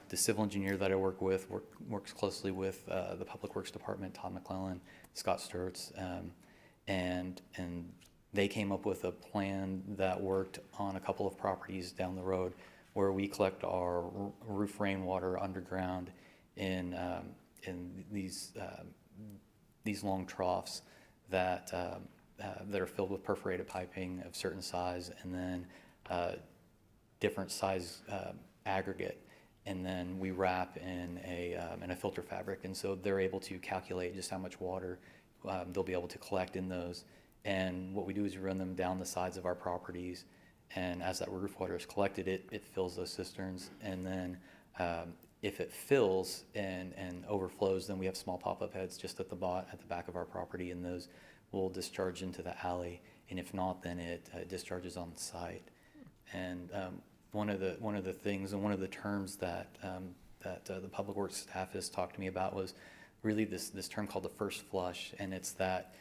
the civil engineer that I work with works closely with the Public Works Department, Todd McClellan, Scott Sturts, and they came up with a plan that worked on a couple of properties down the road where we collect our roof rainwater underground in these long troughs that are filled with perforated piping of certain size, and then different size aggregate, and then we wrap in a filter fabric, and so they're able to calculate just how much water they'll be able to collect in those. And what we do is we run them down the sides of our properties, and as that roof water is collected, it fills those cisterns, and then if it fills and overflows, then we have small pop-up heads just at the back of our property, and those will discharge into the alley. And if not, then it discharges on site. And one of the things and one of the terms that the Public Works staff has talked to me about was really this term called the first flush, and it's that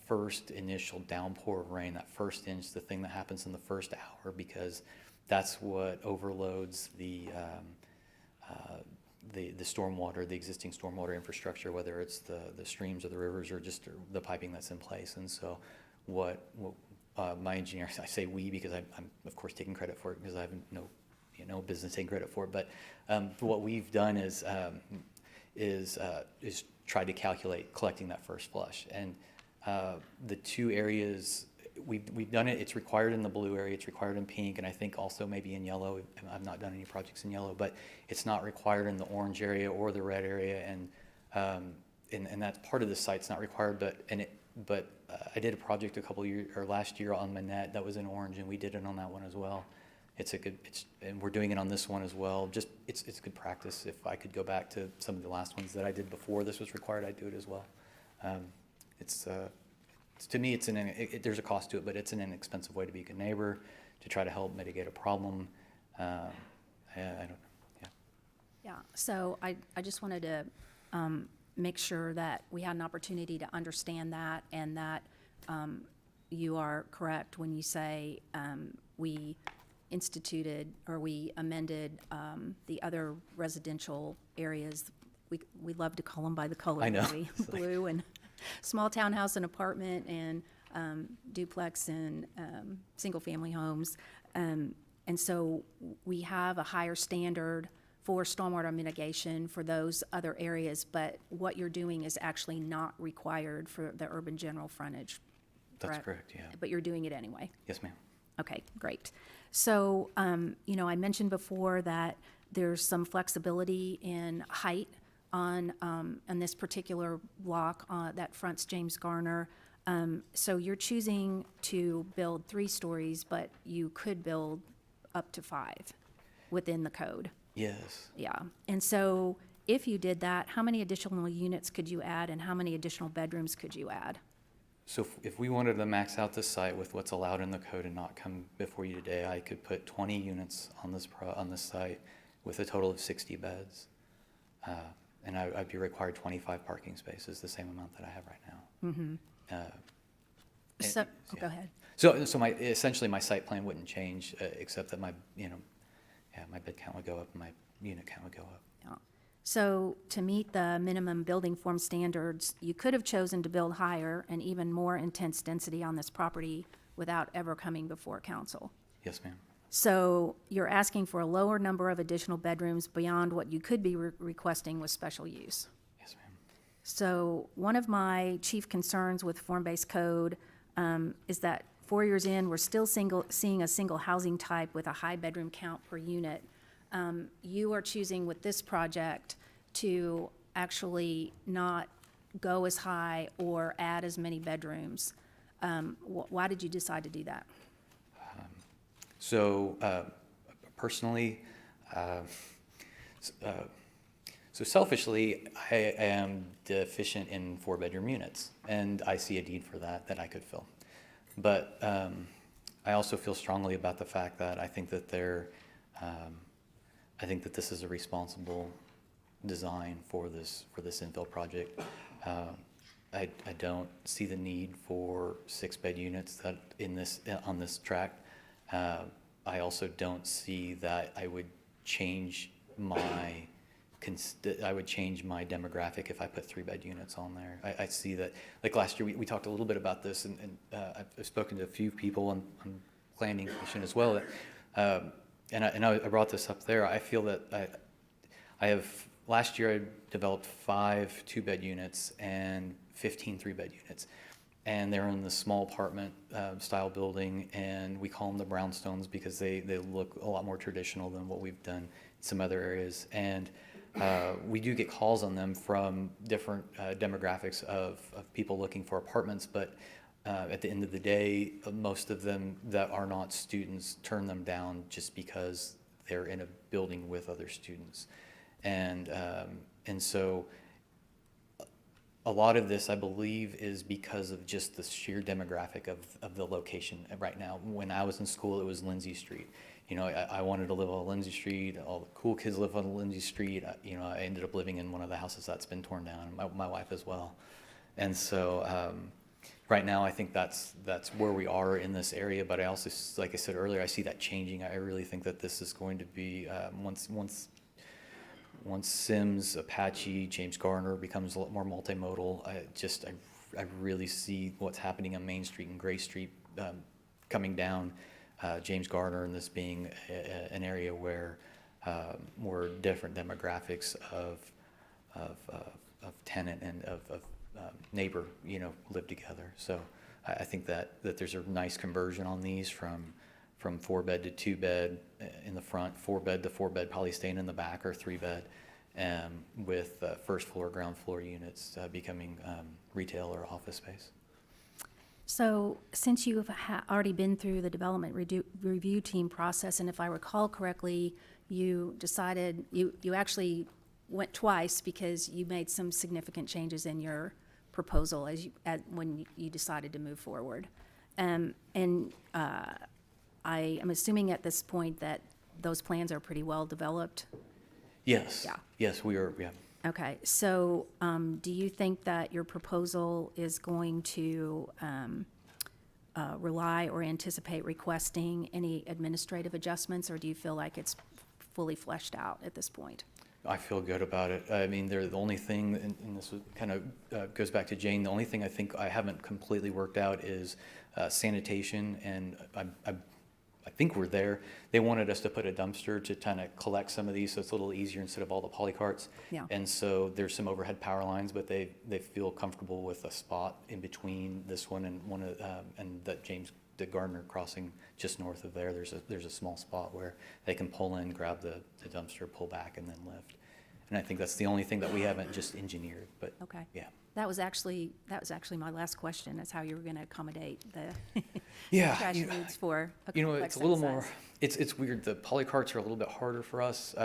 first initial downpour of rain, that first inch, the thing that happens in the first hour, because that's what overloads the stormwater, the existing stormwater infrastructure, whether it's the streams or the rivers or just the piping that's in place. And so what my engineers, I say we because I'm of course taking credit for it because I have no business taking credit for it, but what we've done is try to calculate collecting that first flush. And the two areas we've done it, it's required in the blue area, it's required in pink, and I think also maybe in yellow. I've not done any projects in yellow, but it's not required in the orange area or the red area, and that part of the site's not required. But I did a project last year on Manette that was in orange, and we did it on that one as well. And we're doing it on this one as well. Just it's good practice. If I could go back to some of the last ones that I did before this was required, I'd do it as well. To me, there's a cost to it, but it's an inexpensive way to be a good neighbor, to try to help mitigate a problem. I don't know. Yeah, so I just wanted to make sure that we had an opportunity to understand that, and that you are correct when you say we instituted or we amended the other residential areas. We love to call them by the color. I know. Blue and small townhouse and apartment and duplex and single-family homes. And so we have a higher standard for stormwater mitigation for those other areas, but what you're doing is actually not required for the urban general frontage. That's correct, yeah. But you're doing it anyway? Yes, ma'am. Okay, great. So, I mentioned before that there's some flexibility in height on this particular block that fronts James Garner. So you're choosing to build 3 stories, but you could build up to 5 within the code. Yes. Yeah. And so if you did that, how many additional units could you add and how many additional bedrooms could you add? So if we wanted to max out this site with what's allowed in the code and not come before you today, I could put 20 units on this site with a total of 60 beds. And I'd be required 25 parking spaces, the same amount that I have right now. Mm-hmm. Yeah. Go ahead. So essentially my site plan wouldn't change, except that my bed count would go up and my unit count would go up. Yeah. So to meet the minimum building form standards, you could have chosen to build higher and even more intense density on this property without ever coming before council. Yes, ma'am. So you're asking for a lower number of additional bedrooms beyond what you could be requesting with special use. Yes, ma'am. So one of my chief concerns with form-based code is that 4 years in, we're still seeing a single housing type with a high bedroom count per unit. You are choosing with this project to actually not go as high or add as many bedrooms. Why did you decide to do that? So personally, so selfishly, I am deficient in 4-bedroom units, and I see a need for that I could fill. But I also feel strongly about the fact that I think that this is a responsible design for this infill project. I don't see the need for 6-bed units that on this tract. I also don't see that I would change my demographic if I put 3-bed units on there. I see that, like last year, we talked a little bit about this, and I've spoken to a few people on planning commission as well. And I brought this up there. I feel that last year I developed 5 2-bed units and 15 3-bed units. And they're in the small apartment style building, and we call them the brownstones because they look a lot more traditional than what we've done in some other areas. And we do get calls on them from different demographics of people looking for apartments, but at the end of the day, most of them that are not students turn them down just because they're in a building with other students. And so a lot of this, I believe, is because of just the sheer demographic of the location right now. When I was in school, it was Lindsay Street. You know, I wanted to live on Lindsay Street. All the cool kids live on Lindsay Street. I ended up living in one of the houses that's been torn down, my wife as well. And so right now, I think that's where we are in this area. But I also, like I said earlier, I see that changing. I really think that this is going to be, once Sims, Apache, James Garner becomes a lot more multimodal, I really see what's happening on Main Street and Gray Street coming down James Garner, and this being an area where more different demographics of tenant and of neighbor, live together. So I think that there's a nice conversion on these from 4-bed to 2-bed in the front, 4-bed to 4-bed probably staying in the back, or 3-bed, with first floor, ground floor units becoming retail or office space. So since you have already been through the development review team process, and if I recall correctly, you decided, you actually went twice because you made some significant changes in your proposal when you decided to move forward. I am assuming at this point that those plans are pretty well developed? Yes. Yeah. Yes, we are, yeah. Okay, so do you think that your proposal is going to rely or anticipate requesting any administrative adjustments, or do you feel like it's fully fleshed out at this point? I feel good about it. I mean, the only thing, and this kind of goes back to Jane, the only thing I think I haven't completely worked out is sanitation, and I think we're there. They wanted us to put a dumpster to kind of collect some of these, so it's a little easier instead of all the poly carts. Yeah. And so there's some overhead power lines, but they feel comfortable with a spot in between this one and one of and that James Gardner crossing just north of there. There's a small spot where they can pull in, grab the dumpster, pull back, and then lift. And I think that's the only thing that we haven't just engineered, but Okay. yeah. That was actually my last question, is how you were going to accommodate the Yeah, trash needs for a You know, complex it's a little that more, size. it's weird. The poly carts are a little bit harder for us,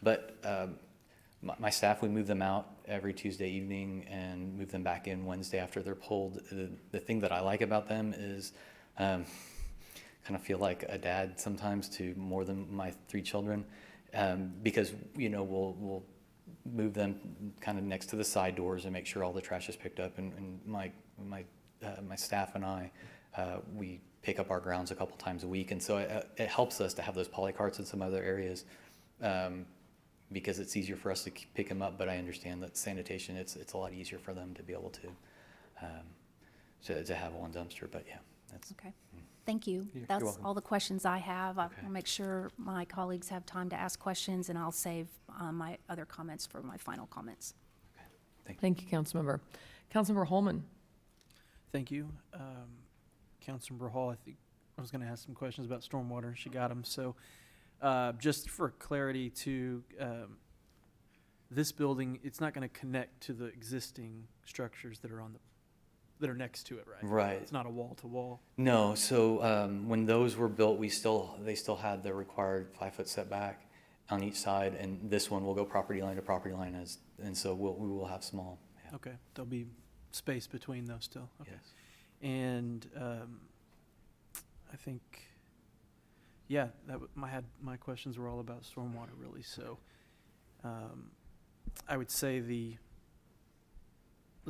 but my staff, we move them out every Tuesday evening and move them back in Wednesday after they're pulled. The thing that I like about them is kind of feel like a dad sometimes to more than my 3 children, because, you know, we'll move them kind of next to the side doors and make sure all the trash is picked up. And my staff and I, we pick up our grounds a couple times a week. And so it helps us to have those poly carts in some other areas, because it's easier for us to pick them up. But I understand that sanitation, it's a lot easier for them to be able to have one dumpster. But yeah, that's Okay. Thank you. You're That's welcome. all the questions I have. I'll make sure my colleagues have time to ask questions, and I'll save my other comments for my final comments. Thank you, Councilmember. Councilmember Holman. Thank you. Councilmember Hall, I think I was going to ask some questions about stormwater, and she got them. So just for clarity to this building, it's not going to connect to the existing structures that are that are next to it, right? Right. It's not a wall to wall. No, so when those were built, they still had the required 5-foot setback on each side, and this one will go property line to property line, and so we will have small. Yeah. Okay, there'll be space between those still. Okay. Yes. And I think, yeah, my questions were all about stormwater, really. So I would say the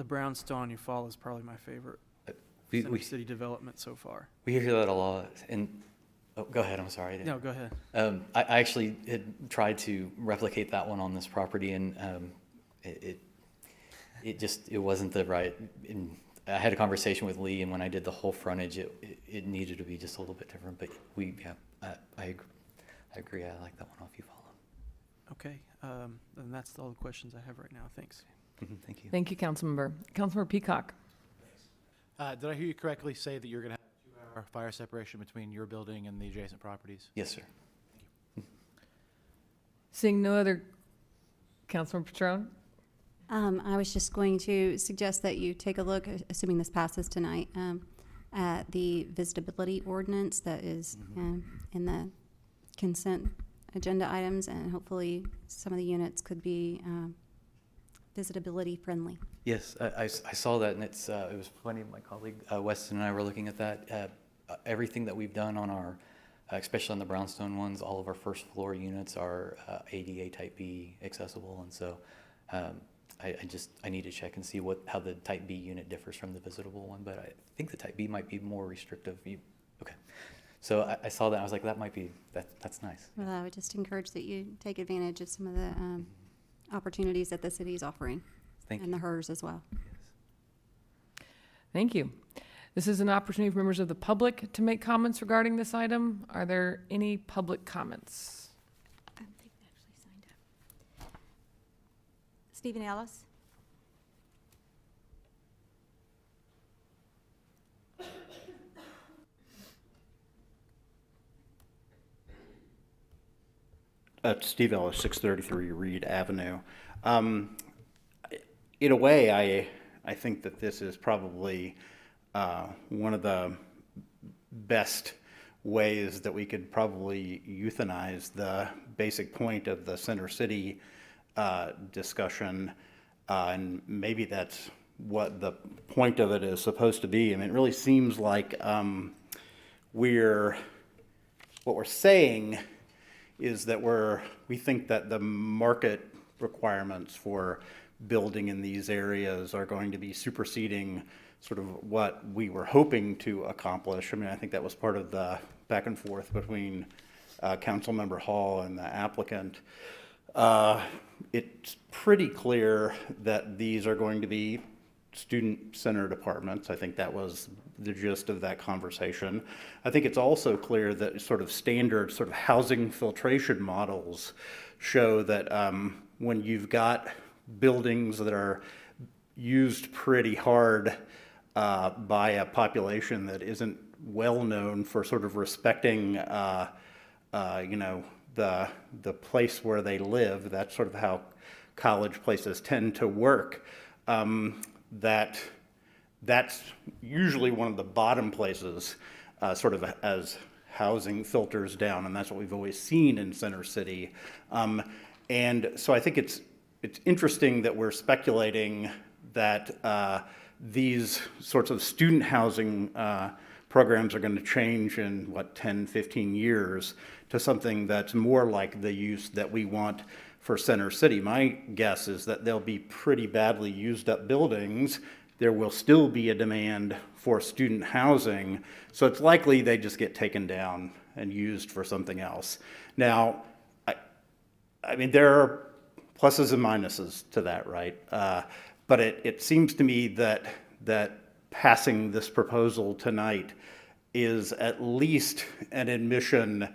brownstone you follow is probably my favorite city development so far. We hear that a lot, and go ahead. I'm sorry. No, go ahead. I actually had tried to replicate that one on this property, and it wasn't the right. I had a conversation with Lee, and when I did the whole frontage, it needed to be just a little bit different. But I agree. I like that one off you follow. Okay, and that's all the questions I have right now. Thanks. Thank you. Thank you, Councilmember. Councilmember Peacock. Did I hear you correctly say that you're going to have a 2-hour fire separation between your building and the adjacent properties? Yes, sir. Seeing no other, Councilmember Patron. I was just going to suggest that you take a look, assuming this passes tonight, at the visitability ordinance that is in the consent agenda items, and hopefully some of the units could be visitability friendly. Yes, I saw that, and it was funny. My colleague Weston and I were looking at that. Everything that we've done on our, especially on the brownstone ones, all of our first floor units are ADA Type B accessible, and so I need to check and see how the Type B unit differs from the visitable one. But I think the Type B might be more restrictive. Okay, so I saw that. I was like, that's nice. Well, I would just encourage that you take advantage of some of the opportunities that the city is offering. Thank and the HERS as well. Thank you. This is an opportunity for members of the public to make comments regarding this item. Are there any public comments? They've actually signed up. Stephen Ellis? Steve Ellis, 633 Reed Avenue. In a way, I think that this is probably one of the best ways that we could probably euthanize the basic point of the Center City discussion, and maybe that's what the point of it is supposed to be. I mean, it really seems like what we're saying is that we think that the market requirements for building in these areas are going to be superseding sort of what we were hoping to accomplish. I mean, I think that was part of the back and forth between Councilmember Hall and the applicant. It's pretty clear that these are going to be student-centered apartments. I think that was the gist of that conversation. I think it's also clear that sort of standard sort of housing filtration models show that when you've got buildings that are used pretty hard by a population that isn't well known for sort of respecting the place where they live, that's sort of how college places tend to work, that's usually one of the bottom places, sort of as housing filters down, and that's what we've always seen in Center City. And so I think it's interesting that we're speculating that these sorts of student housing programs are going to change in, 10, 15 years to something that's more like the use that we want for Center City. My guess is that they'll be pretty badly used up buildings. There will still be a demand for student housing, so it's likely they just get taken down and used for something else. Now, I mean, there are pluses and minuses to that, right? But it seems to me that passing this proposal tonight is at least an admission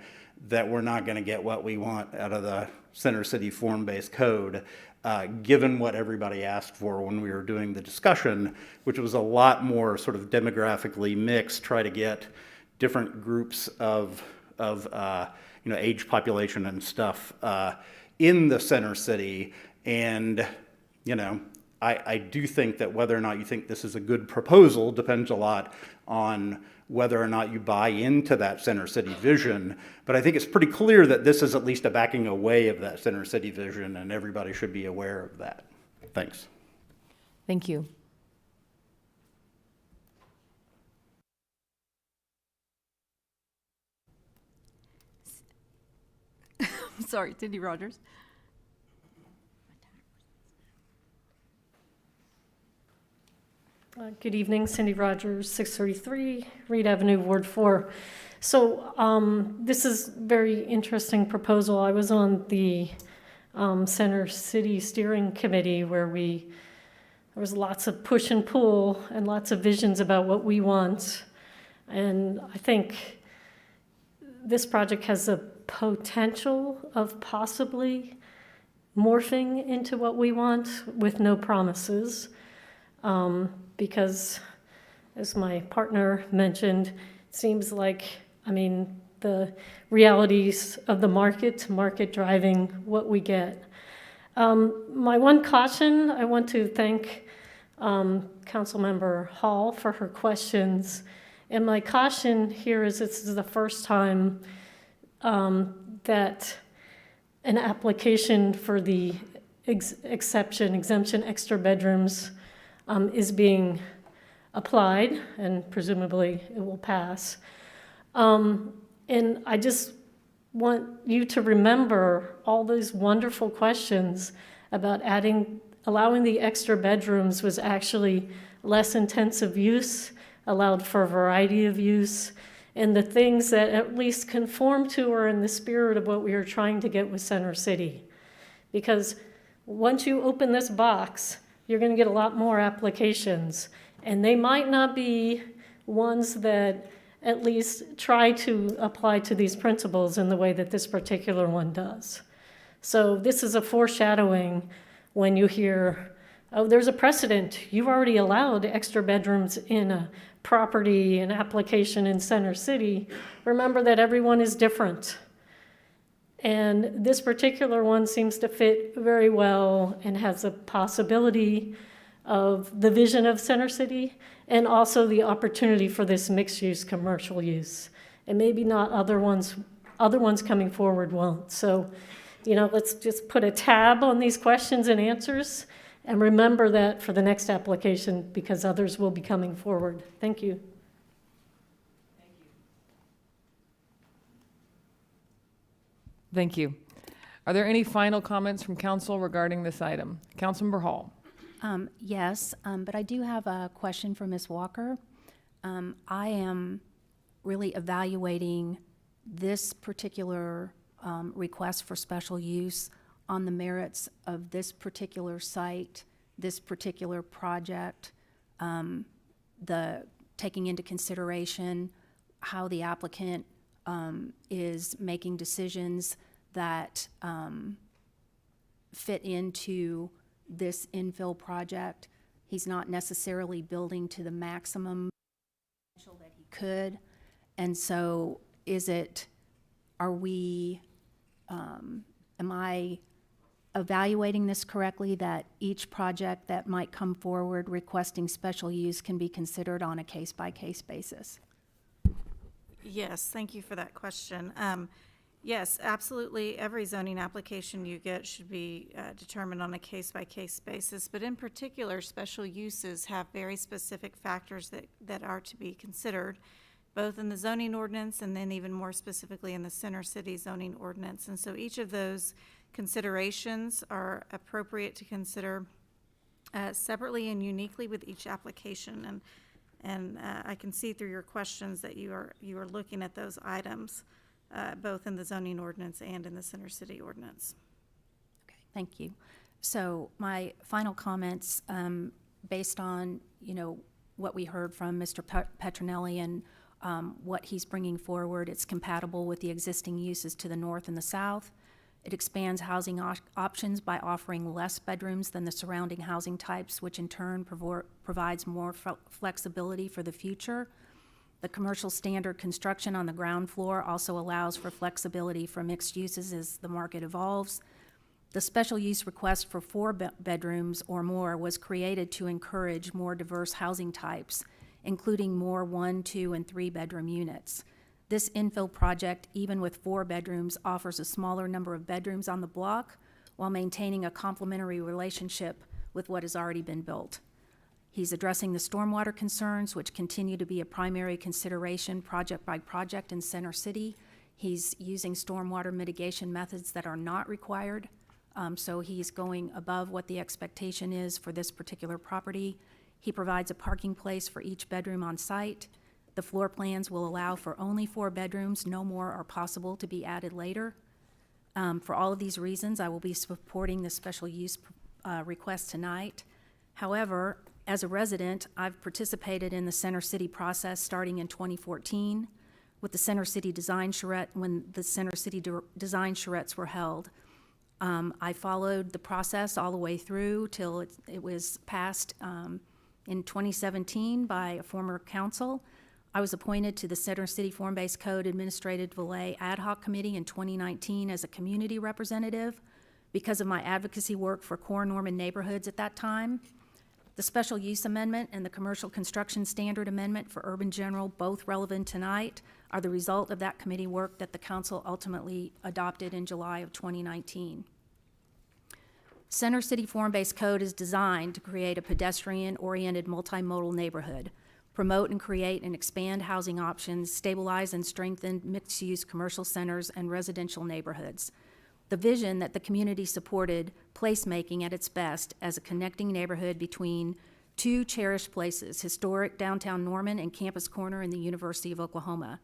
that we're not going to get what we want out of the Center City form-based code, given what everybody asked for when we were doing the discussion, which was a lot more sort of demographically mixed, try to get different groups of age population and stuff in the Center City. And, I do think that whether or not you think this is a good proposal depends a lot on whether or not you buy into that Center City vision. But I think it's pretty clear that this is at least a backing away of that Center City vision, and everybody should be aware of that. Thanks. Thank you. Sorry, Cindy Rogers. Good evening, Cindy Rogers, 633 Reed Avenue, Ward 4. So this is a very interesting proposal. I was on the Center City Steering Committee where there was lots of push and pull and lots of visions about what we want. And I think this project has the potential of possibly morphing into what we want with no promises. Because, as my partner mentioned, it seems like, the realities of the market driving what we get. My one caution, I want to thank Councilmember Hall for her questions. And my caution here is this is the first time that an application for the exemption extra bedrooms is being applied, and presumably it will pass. And I just want you to remember all those wonderful questions about allowing the extra bedrooms was actually less intensive use, allowed for a variety of use, and the things that at least conform to or in the spirit of what we are trying to get with Center City. Because once you open this box, you're going to get a lot more applications, and they might not be ones that at least try to apply to these principles in the way that this particular one does. So this is a foreshadowing when you hear, oh, there's a precedent. You've already allowed extra bedrooms in a property, an application in Center City. Remember that everyone is different. And this particular one seems to fit very well and has a possibility of the vision of Center City and also the opportunity for this mixed-use commercial use. And maybe not other ones coming forward won't. So, let's just put a tab on these questions and answers and remember that for the next application because others will be coming forward. Thank you. Thank you. Are there any final comments from council regarding this item? Councilmember Hall. Yes, but I do have a question for Ms. Walker. I am really evaluating this particular request for special use on the merits of this particular site, this particular project, taking into consideration how the applicant is making decisions that fit into this infill project. He's not necessarily building to the maximum potential that he could. And so am I evaluating this correctly, that each project that might come forward requesting special use can be considered on a case-by-case basis? Yes, thank you for that question. Yes, absolutely. Every zoning application you get should be determined on a case-by-case basis, but in particular, special uses have very specific factors that are to be considered, both in the zoning ordinance and then even more specifically in the Center City zoning ordinance. And so each of those considerations are appropriate to consider separately and uniquely with each application. And I can see through your questions that you are looking at those items, both in the zoning ordinance and in the Center City ordinance. Okay, thank you. So my final comments, based on, what we heard from Mr. Petronelli and what he's bringing forward, it's compatible with the existing uses to the north and the south. It expands housing options by offering less bedrooms than the surrounding housing types, which in turn provides more flexibility for the future. The commercial standard construction on the ground floor also allows for flexibility for mixed uses as the market evolves. The special use request for 4 bedrooms or more was created to encourage more diverse housing types, including more 1, 2, and 3 bedroom units. This infill project, even with 4 bedrooms, offers a smaller number of bedrooms on the block while maintaining a complementary relationship with what has already been built. He's addressing the stormwater concerns, which continue to be a primary consideration project by project in Center City. He's using stormwater mitigation methods that are not required, so he's going above what the expectation is for this particular property. He provides a parking place for each bedroom on site. The floor plans will allow for only 4 bedrooms. No more are possible to be added later. For all of these reasons, I will be supporting the special use request tonight. However, as a resident, I've participated in the Center City process starting in 2014 with the Center City Design Charrette when the Center City Design Charrettes were held. I followed the process all the way through till it was passed in 2017 by a former council. I was appointed to the Center City Form-Based Code Administrative Delay Ad Hoc Committee in 2019 as a community representative because of my advocacy work for core Norman neighborhoods at that time. The Special Use Amendment and the Commercial Construction Standard Amendment for Urban General, both relevant tonight, are the result of that committee work that the council ultimately adopted in July of 2019. Center City Form-Based Code is designed to create a pedestrian-oriented multimodal neighborhood, promote and create and expand housing options, stabilize and strengthen mixed-use commercial centers and residential neighborhoods. The vision that the community supported placemaking at its best as a connecting neighborhood between 2 cherished places, historic downtown Norman and Campus Corner in the University of Oklahoma.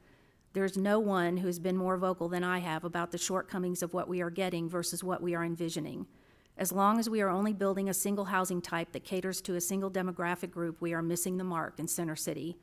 There's no one who has been more vocal than I have about the shortcomings of what we are getting versus what we are envisioning. As long as we are only building a single housing type that caters to a single demographic group, we are missing the mark in Center City.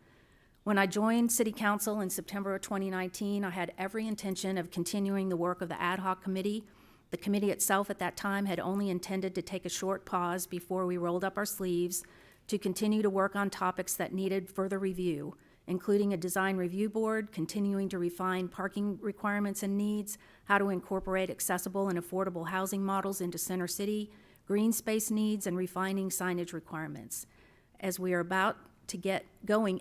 When I joined City Council in September of 2019, I had every intention of continuing the work of the ad hoc committee. The committee itself at that time had only intended to take a short pause before we rolled up our sleeves to continue to work on topics that needed further review, including a design review board, continuing to refine parking requirements and needs, how to incorporate accessible and affordable housing models into Center City, green space needs, and refining signage requirements. As we were about to get going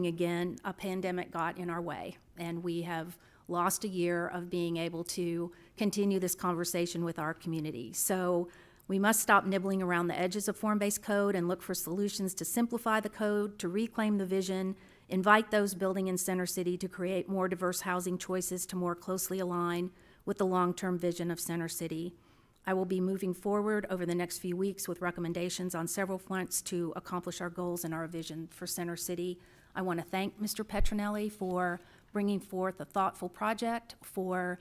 again, a pandemic got in our way, and we have lost a year of being able to continue this conversation with our community. So we must stop nibbling around the edges of form-based code and look for solutions to simplify the code, to reclaim the vision, invite those building in Center City to create more diverse housing choices to more closely align with the long-term vision of Center City. I will be moving forward over the next few weeks with recommendations on several fronts to accomplish our goals and our vision for Center City. I want to thank Mr. Petronelli for bringing forth a thoughtful project, for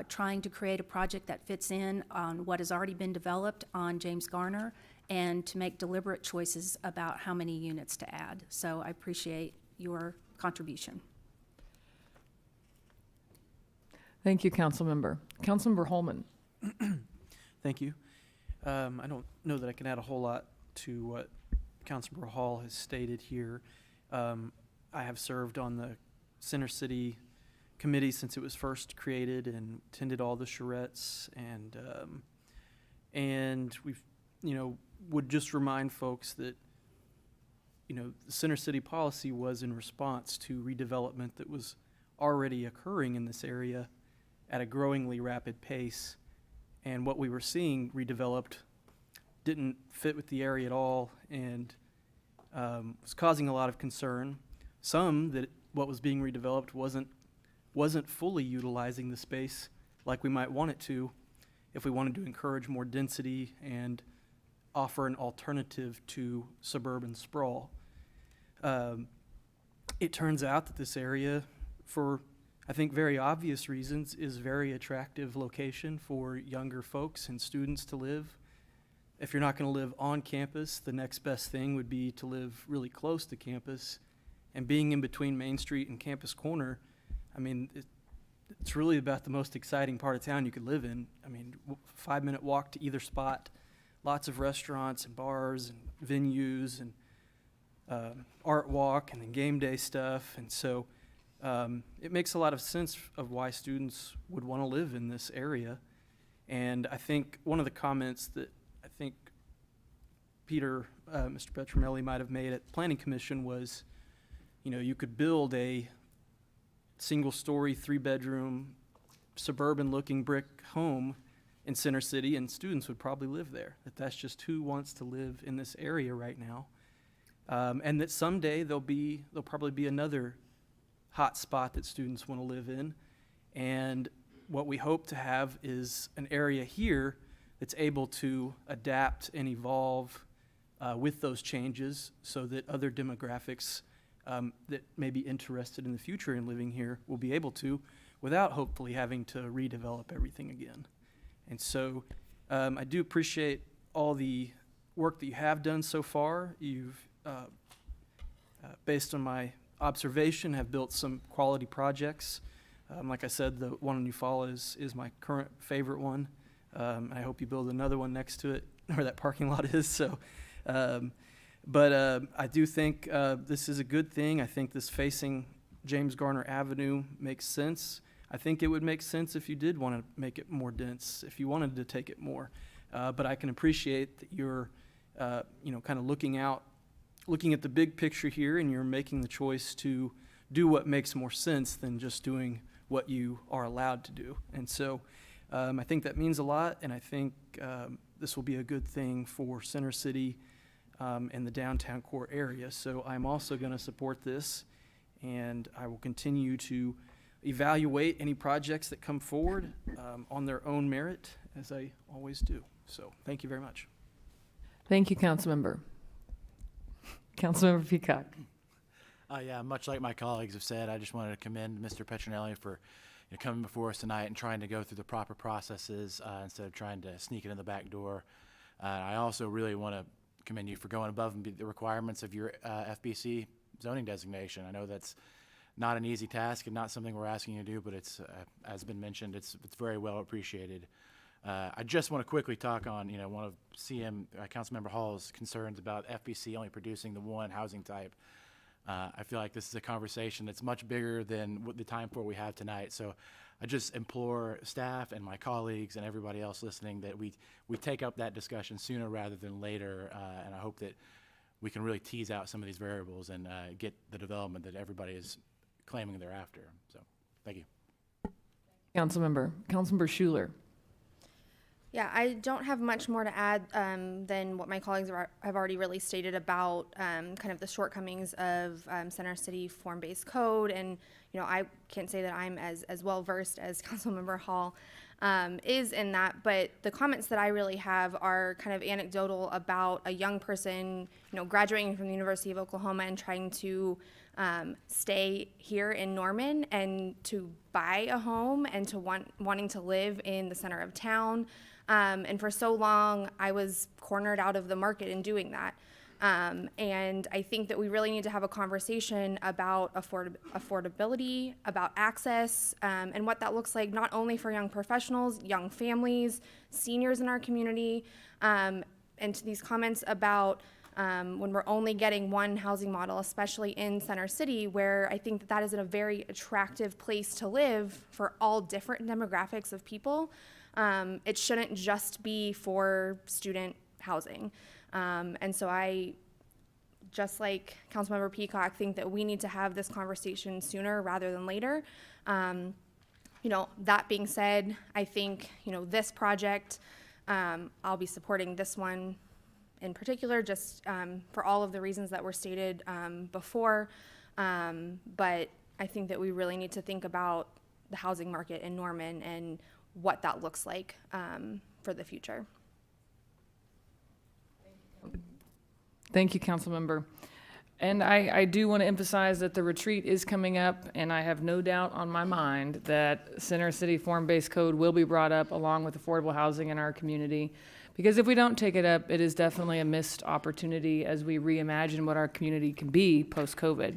trying to create a project that fits in on what has already been developed on James Garner, and to make deliberate choices about how many units to add. So I appreciate your contribution. Thank you, Councilmember. Councilmember Holman. Thank you. I don't know that I can add a whole lot to what Councilmember Hall has stated here. I have served on the Center City committee since it was first created and attended all the charrettes, and we've, would just remind folks that, the Center City policy was in response to redevelopment that was already occurring in this area at a growingly rapid pace. And what we were seeing redeveloped didn't fit with the area at all, and was causing a lot of concern. Some that what was being redeveloped wasn't fully utilizing the space like we might want it to if we wanted to encourage more density and offer an alternative to suburban sprawl. It turns out that this area, for I think very obvious reasons, is very attractive location for younger folks and students to live. If you're not going to live on campus, the next best thing would be to live really close to campus. And being in between Main Street and Campus Corner, I mean, it's really about the most exciting part of town you could live in. I mean, 5-minute walk to either spot, lots of restaurants and bars and venues and art walk and then game day stuff. And so it makes a lot of sense of why students would want to live in this area. And I think one of the comments that I think Mr. Petromelli might have made at Planning Commission was, you could build a single-story, 3-bedroom, suburban-looking brick home in Center City, and students would probably live there. That's just who wants to live in this area right now. And that someday there'll probably be another hot spot that students want to live in. And what we hope to have is an area here that's able to adapt and evolve with those changes so that other demographics that may be interested in the future in living here will be able to, without hopefully having to redevelop everything again. And so I do appreciate all the work that you have done so far. You've, based on my observation, have built some quality projects. Like I said, the one in Eufaula is my current favorite one. I hope you build another one next to it where that parking lot is. So, but I do think this is a good thing. I think this facing James Garner Avenue makes sense. I think it would make sense if you did want to make it more dense, if you wanted to take it more. But I can appreciate that you're, kind of looking at the big picture here, and you're making the choice to do what makes more sense than just doing what you are allowed to do. And so I think that means a lot, and I think this will be a good thing for Center City and the downtown core area. So I'm also going to support this, and I will continue to evaluate any projects that come forward on their own merit, as I always do. So thank you very much. Thank you, Councilmember. Councilmember Peacock. Yeah, much like my colleagues have said, I just wanted to commend Mr. Petronelli for coming before us tonight and trying to go through the proper processes instead of trying to sneak it in the back door. I also really want to commend you for going above and the requirements of your FBC zoning designation. I know that's not an easy task and not something we're asking you to do, but it's, as been mentioned, it's very well appreciated. I just want to quickly talk on, one of Councilmember Hall's concerns about FBC only producing the one housing type. I feel like this is a conversation that's much bigger than what the time for we have tonight. So I just implore staff and my colleagues and everybody else listening that we take up that discussion sooner rather than later. And I hope that we can really tease out some of these variables and get the development that everybody is claiming they're after. So thank you. Councilmember Schuler. Yeah, I don't have much more to add than what my colleagues have already really stated about kind of the shortcomings of Center City form-based code. And, I can't say that I'm as well versed as Councilmember Hall is in that, but the comments that I really have are kind of anecdotal about a young person, graduating from the University of Oklahoma and trying to stay here in Norman and to buy a home and to wanting to live in the center of town. And for so long, I was cornered out of the market in doing that. And I think that we really need to have a conversation about affordability, about access, and what that looks like not only for young professionals, young families, seniors in our community, and to these comments about when we're only getting one housing model, especially in Center City, where I think that is a very attractive place to live for all different demographics of people. It shouldn't just be for student housing. And so I, just like Councilmember Peacock, think that we need to have this conversation sooner rather than later. That being said, I think, this project, I'll be supporting this one in particular, just for all of the reasons that were stated before. But I think that we really need to think about the housing market in Norman and what that looks like for the future. Thank you, Councilmember. And I do want to emphasize that the retreat is coming up, and I have no doubt on my mind that Center City Form-Based Code will be brought up along with affordable housing in our community. Because if we don't take it up, it is definitely a missed opportunity as we reimagine what our community can be post-COVID.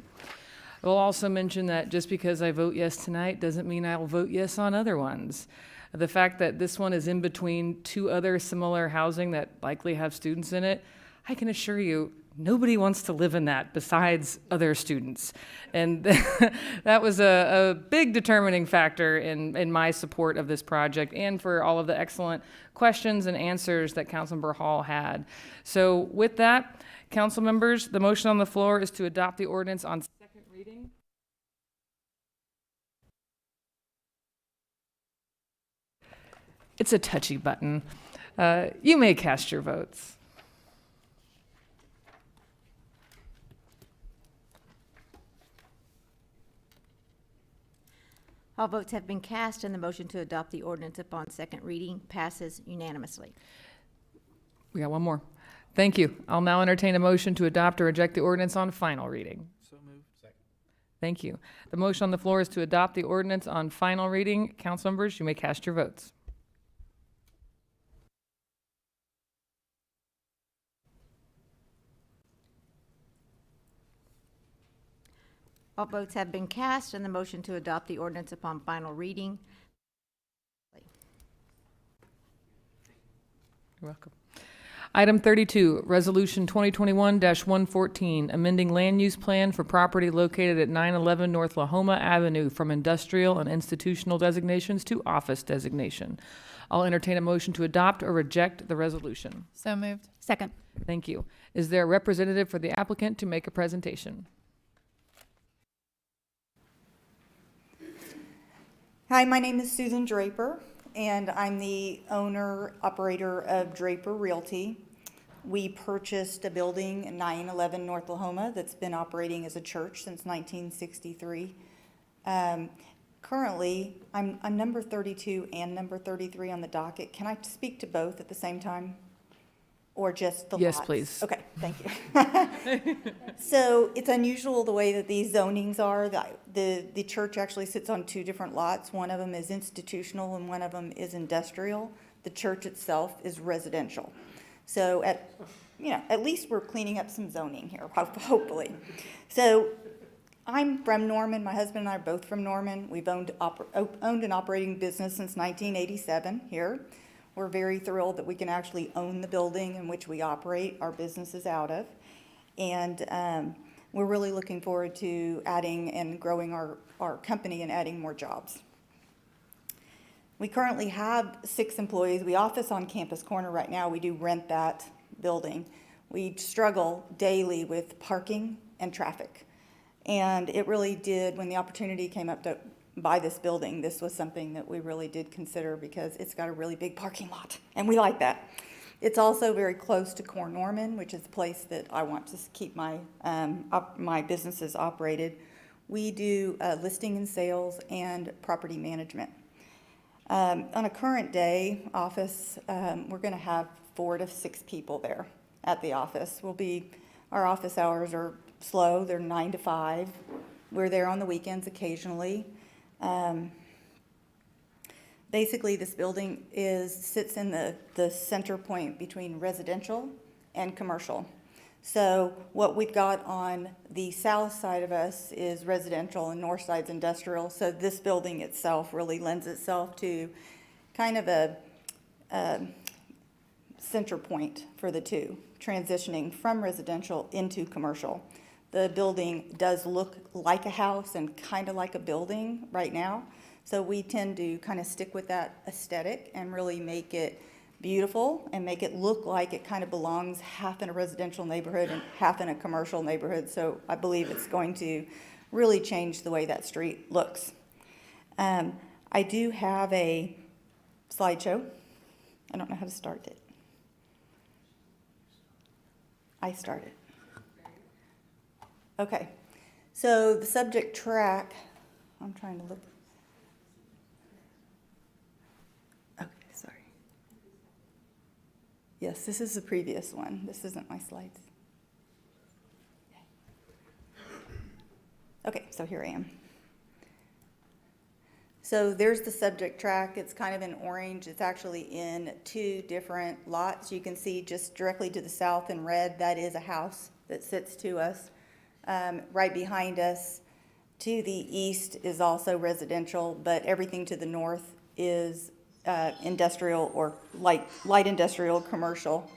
I will also mention that just because I vote yes tonight doesn't mean I will vote yes on other ones. The fact that this one is in between two other similar housing that likely have students in it, I can assure you, nobody wants to live in that besides other students. And that was a big determining factor in my support of this project and for all of the excellent questions and answers that Councilmember Hall had. So with that, council members, the motion on the floor is to adopt the ordinance on second reading. It's a touchy button. You may cast your votes. All votes have been cast, and the motion to adopt the ordinance upon second reading passes unanimously. We got one more. Thank you. I'll now entertain a motion to adopt or reject the ordinance on final reading. So moved. Second. Thank you. The motion on the floor is to adopt the ordinance on final reading. Council members, you may cast your votes. All votes have been cast, and the motion to adopt the ordinance upon final reading. You're welcome. Item 32, Resolution 2021-114, amending land use plan for property located at 911 North Lahoma Avenue from industrial and institutional designations to office designation. I'll entertain a motion to adopt or reject the resolution. So moved. Second. Thank you. Is there a representative for the applicant to make a presentation? Hi, my name is Susan Draper, and I'm the owner-operator of Draper Realty. We purchased a building in 911 North Lahoma that's been operating as a church since 1963. Currently, I'm number 32 and number 33 on the docket. Can I speak to both at the same time? Or just the Yes, lots? please. Okay, thank you. So it's unusual the way that these zonings are. The church actually sits on two different lots. One of them is institutional and one of them is industrial. The church itself is residential. So at least we're cleaning up some zoning here, hopefully. So I'm from Norman. My husband and I are both from Norman. We've owned an operating business since 1987 here. We're very thrilled that we can actually own the building in which we operate our businesses out of. And we're really looking forward to adding and growing our company and adding more jobs. We currently have 6 employees. We office on Campus Corner right now. We do rent that building. We struggle daily with parking and traffic. And it really did, when the opportunity came up to buy this building, this was something that we really did consider because it's got a really big parking lot, and we like that. It's also very close to Core Norman, which is the place that I want to keep my my businesses operated. We do listing and sales and property management. On a current day office, we're going to have 4 to 6 people there at the office. Our office hours are slow. They're 9 to 5. We're there on the weekends occasionally. Basically, this building sits in the center point between residential and commercial. So what we've got on the south side of us is residential and north side's industrial. So this building itself really lends itself to kind of a center point for the two, transitioning from residential into commercial. The building does look like a house and kind of like a building right now. So we tend to kind of stick with that aesthetic and really make it beautiful and make it look like it kind of belongs half in a residential neighborhood and half in a commercial neighborhood. So I believe it's going to really change the way that street looks. I do have a slideshow. I don't know how to start it. I started. Okay, so the subject track, I'm trying to look. Okay, sorry. Yes, this is the previous one. This isn't my slides. Okay, so here I am. So there's the subject track. It's kind of in orange. It's actually in 2 different lots. You can see just directly to the south in red, that is a house that sits to us. Right behind us to the east is also residential, but everything to the north is industrial or light industrial, commercial.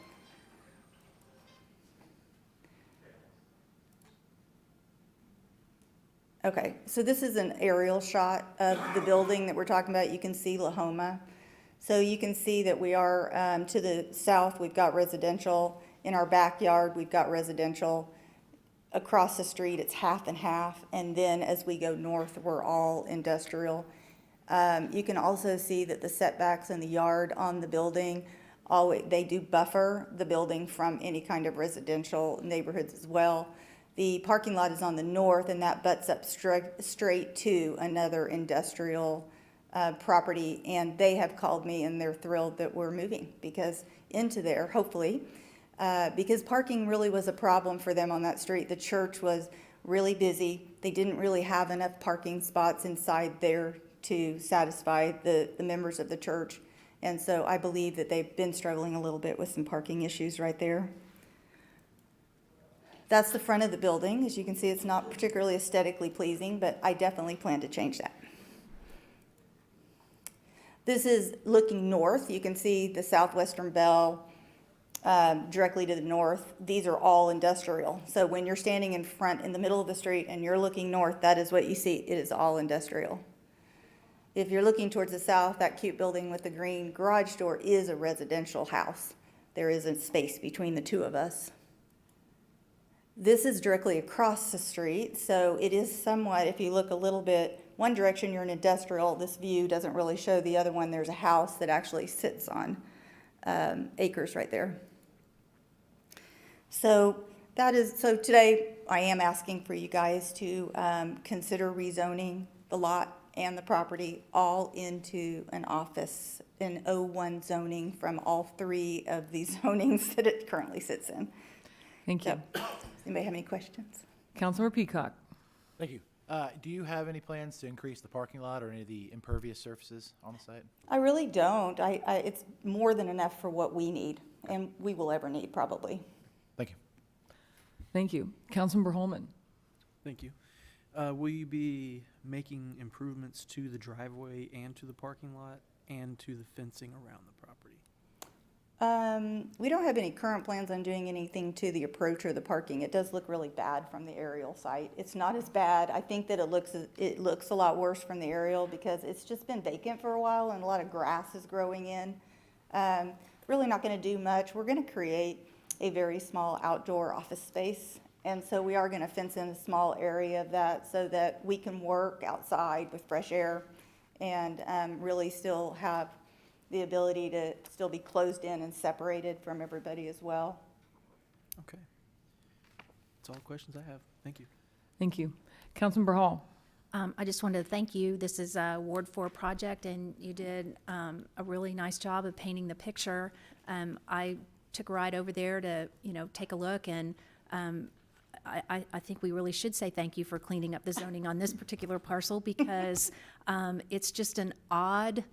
Okay, so this is an aerial shot of the building that we're talking about. You can see Lahoma. So you can see that we are to the south, we've got residential. In our backyard, we've got residential. Across the street, it's half and half. And then as we go north, we're all industrial. You can also see that the setbacks in the yard on the building, they do buffer the building from any kind of residential neighborhoods as well. The parking lot is on the north, and that butts up straight to another industrial property. And they have called me, and they're thrilled that we're moving into there, hopefully, because parking really was a problem for them on that street. The church was really busy. They didn't really have enough parking spots inside there to satisfy the members of the church. And so I believe that they've been struggling a little bit with some parking issues right there. That's the front of the building. As you can see, it's not particularly aesthetically pleasing, but I definitely plan to change that. This is looking north. You can see the Southwestern Bell directly to the north. These are all industrial. So when you're standing in front, in the middle of the street, and you're looking north, that is what you see. It is all industrial. If you're looking towards the south, that cute building with the green garage door is a residential house. There is a space between the two of us. This is directly across the street, so it is somewhat, if you look a little bit, one direction you're in industrial, this view doesn't really show the other one. There's a house that actually sits on acres right there. So today I am asking for you guys to consider rezoning the lot and the property all into an office in O1 zoning from all 3 of these zonings that it currently sits in. Thank you. So, anybody have any questions? Councilmember Peacock. Thank you. Do you have any plans to increase the parking lot or any of the impervious surfaces on the site? I really don't. It's more than enough for what we need, and we will ever need, probably. Thank you. Thank you. Councilmember Holman. Thank you. Will you be making improvements to the driveway and to the parking lot and to the fencing around the property? We don't have any current plans on doing anything to the approach or the parking. It does look really bad from the aerial site. It's not as bad. I think that it looks a lot worse from the aerial because it's just been vacant for a while and a lot of grass is growing in. Really not going to do much. We're going to create a very small outdoor office space. And so we are going to fence in a small area of that so that we can work outside with fresh air and really still have the ability to still be closed in and separated from everybody as well. Okay. That's all the questions I have. Thank you. Thank you. Councilmember Hall. I just wanted to thank you. This is a Ward 4 project, and you did a really nice job of painting the picture. I took a ride over there to, take a look, and I think we really should say thank you for cleaning up the zoning on this particular parcel because it's just an odd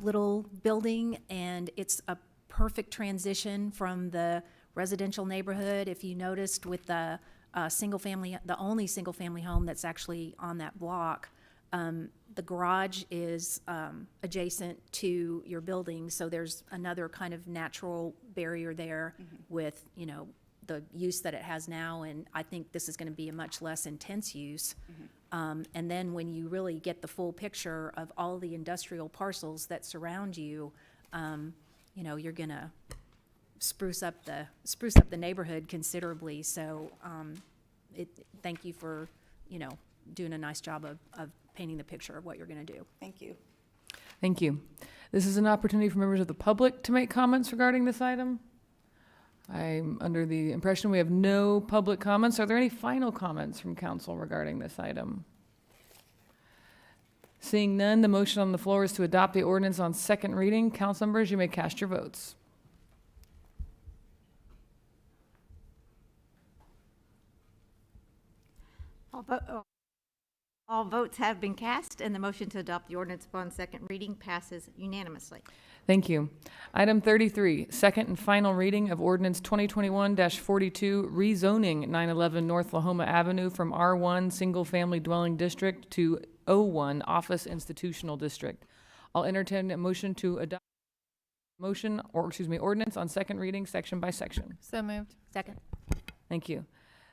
little building, and it's a perfect transition from the residential neighborhood. If you noticed with the the only single family home that's actually on that block, The garage is adjacent to your building, so there's another kind of natural barrier there with, you know, the use that it has now, and I think this is going to be a much less intense use. And then when you really get the full picture of all the industrial parcels that surround you, you know, you're going to spruce up the neighborhood considerably. So thank you for, you know, doing a nice job of painting the picture of what you're going to do. Thank you. Thank you. This is an opportunity for members of the public to make comments regarding this item. I'm under the impression we have no public comments. Are there any final comments from council regarding this item? Seeing none, the motion on the floor is to adopt the ordinance on second reading. Council members, you may cast your votes. All votes have been cast, and the motion to adopt the ordinance upon second reading passes unanimously. Thank you. Item 33, second and final reading of ordinance 2021-42, rezoning 911 North Lahoma Avenue from R1 Single Family Dwelling District to O1 Office Institutional District. I'll entertain a motion to adopt ordinance on second reading, section by section. So moved. Second. Thank you.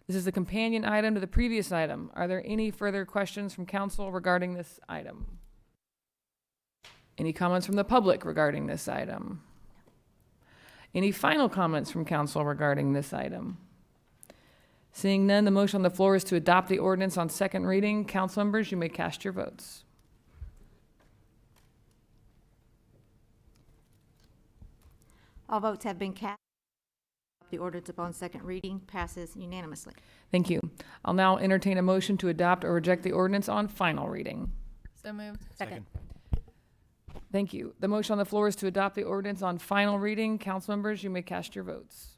This is the companion item to the previous item. Are there any further questions from council regarding this item? Any comments from the public regarding this item? Any final comments from council regarding this item? Seeing none, the motion on the floor is to adopt the ordinance on second reading. Council members, you may cast your votes. All votes have been cast. The ordinance upon second reading passes unanimously. Thank you. I'll now entertain a motion to adopt or reject the ordinance on final reading. So moved. Second. Thank you. The motion on the floor is to adopt the ordinance on final reading. Council members, you may cast your votes.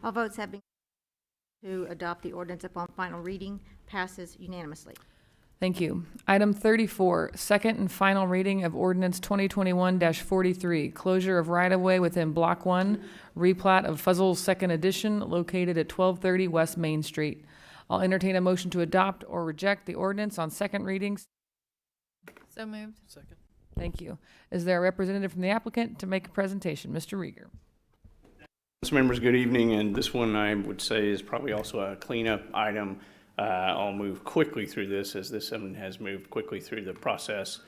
All votes have been to adopt the ordinance upon final reading passes unanimously. Thank you. Item 34, second and final reading of ordinance 2021-43, closure of right-of-way within Block 1, replat of Fuzzles Second Edition located at 1230 West Main Street. I'll entertain a motion to adopt or reject the ordinance on second readings. So moved. Second. Thank you. Is there a representative from the applicant to make a presentation? Mr. Rieger. Council members, good evening, and this one I would say is probably also a cleanup item. I'll move quickly through this as this one has moved quickly through the process.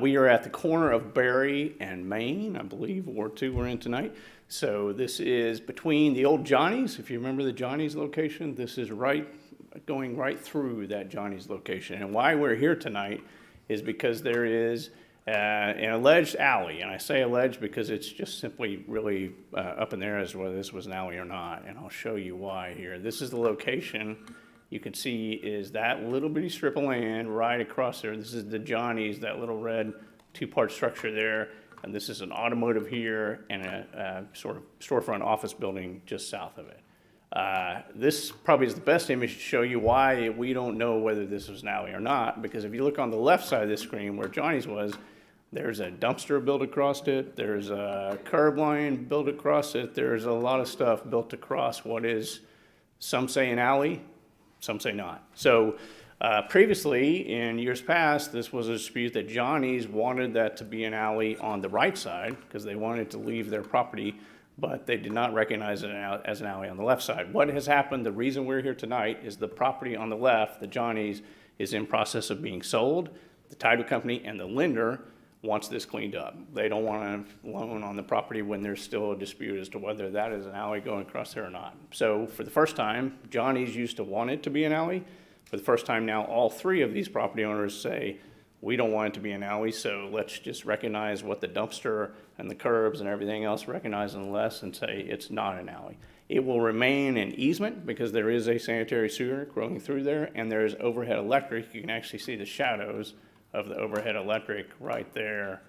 We are at the corner of Berry and Main, I believe, Ward 2 we're in tonight. So this is between the old Johnny's, if you remember the Johnny's location, this is going right through that Johnny's location. And why we're here tonight is because there is an alleged alley, and I say alleged because it's just simply really up in there as to whether this was an alley or not, and I'll show you why here. This is the location. You can see is that little bitty strip of land right across there. This is the Johnny's, that little red two-part structure there, and this is an automotive here and a sort of storefront office building just south of it. This probably is the best image to show you why we don't know whether this was an alley or not, because if you look on the left side of this screen where Johnny's was, there's a dumpster built across it, there's a curb line built across it, there's a lot of stuff built across what is, some say an alley, some say not. So previously, in years past, this was a dispute that Johnny's wanted that to be an alley on the right side because they wanted to leave their property, but they did not recognize it as an alley on the left side. What has happened, the reason we're here tonight, is the property on the left, the Johnny's, is in process of being sold. The title company and the lender wants this cleaned up. They don't want a loan on the property when there's still a dispute as to whether that is an alley going across there or not. So for the first time, Johnny's used to want it to be an alley. For the first time now, all three of these property owners say, we don't want it to be an alley, so let's just recognize what the dumpster and the curbs and everything else recognize in the less and say it's not an alley. It will remain an easement because there is a sanitary sewer running through there, and there's overhead electric. You can actually see the shadows of the overhead electric right there,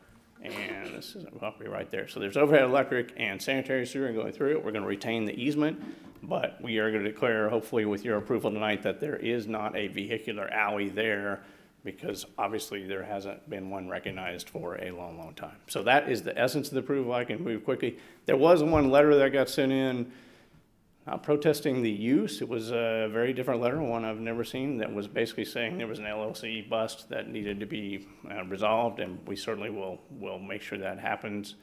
and this is a property right there. So there's overhead electric and sanitary sewer going through it. We're going to retain the easement, but we are going to declare, hopefully with your approval tonight, that there is not a vehicular alley there, because obviously there hasn't been one recognized for a long, long time. So that is the essence of the approval. I can move quickly. There was one letter that got sent in protesting the use. It was a very different letter, one I've never seen, that was basically saying there was an LLC bust that needed to be resolved, and we certainly will make sure that happens.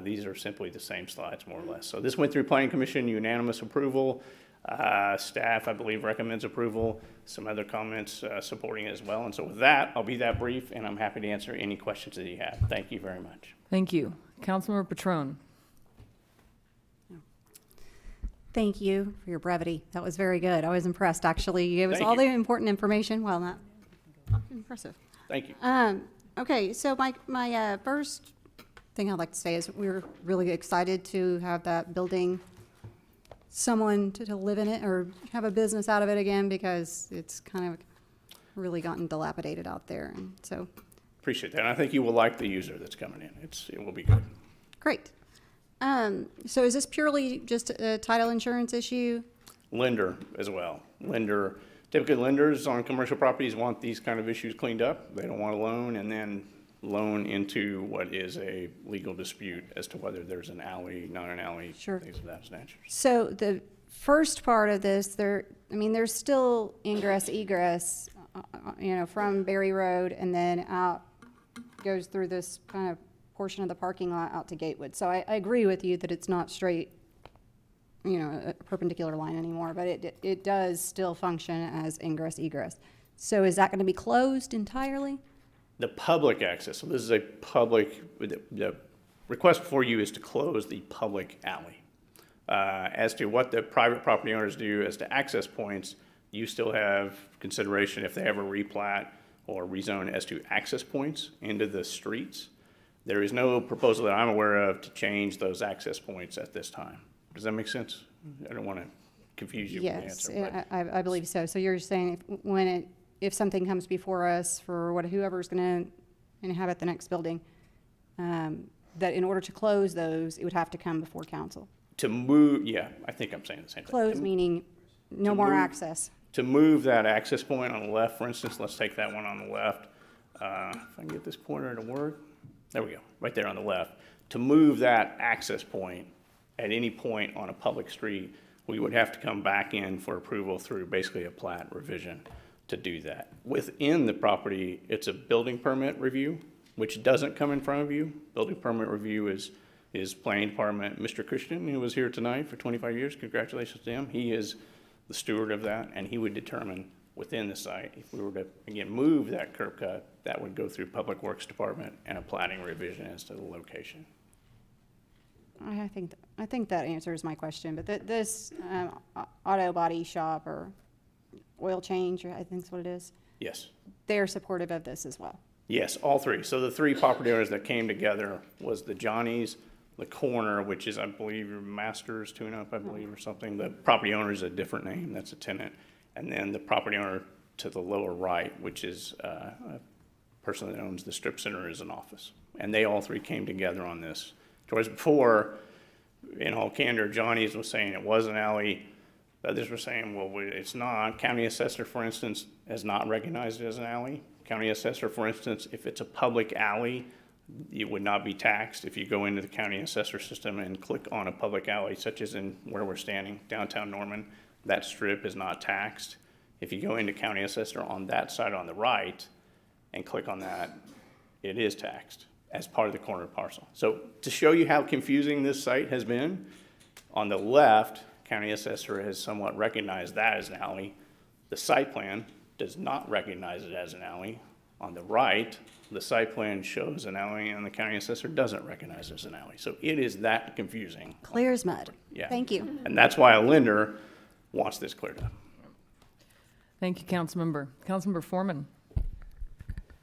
These are simply the same slides, more or less. So this went through Planning Commission, unanimous approval. Staff, I believe, recommends approval. Some other comments supporting it as well. And so with that, I'll be that brief, and I'm happy to answer any questions that you have. Thank you very much. Thank you. Councilmember Patron. Thank you for your brevity. That was very good. I was impressed, actually. You gave us Thank all you. the important information. Well, not impressive. Thank you. Okay, so my first thing I'd like to say is we're really excited to have that building, someone to live in it or have a business out of it again, because it's kind of really gotten dilapidated out there. And so, Appreciate that. And I think you will like the user that's coming in. It will be good. great. So is this purely just a title insurance issue? Lender as well. Typically lenders on commercial properties want these kind of issues cleaned up. They don't want a loan and then loan into what is a legal dispute as to whether there's an alley, not an alley, Sure. things of that nature. So the first part of this, there's still ingress, egress, from Berry Road, and then out, goes through this kind of portion of the parking lot out to Gatewood. So I agree with you that it's not straight, a perpendicular line anymore, but it does still function as ingress, egress. So is that going to be closed entirely? The public access, so this is a public, the request before you is to close the public alley. As to what the private property owners do as to access points, you still have consideration if they ever replat or rezone as to access points into the streets. There is no proposal that I'm aware of to change those access points at this time. Does that make sense? I don't want to confuse you with the Yes, answer. I believe so. So you're saying if something comes before us for whoever's going to inhabit the next building, that in order to close those, it would have to come before council. To move, yeah, I think I'm saying the same thing. Close meaning no more access. To move that access point on the left, for instance, let's take that one on the left. If I can get this pointer to work. There we go, right there on the left. To move that access point at any point on a public street, we would have to come back in for approval through basically a plat revision to do that. Within the property, it's a building permit review, which doesn't come in front of you. Building permit review is planning department. Mr. Christian, who was here tonight for 25 years, congratulations to him. He is the steward of that, and he would determine within the site, if we were to, again, move that curb cut, that would go through Public Works Department and a platting revision as to the location. I think that answers my question, but this auto body shop or oil change, I think is what it is, Yes. they're supportive of this as well. Yes, all three. So the three property owners that came together was the Johnny's, the Corner, which is, I believe, your Masters Tune-Up, I believe, or something. The property owner is a different name. That's a tenant. And then the property owner to the lower right, which is a person that owns the strip center, is an office. And they all three came together on this. Whereas before, in all candor, Johnny's was saying it was an alley. The others were saying, well, it's not. County assessor, for instance, has not recognized it as an alley. County assessor, for instance, if it's a public alley, it would not be taxed. If you go into the county assessor system and click on a public alley, such as in where we're standing, downtown Norman, that strip is not taxed. If you go into county assessor on that side on the right and click on that, it is taxed as part of the corner parcel. So to show you how confusing this site has been, on the left, county assessor has somewhat recognized that as an alley. The site plan does not recognize it as an alley. On the right, the site plan shows an alley and the county assessor doesn't recognize it as an alley. So it is that confusing. Clear as mud. Yeah. Thank you. And that's why a lender wants this cleared up. Thank you, Councilmember. Councilmember Foreman.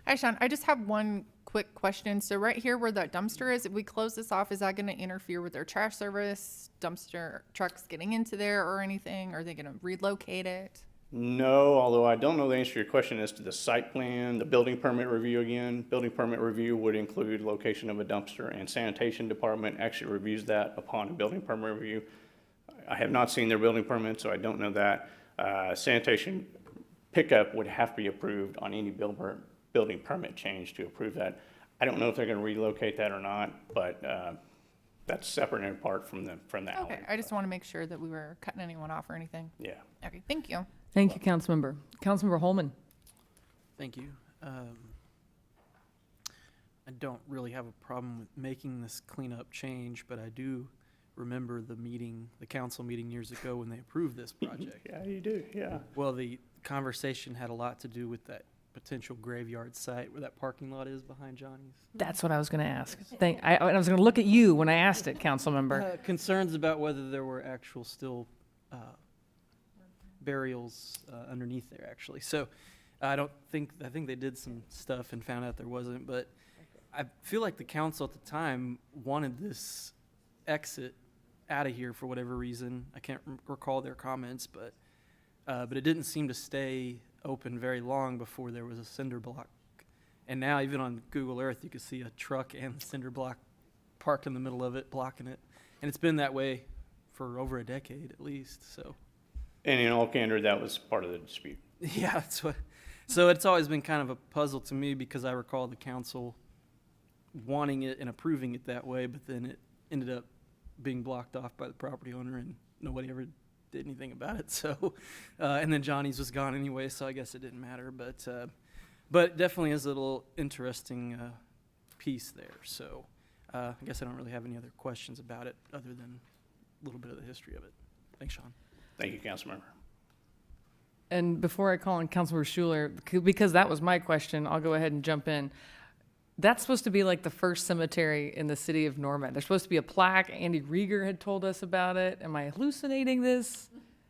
Hi, Sean. I just have one quick question. So right here where that dumpster is, if we close this off, is that going to interfere with their trash service, dumpster trucks getting into there or anything? Are they going to relocate it? No, although I don't know the answer to your question as to the site plan, the building permit review again. Building permit review would include location of a dumpster, and sanitation department actually reviews that upon a building permit review. I have not seen their building permit, so I don't know that. Sanitation pickup would have to be approved on any building permit change to approve that. I don't know if they're gonna relocate that or not, but, that's separate and apart from the alley. Okay, I just want to make sure that we were cutting anyone off or anything. Yeah. Okay, thank you. Thank you, Councilmember. Councilmember Holman. Thank you. I don't really have a problem with making this cleanup change, but I do remember the council meeting years ago when they approved this project. Yeah, you do, yeah. Well, the conversation had a lot to do with that potential graveyard site where that parking lot is behind Johnny's. That's what I was going to ask. I was going to look at you when I asked it, Councilmember. Concerns about whether there were actual still burials underneath there, actually. So I think they did some stuff and found out there wasn't, but I feel like the council at the time wanted this exit out of here for whatever reason. I can't recall their comments, but it didn't seem to stay open very long before there was a cinder block. And now even on Google Earth, you can see a truck and the cinder block parked in the middle of it, blocking it. And it's been that way for over a decade at least, so. And in all candor, that was part of the dispute. Yeah, that's what. So it's always been kind of a puzzle to me because I recall the council wanting it and approving it that way, but then it ended up being blocked off by the property owner and nobody ever did anything about it. So, and then Johnny's was gone anyway, so I guess it didn't matter. But definitely is a little interesting piece there. So I guess I don't really have any other questions about it other than a little bit of the history of it. Thanks, Sean. Thank you, Councilmember. And before I call on Councilmember Schuler, because that was my question, I'll go ahead and jump in. That's supposed to be like the first cemetery in the city of Norman. There's supposed to be a plaque. Andy Rieger had told us about it. Am I hallucinating this?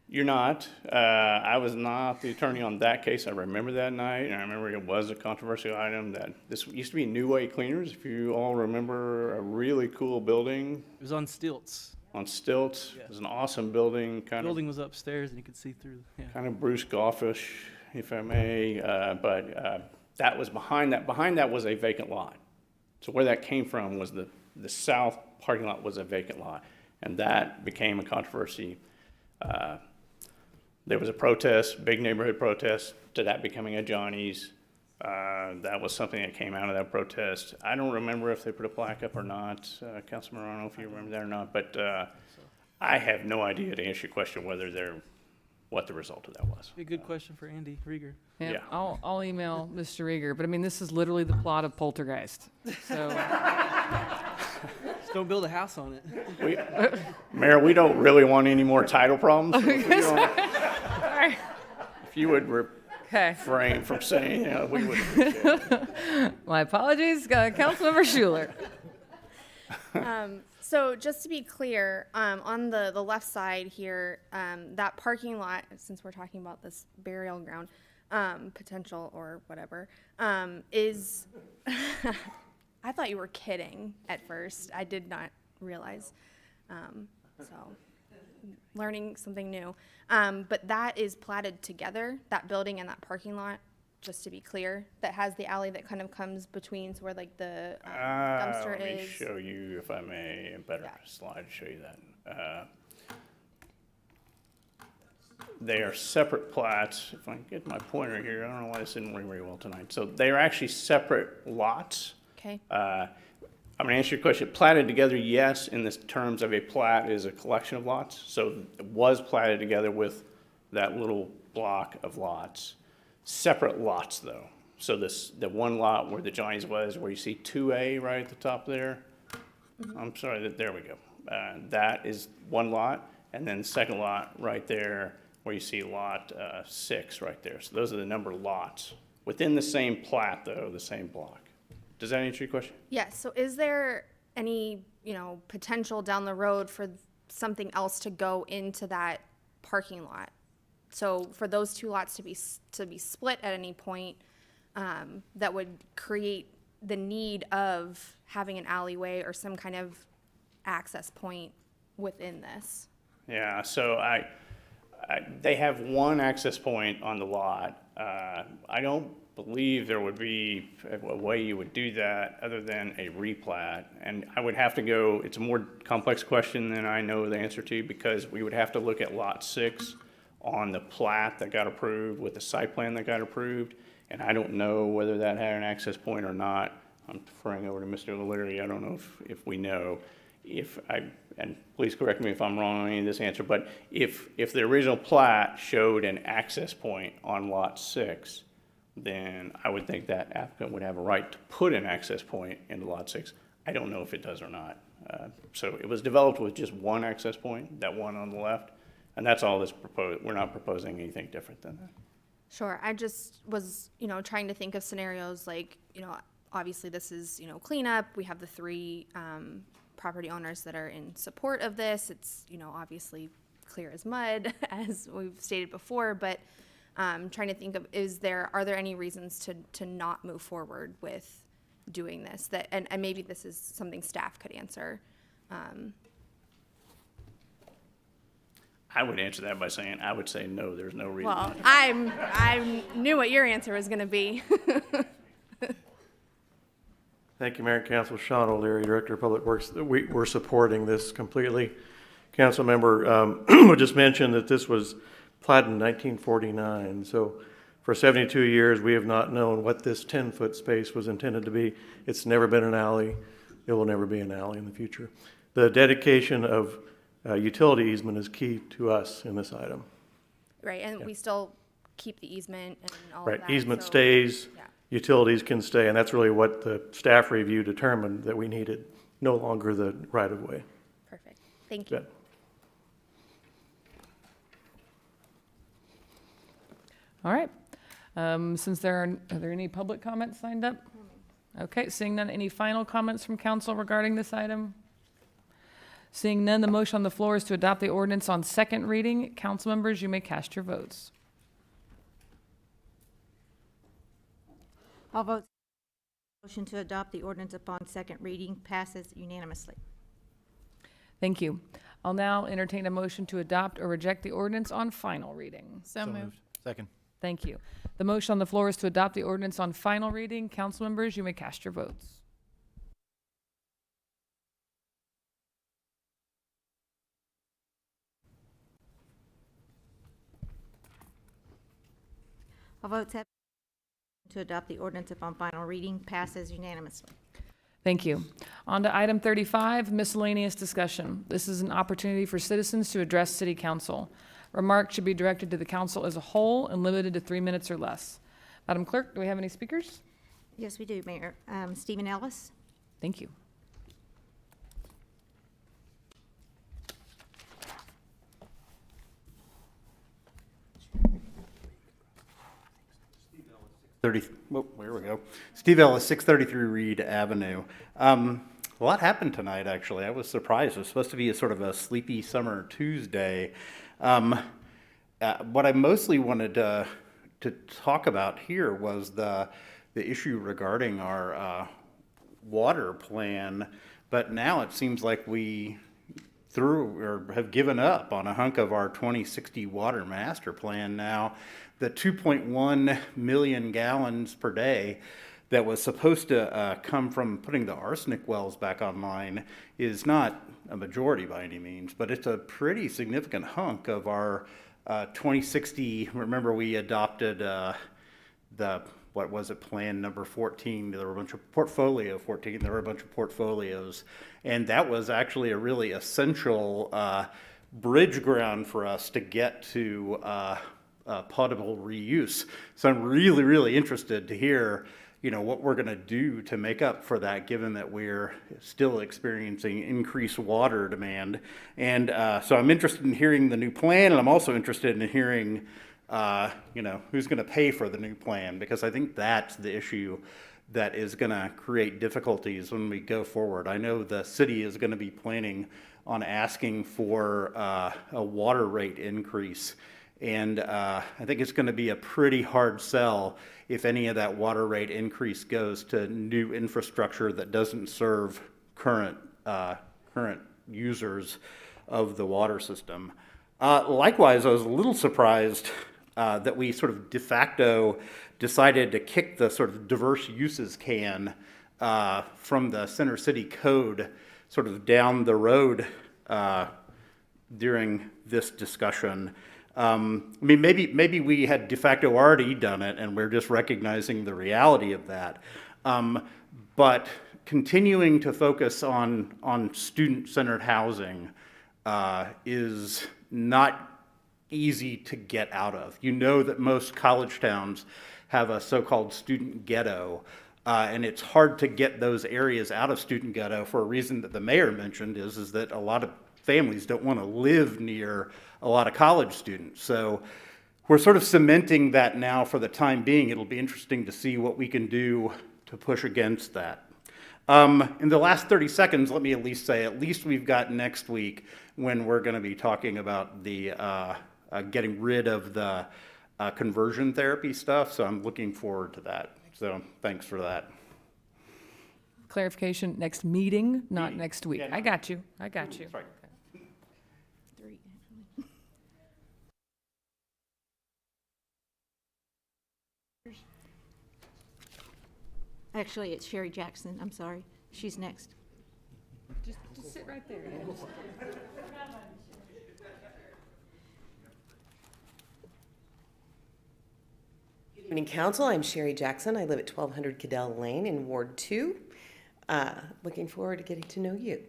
You're not. I was not the attorney on that case. I remember that night, and I remember it was a controversial item. That this used to be New Way Cleaners, if you all remember, a really cool building. It was on stilts. On stilts. Yeah. It was an awesome building. The building was upstairs, and you could see through. Yeah. Kind of Bruce Goffish, if I may, but that was behind that. Behind that was a vacant lot. So where that came from was the south parking lot was a vacant lot, and that became a controversy. There was a protest, big neighborhood protest, to that becoming a Johnny's. That was something that came out of that protest. I don't remember if they put a plaque up or not. Councilman, I don't know if you remember that or not, but I have no idea to answer your question what the result of that was. Be a good question for Andy Rieger. Yeah. I'll email Mr. Rieger, but I mean, this is literally the plot of Poltergeist. So. Just don't build a house on it. Mayor, we don't really want any more title problems. Sorry. If you would refrain from saying, we would appreciate it. My apologies, Councilmember Schuler. So just to be clear, on the left side here, that parking lot, since we're talking about this burial ground, potential or whatever, is, I thought you were kidding at first. I did not realize. So learning something new. But that is platted together, that building and that parking lot, just to be clear, that has the alley that kind of comes between, so where like the dumpster Let me is. show you, if I may, a better slide to show you that. They are separate plats. If I can get my pointer here, I don't know why this didn't work very well tonight. So they are actually separate lots. Okay. I'm going to answer your question. Platted together, yes, in the terms of a plat is a collection of lots. So it was platted together with that little block of lots. Separate lots, though. So the one lot where the Johnny's was, where you see 2A right at the top there. I'm sorry, there we go. That is one lot. And then the second lot right there where you see lot 6 right there. So those are the number of lots. Within the same plat, though, the same block. Does that answer your question? Yes. So is there any, potential down the road for something else to go into that parking lot? So for those two lots to be split at any point, that would create the need of having an alleyway or some kind of access point within this. Yeah, so they have one access point on the lot. I don't believe there would be a way you would do that other than a replat. And I would have to go, it's a more complex question than I know the answer to, because we would have to look at lot 6 on the plat that got approved with the site plan that got approved, and I don't know whether that had an access point or not. I'm deferring over to Mr. O'Leary. I don't know if we know. And please correct me if I'm wrong on any of this answer, but if the original plat showed an access point on lot 6, then I would think that applicant would have a right to put an access point into lot 6. I don't know if it does or not. So it was developed with just one access point, that one on the left, and that's all that's proposed. We're not proposing anything different than that. Sure. I just was, trying to think of scenarios like, obviously this is, cleanup. We have the 3 property owners that are in support of this. It's, obviously clear as mud, as we've stated before, but trying to think of, are there any reasons to not move forward with doing this? And maybe this is something staff could answer. I would answer that by saying, I would say no, there's no reason. Well, I knew what your answer was going to be. Thank you, Mayor and Council. Sean O'Leary, Director of Public Works. We're supporting this completely. Council member would just mention that this was platted in 1949. So for 72 years, we have not known what this 10-foot space was intended to be. It's never been an alley. It will never be an alley in the future. The dedication of utility easement is key to us in this item. Right, and we still keep the easement and all Right, of that. easement so- stays, Yeah. utilities can stay, and that's really what the staff review determined, that we needed, no longer the right-of-way. Perfect. Thank you. Good. All right. Since are there any public comments signed up? Okay, seeing none, any final comments from council regarding this item? Seeing none, the motion on the floor is to adopt the ordinance on second reading. Council members, you may cast your votes. All votes. Motion to adopt the ordinance upon second reading passes unanimously. Thank you. I'll now entertain a motion to adopt or reject the ordinance on final reading. So moved. Second. Thank you. The motion on the floor is to adopt the ordinance on final reading. Council members, you may cast your votes. All votes have to adopt the ordinance upon final reading passes unanimously. Thank you. On to item 35, miscellaneous discussion. This is an opportunity for citizens to address City Council. Remarks should be directed to the council as a whole and limited to 3 minutes or less. Madam Clerk, do we have any speakers? Yes, we do, Mayor. Stephen Ellis. Thank you. There we go. Steve Ellis, 633 Reed Avenue. A lot happened tonight, actually. I was surprised. It was supposed to be a sort of a sleepy summer Tuesday. What I mostly wanted to talk about here was the issue regarding our water plan, but now it seems like we have given up on a hunk of our 2060 water master plan now. The 2.1 million gallons per day that was supposed to come from putting the arsenic wells back online is not a majority by any means, but it's a pretty significant hunk of our 2060. Remember, we adopted plan number 14. There were a bunch of portfolio 14. There were a bunch of portfolios, and that was actually a really essential bridge ground for us to get to potable reuse. So I'm really, really interested to hear, what we're going to do to make up for that, given that we're still experiencing increased water demand. And so I'm interested in hearing the new plan, and I'm also interested in hearing, who's going to pay for the new plan, because I think that's the issue that is going to create difficulties when we go forward. I know the city is going to be planning on asking for a water rate increase. And I think it's going to be a pretty hard sell if any of that water rate increase goes to new infrastructure that doesn't serve current users of the water system. Likewise, I was a little surprised that we sort of de facto decided to kick the sort of diverse uses can from the Center City Code sort of down the road during this discussion. I mean, maybe we had de facto already done it and we're just recognizing the reality of that. But continuing to focus on student-centered housing is not easy to get out of. You know that most college towns have a so-called student ghetto, and it's hard to get those areas out of student ghetto for a reason that the mayor mentioned is that a lot of families don't want to live near a lot of college students. So we're sort of cementing that now for the time being. It'll be interesting to see what we can do to push against that. In the last 30 seconds, let me at least say, at least we've got next week when we're going to be talking about the getting rid of the conversion therapy stuff. So I'm looking forward to that. So thanks for that. Clarification, next meeting, not next week. Yeah, no. I got you. That's right. Actually, it's Sherry Jackson. I'm sorry. She's next. Just sit right there. Good evening, Council. I'm Sherry Jackson. I live at 1200 Cadell Lane in Ward 2. Looking forward to getting to know you.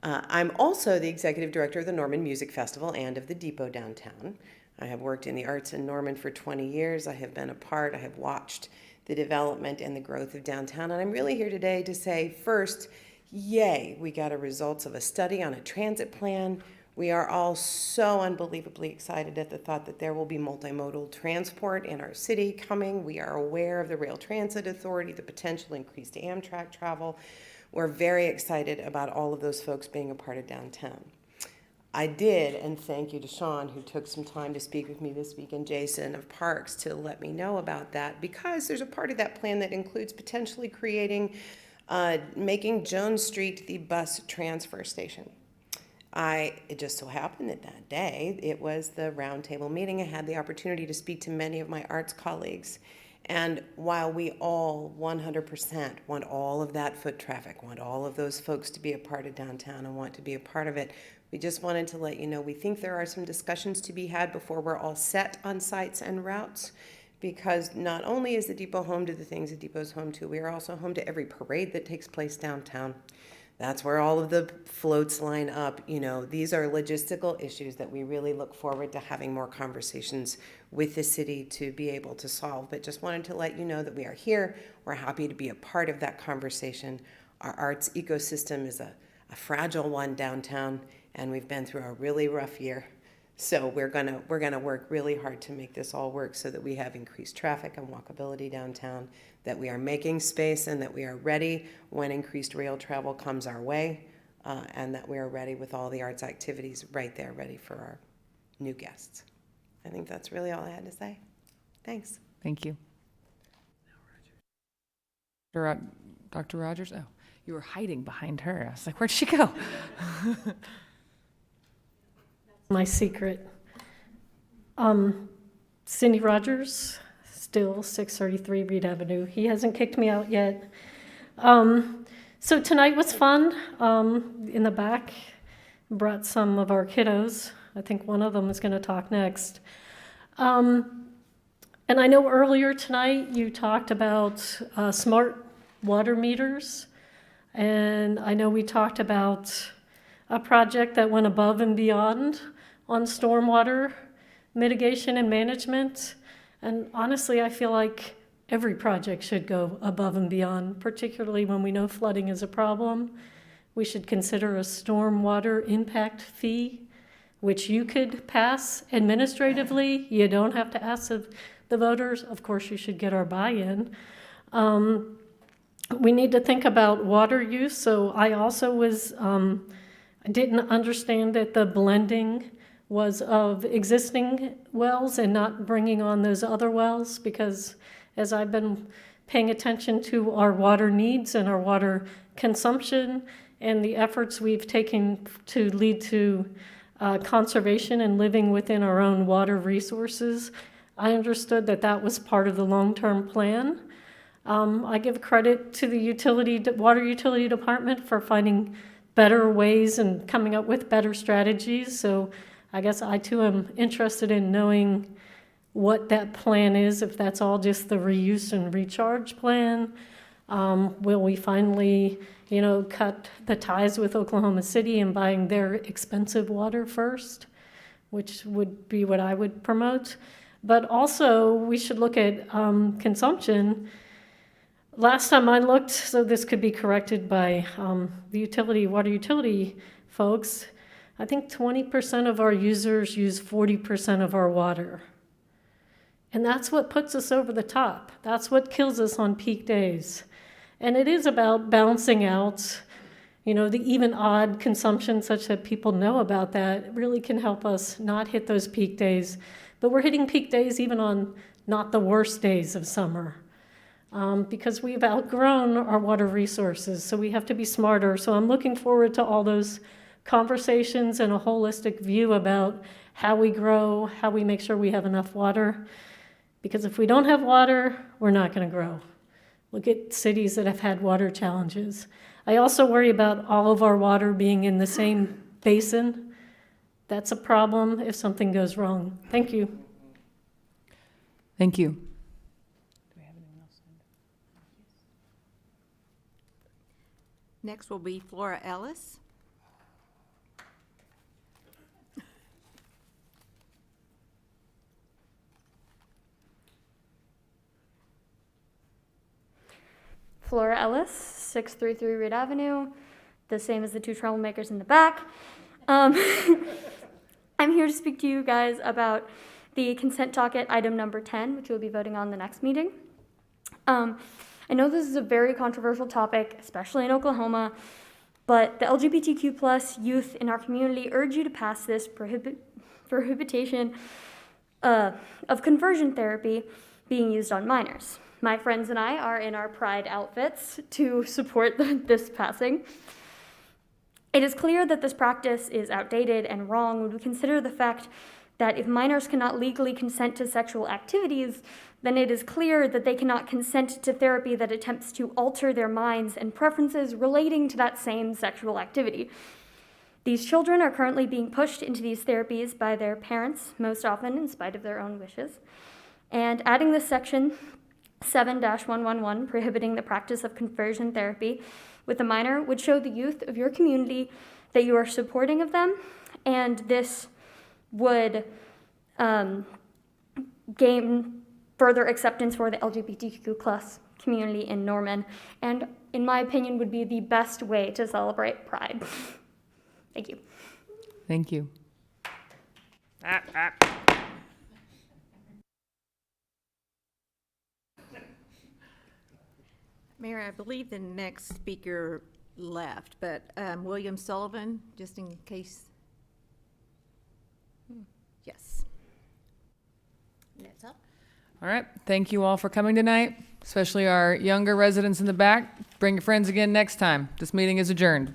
I'm also the Executive Director of the Norman Music Festival and of the Depot downtown. I have worked in the arts in Norman for 20 years. I have been a part, I have watched the development and the growth of downtown. And I'm really here today to say, first, yay, we got a results of a study on a transit plan. We are all so unbelievably excited at the thought that there will be multimodal transport in our city coming. We are aware of the Rail Transit Authority, the potential increased Amtrak travel. We're very excited about all of those folks being a part of downtown. I did, and thank you to Sean, who took some time to speak with me this week, and Jason of Parks to let me know about that, because there's a part of that plan that includes potentially creating, making Jones Street the bus transfer station. It just so happened that day, it was the roundtable meeting. I had the opportunity to speak to many of my arts colleagues. And while we all 100% want all of that foot traffic, want all of those folks to be a part of downtown and want to be a part of it, we just wanted to let you know we think there are some discussions to be had before we're all set on sites and routes, because not only is the Depot home to the things the Depot's home to, we are also home to every parade that takes place downtown. That's where all of the floats line up. You know, these are logistical issues that we really look forward to having more conversations with the city to be able to solve. But just wanted to let you know that we are here. We're happy to be a part of that conversation. Our arts ecosystem is a fragile one downtown, and we've been through a really rough year. So we're gonna work really hard to make this all work so that we have increased traffic and walkability downtown, that we are making space, and that we are ready when increased rail travel comes our way, and that we are ready with all the arts activities right there, ready for our new guests. I think that's really all I had to say. Thanks. Thank you. Dr. Rogers? Oh, you were hiding behind her. I was like, where'd she go? My secret. Cindy Rogers, still 633 Reed Avenue. He hasn't kicked me out yet. So tonight was fun. In the back, brought some of our kiddos. I think one of them is going to talk next. And I know earlier tonight you talked about smart water meters. And I know we talked about a project that went above and beyond on stormwater mitigation and management. And honestly, I feel like every project should go above and beyond, particularly when we know flooding is a problem. We should consider a stormwater impact fee, which you could pass administratively. You don't have to ask the voters. Of course, you should get our buy-in. We need to think about water use. So I also I didn't understand that the blending was of existing wells and not bringing on those other wells, because as I've been paying attention to our water needs and our water consumption and the efforts we've taken to lead to conservation and living within our own water resources, I understood that that was part of the long-term plan. I give credit to the water utility department for finding better ways and coming up with better strategies. So I guess I too am interested in knowing what that plan is, if that's all just the reuse and recharge plan. Will we finally, cut the ties with Oklahoma City and buying their expensive water first, which would be what I would promote. But also, we should look at consumption. Last time I looked, so this could be corrected by the water utility folks, I think 20% of our users use 40% of our water. And that's what puts us over the top. That's what kills us on peak days. And it is about balancing out, the even odd consumption such that people know about that. It really can help us not hit those peak days. But we're hitting peak days even on not the worst days of summer because we've outgrown our water resources. So we have to be smarter. So I'm looking forward to all those conversations and a holistic view about how we grow, how we make sure we have enough water. Because if we don't have water, we're not going to grow. Look at cities that have had water challenges. I also worry about all of our water being in the same basin. That's a problem if something goes wrong. Thank you. Thank you. Next will be Flora Ellis. Flora Ellis, 633 Reed Avenue, the same as the two troublemakers in the back. I'm here to speak to you guys about the consent docket item number 10, which we'll be voting on the next meeting. I know this is a very controversial topic, especially in Oklahoma, but the LGBTQ plus youth in our community urge you to pass this prohibition of conversion therapy being used on minors. My friends and I are in our pride outfits to support this passing. It is clear that this practice is outdated and wrong when we consider the fact that if minors cannot legally consent to sexual activities, then it is clear that they cannot consent to therapy that attempts to alter their minds and preferences relating to that same sexual activity. These children are currently being pushed into these therapies by their parents, most often in spite of their own wishes. And adding this section 7-111, prohibiting the practice of conversion therapy with a minor, would show the youth of your community that you are supporting of them, and this would gain further acceptance for the LGBTQ plus community in Norman, and in my opinion would be the best way to celebrate Pride. Thank you. Thank you. Mayor, I believe the next speaker left, but William Sullivan, just in case. Yes. All right. Thank you all for coming tonight, especially our younger residents in the back. Bring your friends again next time. This meeting is adjourned.